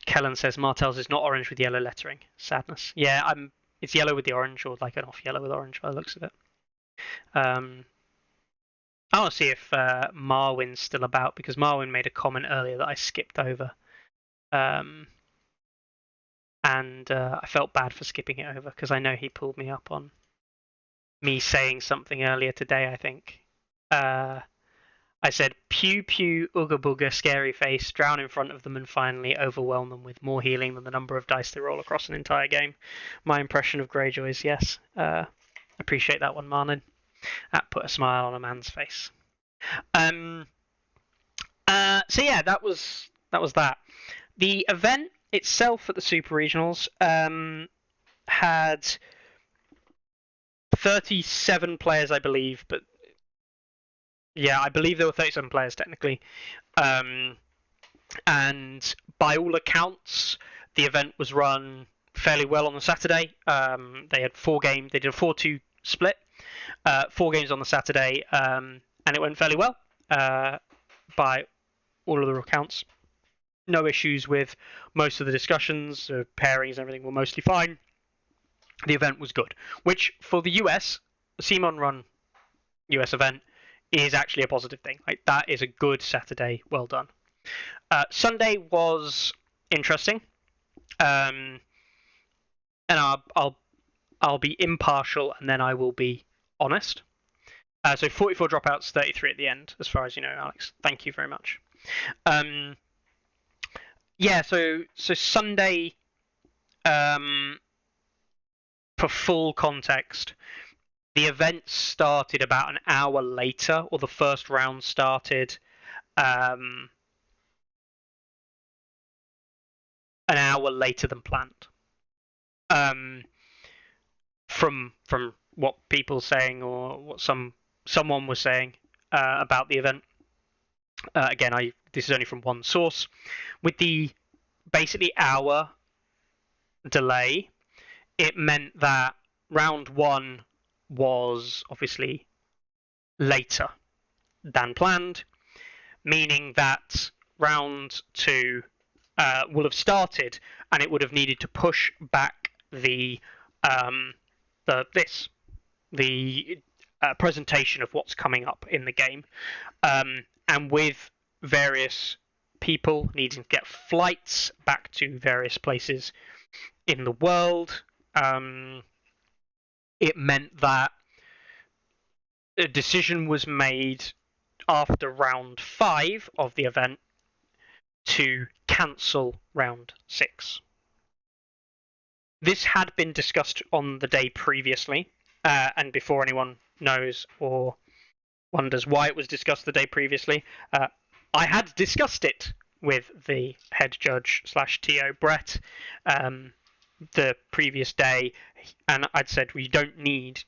Kellen says Martell's is not orange with yellow lettering. Sadness. Yeah, it's yellow with the orange, or like an off yellow with orange by the looks of it. I want to see if Marwin's still about, because Marwin made a comment earlier that I skipped over. And I felt bad for skipping it over, because I know he pulled me up on me saying something earlier today, I think. I said, pew pew, ooga booga, scary face, drown in front of them and finally overwhelm them with more healing than the number of dice they roll across an entire game. My impression of Greyjoys, yes. Appreciate that one, Marlon. That put a smile on a man's face. So yeah, that was that. The event itself at the Super Regionals had 37 players, I believe, but yeah, I believe there were 37 players technically. And by all accounts, the event was run fairly well on the Saturday. They had 4 games. They did a 4-2 split. 4 games on the Saturday, and it went fairly well by all of the accounts. No issues with most of the discussions. Pairings and everything were mostly fine. The event was good, which for the US, the CMON run US event, is actually a positive thing. Like, that is a good Saturday. Well done. Sunday was interesting, and I'll be impartial, and then I will be honest. So 44 dropouts, 33 at the end, as far as you know, Alex. Thank you very much. Yeah, so Sunday, for full context, the event started about an hour later, or the first round started an hour later than planned. From what people saying, or what someone was saying about the event. Again, this is only from one source. With the basically hour delay, it meant that round 1 was obviously later than planned, meaning that round 2 will have started, and it would have needed to push back the presentation of what's coming up in the game, and with various people needing to get flights back to various places in the world, it meant that a decision was made after round 5 of the event to cancel round 6. This had been discussed on the day previously, and before anyone knows or wonders why it was discussed the day previously, I had discussed it with the head judge / TO Brett the previous day, and I'd said we don't need,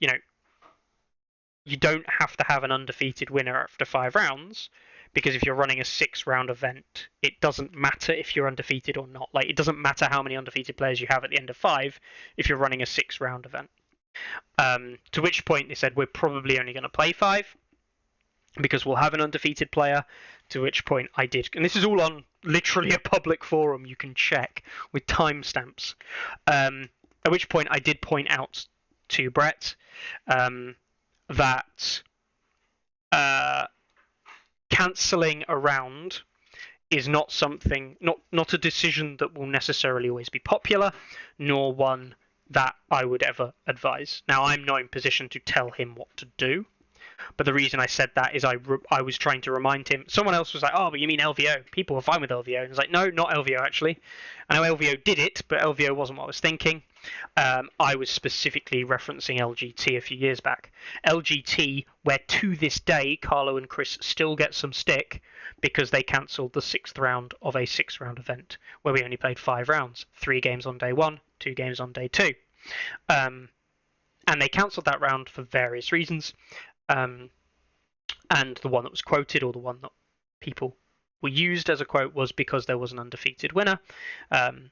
you don't have to have an undefeated winner after 5 rounds, because if you're running a 6-round event, it doesn't matter if you're undefeated or not. Like, it doesn't matter how many undefeated players you have at the end of 5 if you're running a 6-round event. To which point they said we're probably only going to play 5 because we'll have an undefeated player. To which point I did, and this is all on literally a public forum you can check with timestamps. At which point I did point out to Brett that cancelling a round is not something, not a decision that will necessarily always be popular, nor one that I would ever advise. Now, I'm not in position to tell him what to do, but the reason I said that is I was trying to remind him. Someone else was like, oh, but you mean LVO? People were fine with LVO. And I was like, no, not LVO, actually. I know LVO did it, but LVO wasn't what I was thinking. I was specifically referencing LGT a few years back. LGT, where to this day, Carlo and Chris still get some stick because they cancelled the 6th round of a 6-round event where we only played 5 rounds. 3 games on day 1, 2 games on day 2. And they cancelled that round for various reasons. And the one that was quoted, or the one that people were used as a quote, was because there was an undefeated winner,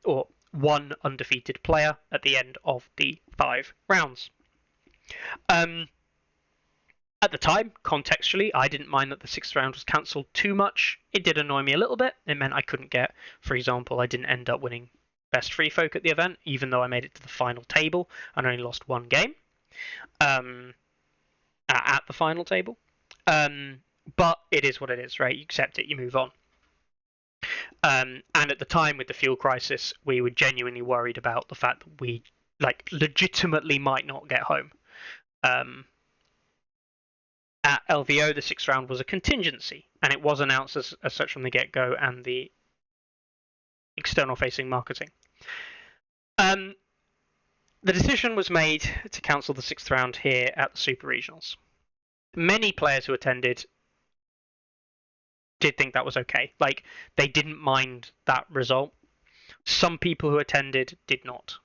or one undefeated player at the end of the 5 rounds. At the time, contextually, I didn't mind that the 6th round was cancelled too much. It did annoy me a little bit. It meant I couldn't get, for example, I didn't end up winning Best Free Folk at the event, even though I made it to the final table and only lost 1 game at the final table. But it is what it is, right? You accept it, you move on. And at the time with the fuel crisis, we were genuinely worried about the fact that we legitimately might not get home. At LVO, the 6th round was a contingency, and it was announced as such from the get-go and the external-facing marketing. The decision was made to cancel the 6th round here at the Super Regionals. Many players who attended did think that was okay. They didn't mind that result. Some people who attended did not.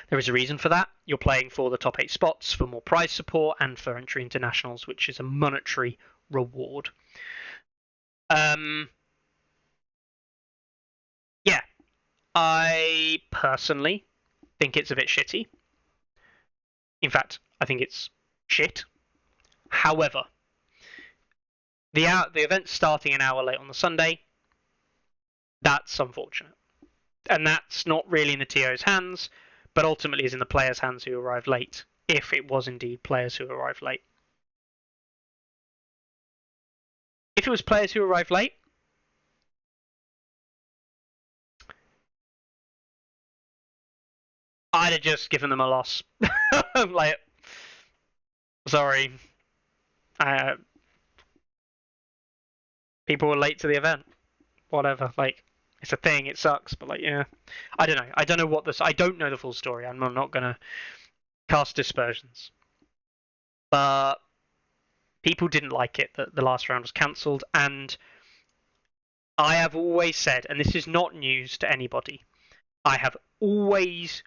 There is a reason for that. You're playing for the top 8 spots, for more prize support, and for entry into nationals, which is a monetary reward. Yeah, I personally think it's a bit shitty. In fact, I think it's shit. However, the event's starting an hour late on the Sunday. That's unfortunate. And that's not really in the TO's hands, but ultimately is in the players' hands who arrived late, if it was indeed players who arrived late. If it was players who arrived late, I'd have just given them a loss. Sorry. People were late to the event. Whatever. It's a thing. It sucks. But yeah, I don't know. I don't know what this. I don't know the full story. I'm not gonna cast dispersions. But people didn't like it that the last round was cancelled, and I have always said, and this is not news to anybody, I have always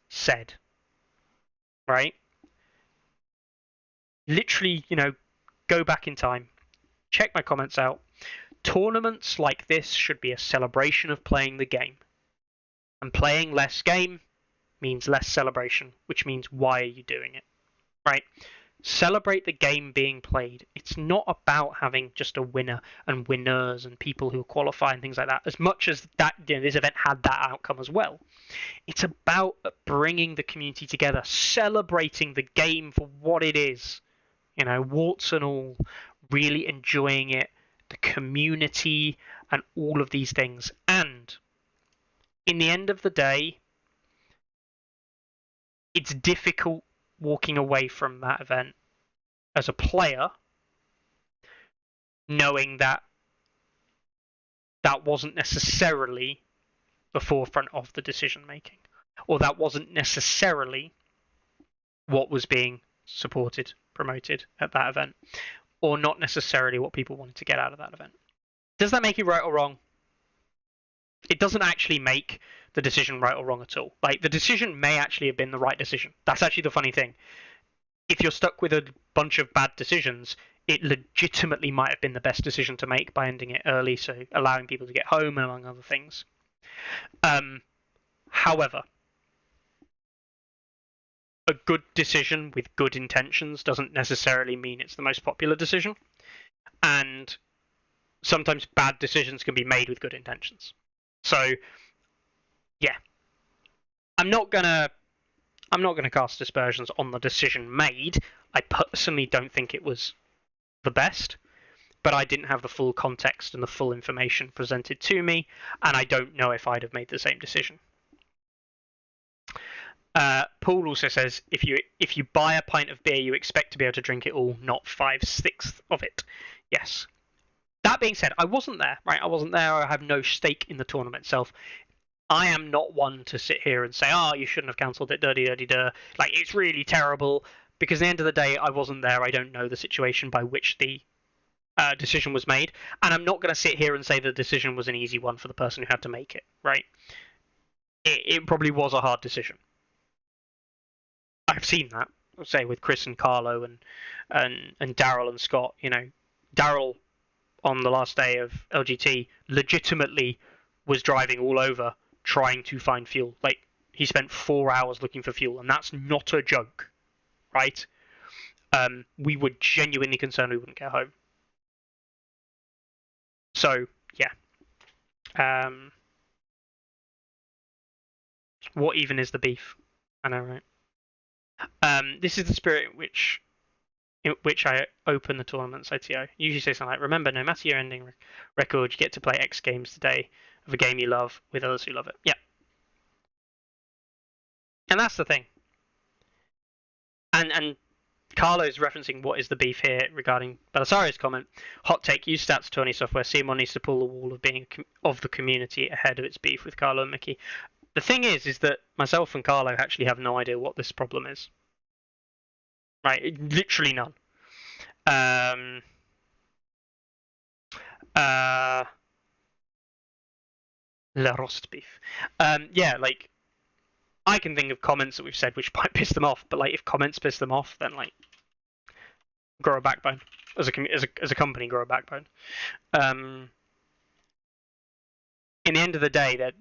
said, right? Literally, go back in time, check my comments out. Tournaments like this should be a celebration of playing the game. And playing less game means less celebration, which means why are you doing it, right? Celebrate the game being played. It's not about having just a winner and winners and people who qualify and things like that, as much as that this event had that outcome as well. It's about bringing the community together, celebrating the game for what it is, warts and all, really enjoying it, the community and all of these things. And in the end of the day, it's difficult walking away from that event as a player, knowing that that wasn't necessarily the forefront of the decision making, or that wasn't necessarily what was being supported, promoted at that event, or not necessarily what people wanted to get out of that event. Does that make it right or wrong? It doesn't actually make the decision right or wrong at all. Like, the decision may actually have been the right decision. That's actually the funny thing. If you're stuck with a bunch of bad decisions, it legitimately might have been the best decision to make by ending it early, so allowing people to get home, and among other things. However, a good decision with good intentions doesn't necessarily mean it's the most popular decision, and sometimes bad decisions can be made with good intentions. So, yeah, I'm not gonna cast aspersions on the decision made. I personally don't think it was the best, but I didn't have the full context and the full information presented to me, and I don't know if I'd have made the same decision. Paul also says, if you buy a pint of beer, you expect to be able to drink it all, not 5/6 of it. Yes. That being said, I wasn't there, right? I wasn't there. I have no stake in the tournament itself. I am not one to sit here and say, oh, you shouldn't have cancelled it, like, it's really terrible. Because at the end of the day, I wasn't there. I don't know the situation by which the decision was made. And I'm not going to sit here and say the decision was an easy one for the person who had to make it, right? It probably was a hard decision. I've seen that, say, with Chris and Carlo and Daryl and Scott. You know, Daryl on the last day of LGT legitimately was driving all over trying to find fuel. Like, he spent 4 hours looking for fuel, and that's not a joke, right? We were genuinely concerned we wouldn't get home. So, yeah. What even is the beef? I know, right? This is the spirit in which I open the tournament's ITO. Usually say something like, remember, no matter your ending record, you get to play X games today of a game you love with others who love it. Yeah. And that's the thing. And Carlo's referencing what is the beef here regarding Belisario's comment. Hot take, use stats Tourney software. CMON needs to pull the wall of being of the community ahead of its beef with Carlo and Mickey. The thing is that myself and Carlo actually have no idea what this problem is. Right, literally none. La roast beef. Yeah, like, I can think of comments that we've said which might piss them off, but like, if comments piss them off, then like, grow a backbone. As a company, grow a backbone. In the end of the day, that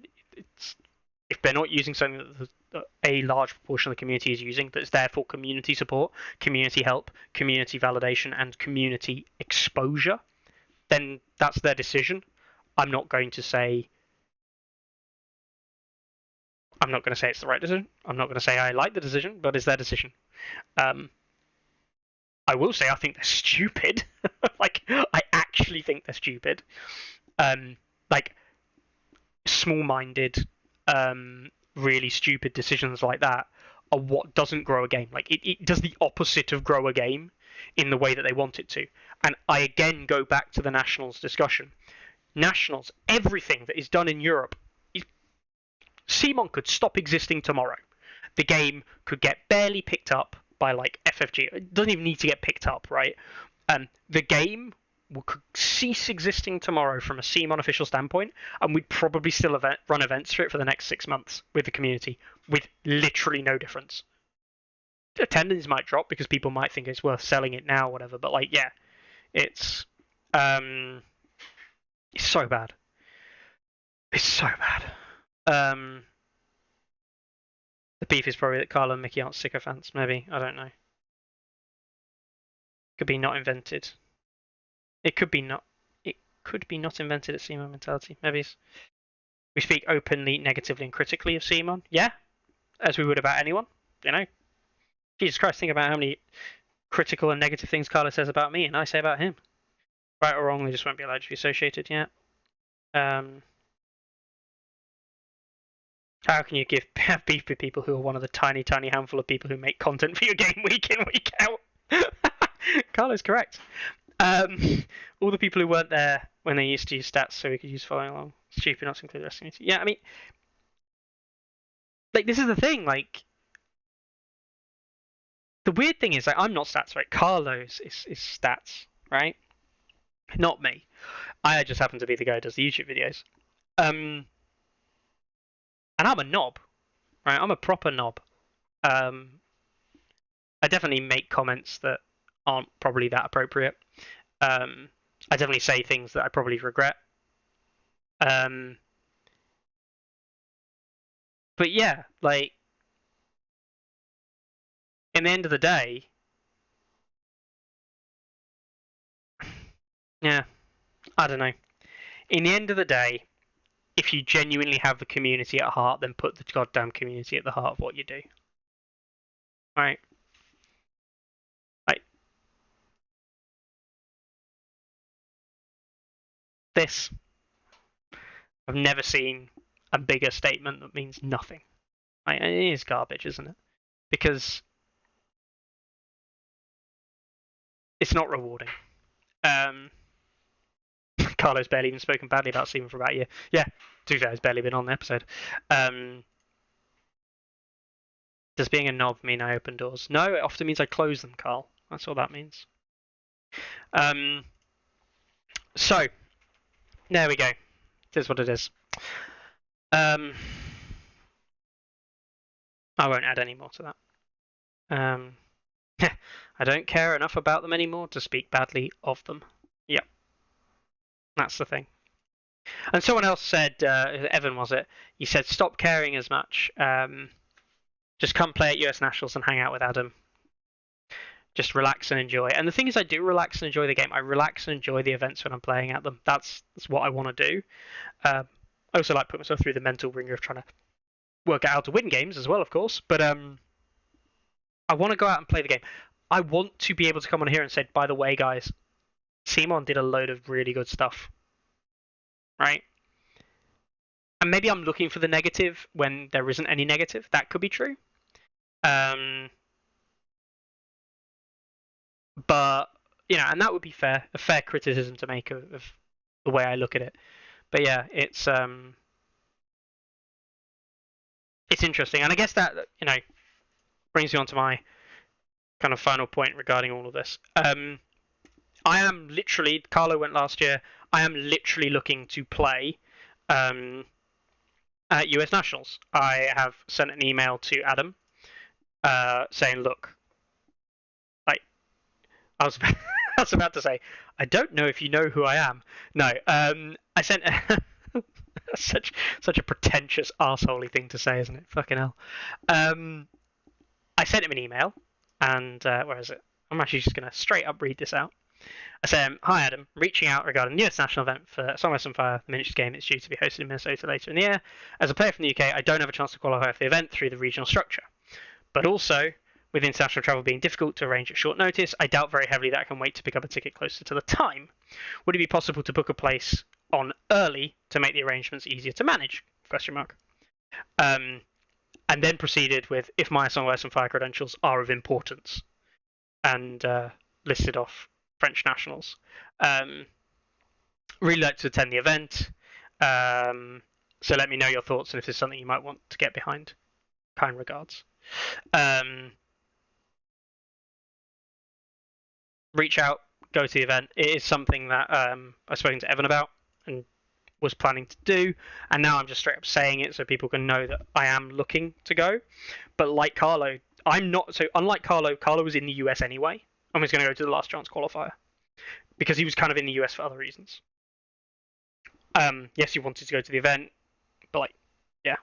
if they're not using something that a large proportion of the community is using, that's there for community support, community help, community validation, and community exposure, then that's their decision. I'm not going to say it's the right decision. I'm not going to say I like the decision, but it's their decision. I will say I think they're stupid. Like, I actually think they're stupid. Like, small-minded, really stupid decisions like that are what doesn't grow a game. Like, it does the opposite of grow a game in the way that they want it to. And I again go back to the Nationals discussion. Nationals, everything that is done in Europe, CMON could stop existing tomorrow. The game could get barely picked up by like FFG. It doesn't even need to get picked up, right? The game could cease existing tomorrow from a CMON official standpoint, and we'd probably still run events for it for the next 6 months with the community, with literally no difference. Attendance might drop because people might think it's worth selling it now, or whatever. But like, yeah, it's so bad. It's so bad. The beef is probably that Carlo and Mickey aren't sycophants. Maybe, I don't know. Could be not invented. It could be not. It could be not invented at CMON mentality. Maybe we speak openly, negatively, and critically of CMON. Yeah, as we would about anyone. You know, Jesus Christ, think about how many critical and negative things Carlo says about me and I say about him. Right or wrong, they just won't be allowed to be associated yet. How can you have beef with people who are one of the tiny handful of people who make content for your game week in, week out? Carlo's correct. All the people who weren't there when they used to use stats so we could use following along. Stupid not to include the rest of the community. Yeah, I mean, like, this is the thing, like, the weird thing is, like, I'm not stats, right? Carlos is stats, right? Not me. I just happen to be the guy who does the YouTube videos. And I'm a knob, right? I'm a proper knob. I definitely make comments that aren't probably that appropriate. I definitely say things that I probably regret. But yeah, like, in the end of the day, yeah, I don't know. In the end of the day, if you genuinely have the community at heart, then put the goddamn community at the heart of what you do. Right? Like, this, I've never seen a bigger statement that means nothing. Like, it is garbage, isn't it? Because it's not rewarding. Carlo's barely even spoken badly about Steven for about a year. Yeah, to be fair, he's barely been on the episode. Does being a knob mean I open doors? No, it often means I close them, Carl. That's all that means. So, there we go. It is what it is. I won't add any more to that. I don't care enough about them anymore to speak badly of them. Yep. That's the thing. And someone else said, Evan was it? He said, stop caring as much. Just come play at US Nationals and hang out with Adam. Just relax and enjoy. And the thing is, I do relax and enjoy the game. I relax and enjoy the events when I'm playing at them. That's what I want to do. I also like put myself through the mental ringer of trying to work out how to win games as well, of course. But I want to go out and play the game. I want to be able to come on here and say, by the way, guys, Simon did a load of really good stuff. Right? And maybe I'm looking for the negative when there isn't any negative. That could be true. But, you know, and that would be fair. A fair criticism to make of the way I look at it. But yeah, it's interesting. And I guess that, you know, brings me on to my kind of final point regarding all of this. I am literally, Carlo went last year, I am literally looking to play at US Nationals. I have sent an email to Adam saying, look, like, I was about to say, I don't know if you know who I am. No, I sent such a pretentious arseholey thing to say, isn't it? Fucking hell. I sent him an email, and where is it? I'm actually just going to straight up read this out. I said, hi Adam, reaching out regarding the US national event for Song of Fire, the miniatures game that's due to be hosted in Minnesota later in the year. As a player from the UK, I don't have a chance to qualify for the event through the regional structure. But also, with international travel being difficult to arrange at short notice, I doubt very heavily that I can wait to pick up a ticket closer to the time. Would it be possible to book a place on early to make the arrangements easier to manage? Question mark. And then proceeded with, if my Song of Fire credentials are of importance, and listed off French nationals. Really like to attend the event. So let me know your thoughts and if there's something you might want to get behind. Kind regards. Reach out, go to the event. It is something that I've spoken to Evan about and was planning to do, and now I'm just straight up saying it so people can know that I am looking to go. But like Carlo, I'm not. So unlike Carlo was in the US anyway, and was going to go to the last chance qualifier because he was kind of in the US for other reasons. Yes, he wanted to go to the event, but like, yeah.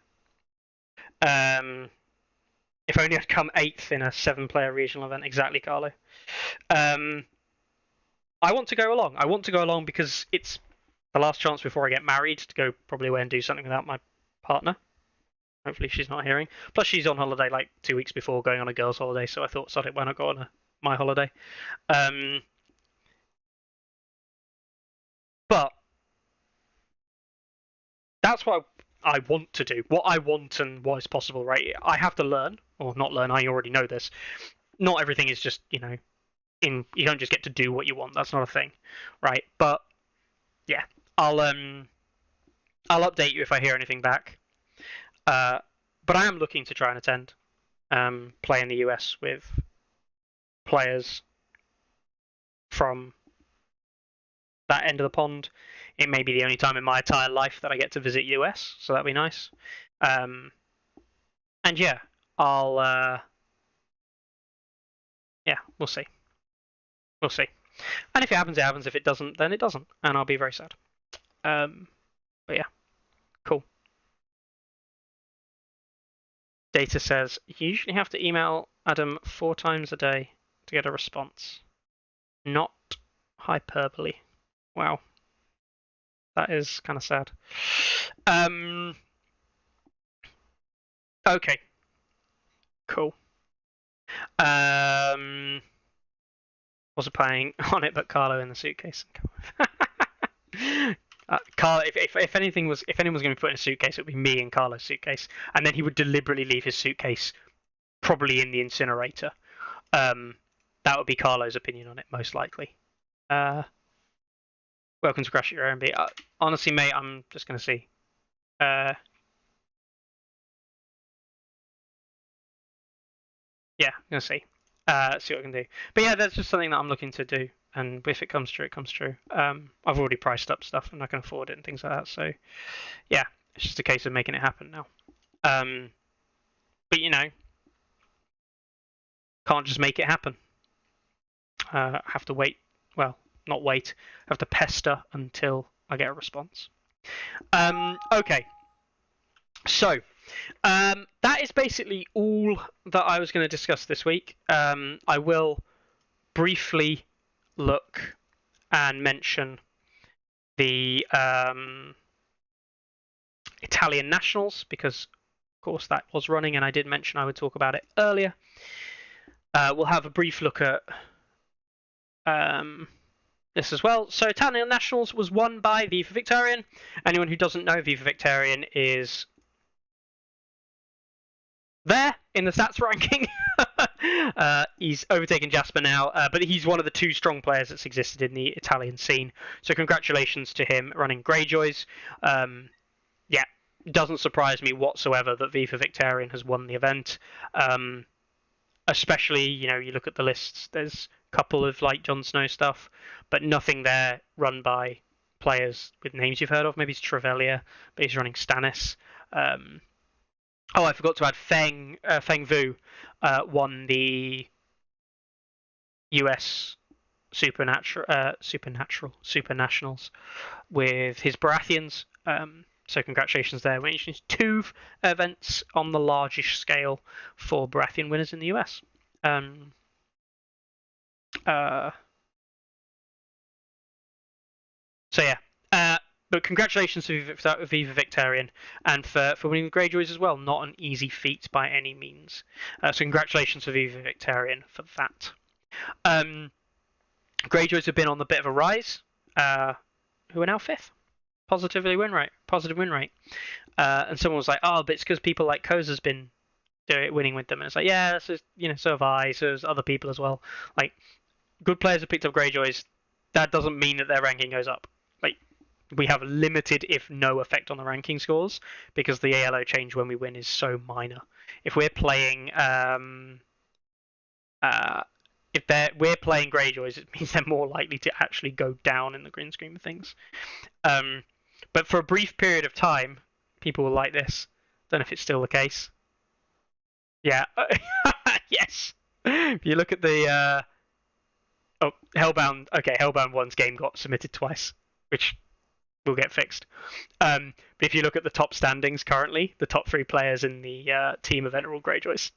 If only I'd come 8th in a 7-player regional event. Exactly, Carlo. I want to go along. I want to go along because it's the last chance before I get married to go probably away and do something without my partner. Hopefully she's not hearing. Plus she's on holiday like 2 weeks before going on a girls' holiday, so I thought, sod it, why not go on my holiday? But that's what I want to do. What I want and what is possible, right? I have to learn, or not learn, I already know this. Not everything is just, you know, you don't just get to do what you want. That's not a thing, right? But yeah, I'll update you if I hear anything back. But I am looking to try and attend, play in the US with players from that end of the pond. It may be the only time in my entire life that I get to visit US, so that'd be nice. And yeah, I'll yeah, we'll see. We'll see. And if it happens, it happens. If it doesn't, then it doesn't, and I'll be very sad. But yeah, cool. Data says you usually have to email Adam 4 times a day to get a response. Not hyperbole. Wow. That is kind of sad. Okay. Cool. Wasn't planning on it, but Carlo in the suitcase. Carlo, if anyone was going to be put in a suitcase, it would be me in Carlo's suitcase, and then he would deliberately leave his suitcase, probably in the incinerator. That would be Carlo's opinion on it, most likely. Welcome to Crash at Your Airbnb. Honestly, mate, I'm just going to see. Yeah, I'm going to see. See what I can do. But yeah, that's just something that I'm looking to do. And if it comes true, it comes true. I've already priced up stuff and I can afford it and things like that. So yeah, it's just a case of making it happen now. But you know, can't just make it happen. Have to wait. Well, not wait. Have to pester until I get a response. Okay. So that is basically all that I was going to discuss this week. I will briefly look and mention the Italian nationals, because of course that was running and I did mention I would talk about it earlier. We'll have a brief look at this as well. So Italian nationals was won by Viva Victorian. Anyone who doesn't know, Viva Victorian is there in the stats ranking. He's overtaken Jasper now, but he's one of the 2 strong players that's existed in the Italian scene. So congratulations to him running Greyjoys. Yeah, doesn't surprise me whatsoever that Viva Victorian has won the event. Especially, you know, you look at the lists, there's a couple of like Jon Snow stuff, but nothing there run by players with names you've heard of. Maybe it's Trevelya, but he's running Stannis. Oh, I forgot to add Feng Vu won the US Supernationals with his Baratheons. So congratulations there. Which is 2 events on the largest scale for Baratheon winners in the US. So yeah. But congratulations to Viva Victorian, and for winning the Greyjoys as well. Not an easy feat by any means. So congratulations to Viva Victorian for that. Greyjoys have been on a bit of a rise. Who are now 5th? Positive win rate. And someone was like, "Oh, but it's because people like Koza's been winning with them." And it's like, yeah, this is, you know, so have I. So there's other people as well. Like, good players have picked up Greyjoys. That doesn't mean that their ranking goes up. Like, we have limited, if no, effect on the ranking scores because the ALO change when we win is so minor. If we're playing, we're playing Greyjoys, it means they're more likely to actually go down in the green scheme of things. But for a brief period of time, people were like this. Don't know if it's still the case. Yeah. Yes. If you look at the Hellbound. Okay, Hellbound 1's game got submitted twice, which will get fixed. But if you look at the top standings currently, the top 3 players in the team event are all Greyjoys.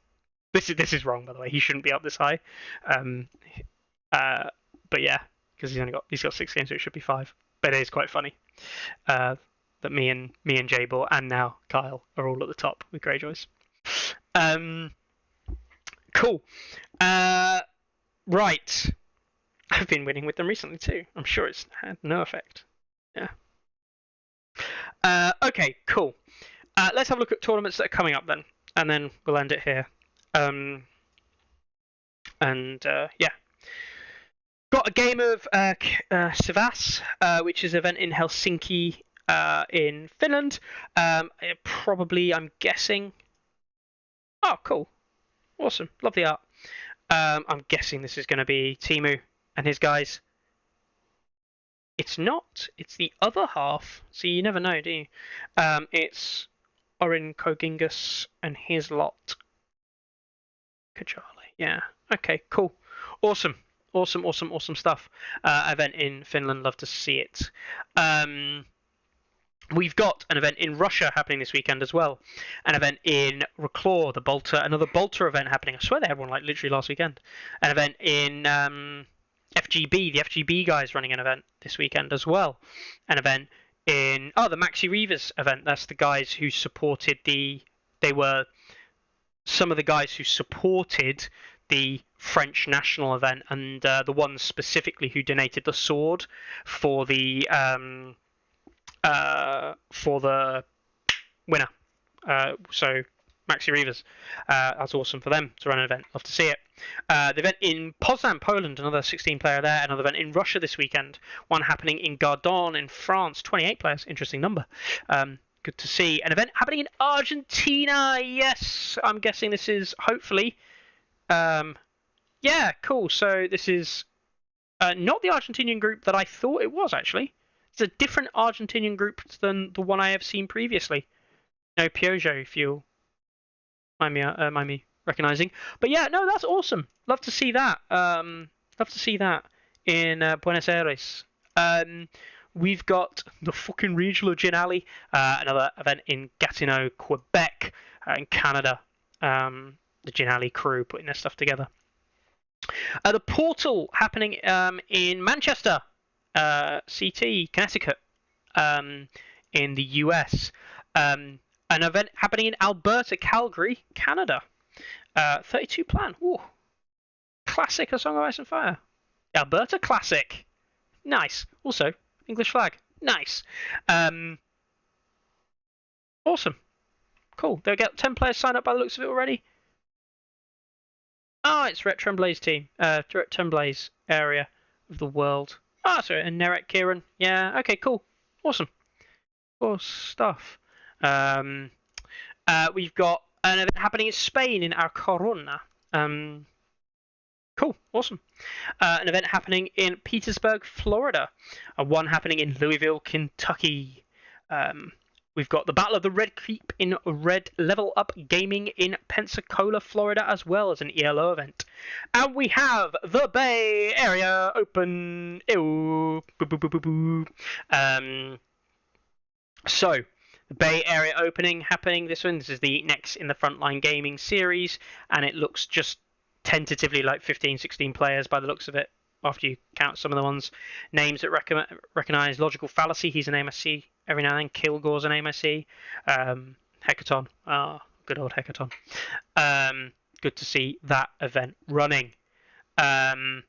This is wrong, by the way. He shouldn't be up this high. But yeah, because he's got 6 games, so it should be 5. But it is quite funny that me and Jabor and now Kyle are all at the top with Greyjoys. Cool. Right. I've been winning with them recently too. I'm sure it's had no effect. Yeah. Okay, cool. Let's have a look at tournaments that are coming up then, and then we'll end it here. Yeah. Got a game of Sivas, which is an event in Helsinki in Finland. Probably, I'm guessing. Oh, cool. Awesome. Love the art. I'm guessing this is going to be Timu and his guys. It's not. It's the other half. So you never know, do you? It's Orin Kogingus and his lot. Kajali. Yeah. Okay, cool. Awesome stuff. Event in Finland, love to see it. We've got an event in Russia happening this weekend as well. An event in Reclaw, the Bolter, another Bolter event happening. I swear they had one like literally last weekend. An event in FGB, the FGB guys running an event this weekend as well. An event in the Maxi Reavers event. That's the guys who supported they were some of the guys who supported the French national event, and the ones specifically who donated the sword for the winner. So Maxi Reavers. That's awesome for them to run an event. Love to see it. The event in Poznan, Poland, another 16 player there. Another event in Russia this weekend. One happening in Gardon in France, 28 players. Interesting number. Good to see. An event happening in Argentina. Yes, I'm guessing this is hopefully. Yeah, cool. So this is not the Argentinian group that I thought it was, actually. It's a different Argentinian group than the one I have seen previously. No, Peugeot, if you'll mind me recognizing. But yeah, no, that's awesome. Love to see that. Love to see that in Buenos Aires. We've got the fucking regional Gin Alley, another event in Gatineau, Quebec, in Canada. The Gin Alley crew putting their stuff together. The Portal happening in Manchester, CT, Connecticut, in the US. An event happening in Alberta, Calgary, Canada. 32 plan. Ooh. Classic, A Song of Ice and Fire. Alberta Classic. Nice. Also, English flag. Nice. Awesome. Cool. They'll get 10 players signed up by the looks of it already. Oh, it's Ret Tremblay's team. Ret Tremblay's area of the world. Oh, sorry, and Nerek Kieran. Yeah, okay, cool. Awesome. Cool stuff. We've got an event happening in Spain in our Corona. Cool, awesome. An event happening in Petersburg, Florida. One happening in Louisville, Kentucky. We've got the Battle of the Red Keep in Red Level Up Gaming in Pensacola, Florida, as well as an ELO event. And we have the Bay Area Open. Ew. Boo, boo, boo, boo, boo. So, the Bay Area Opening happening this one. This is the next in the Frontline Gaming series, and it looks just tentatively like 15, 16 players by the looks of it. After you count some of the ones, names that recognize Logical Fallacy, he's a name I see every now and then. Kilgore's a name I see. Hecaton, good old Hecaton. Good to see that event running. The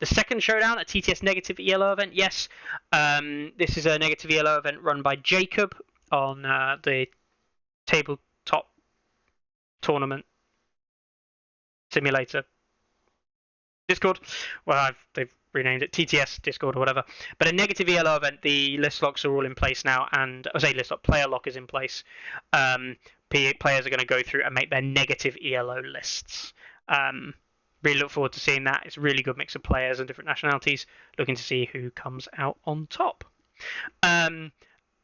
second showdown, a TTS negative ELO event. Yes, this is a negative ELO event run by Jacob on the tabletop tournament simulator Discord. Well, they've renamed it TTS Discord or whatever. But a negative ELO event, the list locks are all in place now, and I say list lock, player lock is in place. Players are going to go through and make their negative ELO lists. Really look forward to seeing that. It's a really good mix of players and different nationalities. Looking to see who comes out on top.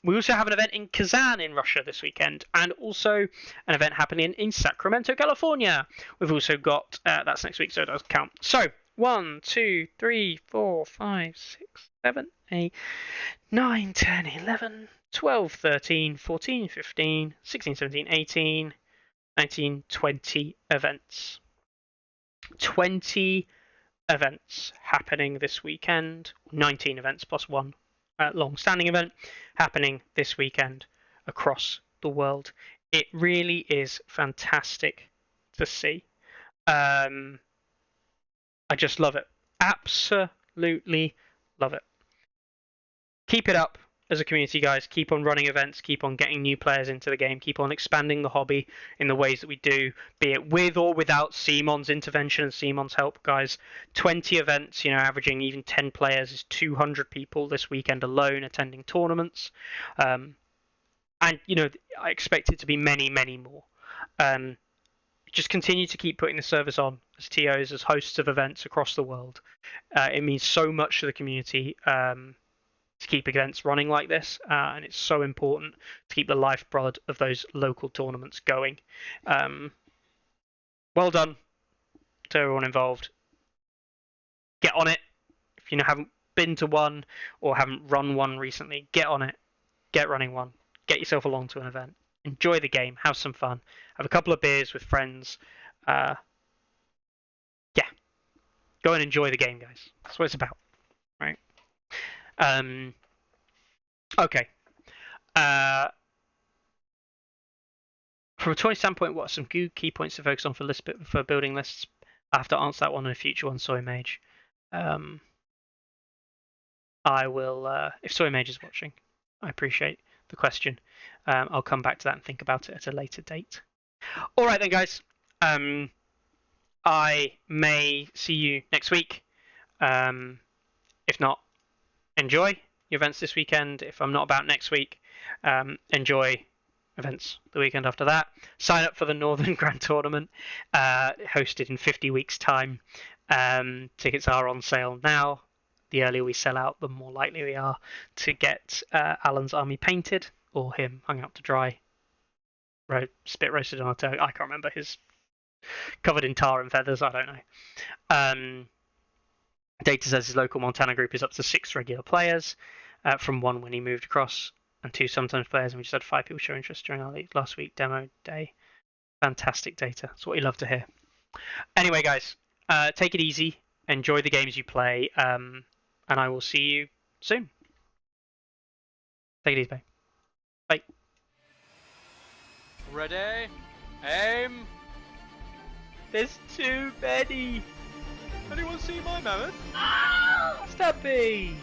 We also have an event in Kazan in Russia this weekend, and also an event happening in Sacramento, California. We've also got, that's next week, so it doesn't count. So, 1, 2, 3, 4, 5, 6, 7, 8, 9, 10, 11, 12, 13, 14, 15, 16, 17, 18, 19, 20 events. 20 events happening this weekend. 19 events plus one long-standing event happening this weekend across the world. It really is fantastic to see. I just love it. Absolutely love it. Keep it up. as a community, guys. Keep on running events, keep on getting new players into the game, keep on expanding the hobby in the ways that we do, be it with or without Simon's intervention and Simon's help, guys. 20 events, averaging even 10 players is 200 people this weekend alone attending tournaments. And, I expect it to be many, many more. Just continue to keep putting the service on as TOs, as hosts of events across the world. It means so much to the community to keep events running like this, and it's so important to keep the lifeblood of those local tournaments going. Well done to everyone involved. Get on it. If you haven't been to one or haven't run one recently, get on it. Get running one. Get yourself along to an event. Enjoy the game. Have some fun. Have a couple of beers with friends. Go and enjoy the game, guys. That's what it's about, right? Okay. From a toy standpoint, what are some key points to focus on for building lists? I have to answer that one in a future one, Soy Mage. I will, if Soy Mage is watching, I appreciate the question. I'll come back to that and think about it at a later date. All right then, guys. I may see you next week. If not, enjoy your events this weekend. If I'm not about next week, enjoy events the weekend after that. Sign up for the Northern Grand Tournament, hosted in 50 weeks' time. Tickets are on sale now. The earlier we sell out, the more likely we are to get Alan's army painted or him hung up to dry, spit roasted on a turkey. I can't remember. His covered in tar and feathers. I don't know. Data says his local Montana group is up to 6 regular players, from 1 when he moved across, and 2 sometimes players, and we just had 5 people show interest during our last week demo day. Fantastic data. That's what we love to hear. Anyway, guys, take it easy. Enjoy the games you play, and I will see you soon. Take it easy, bye. Bye. Ready? Aim! There's too many! Anyone see my mammoth? Stubby!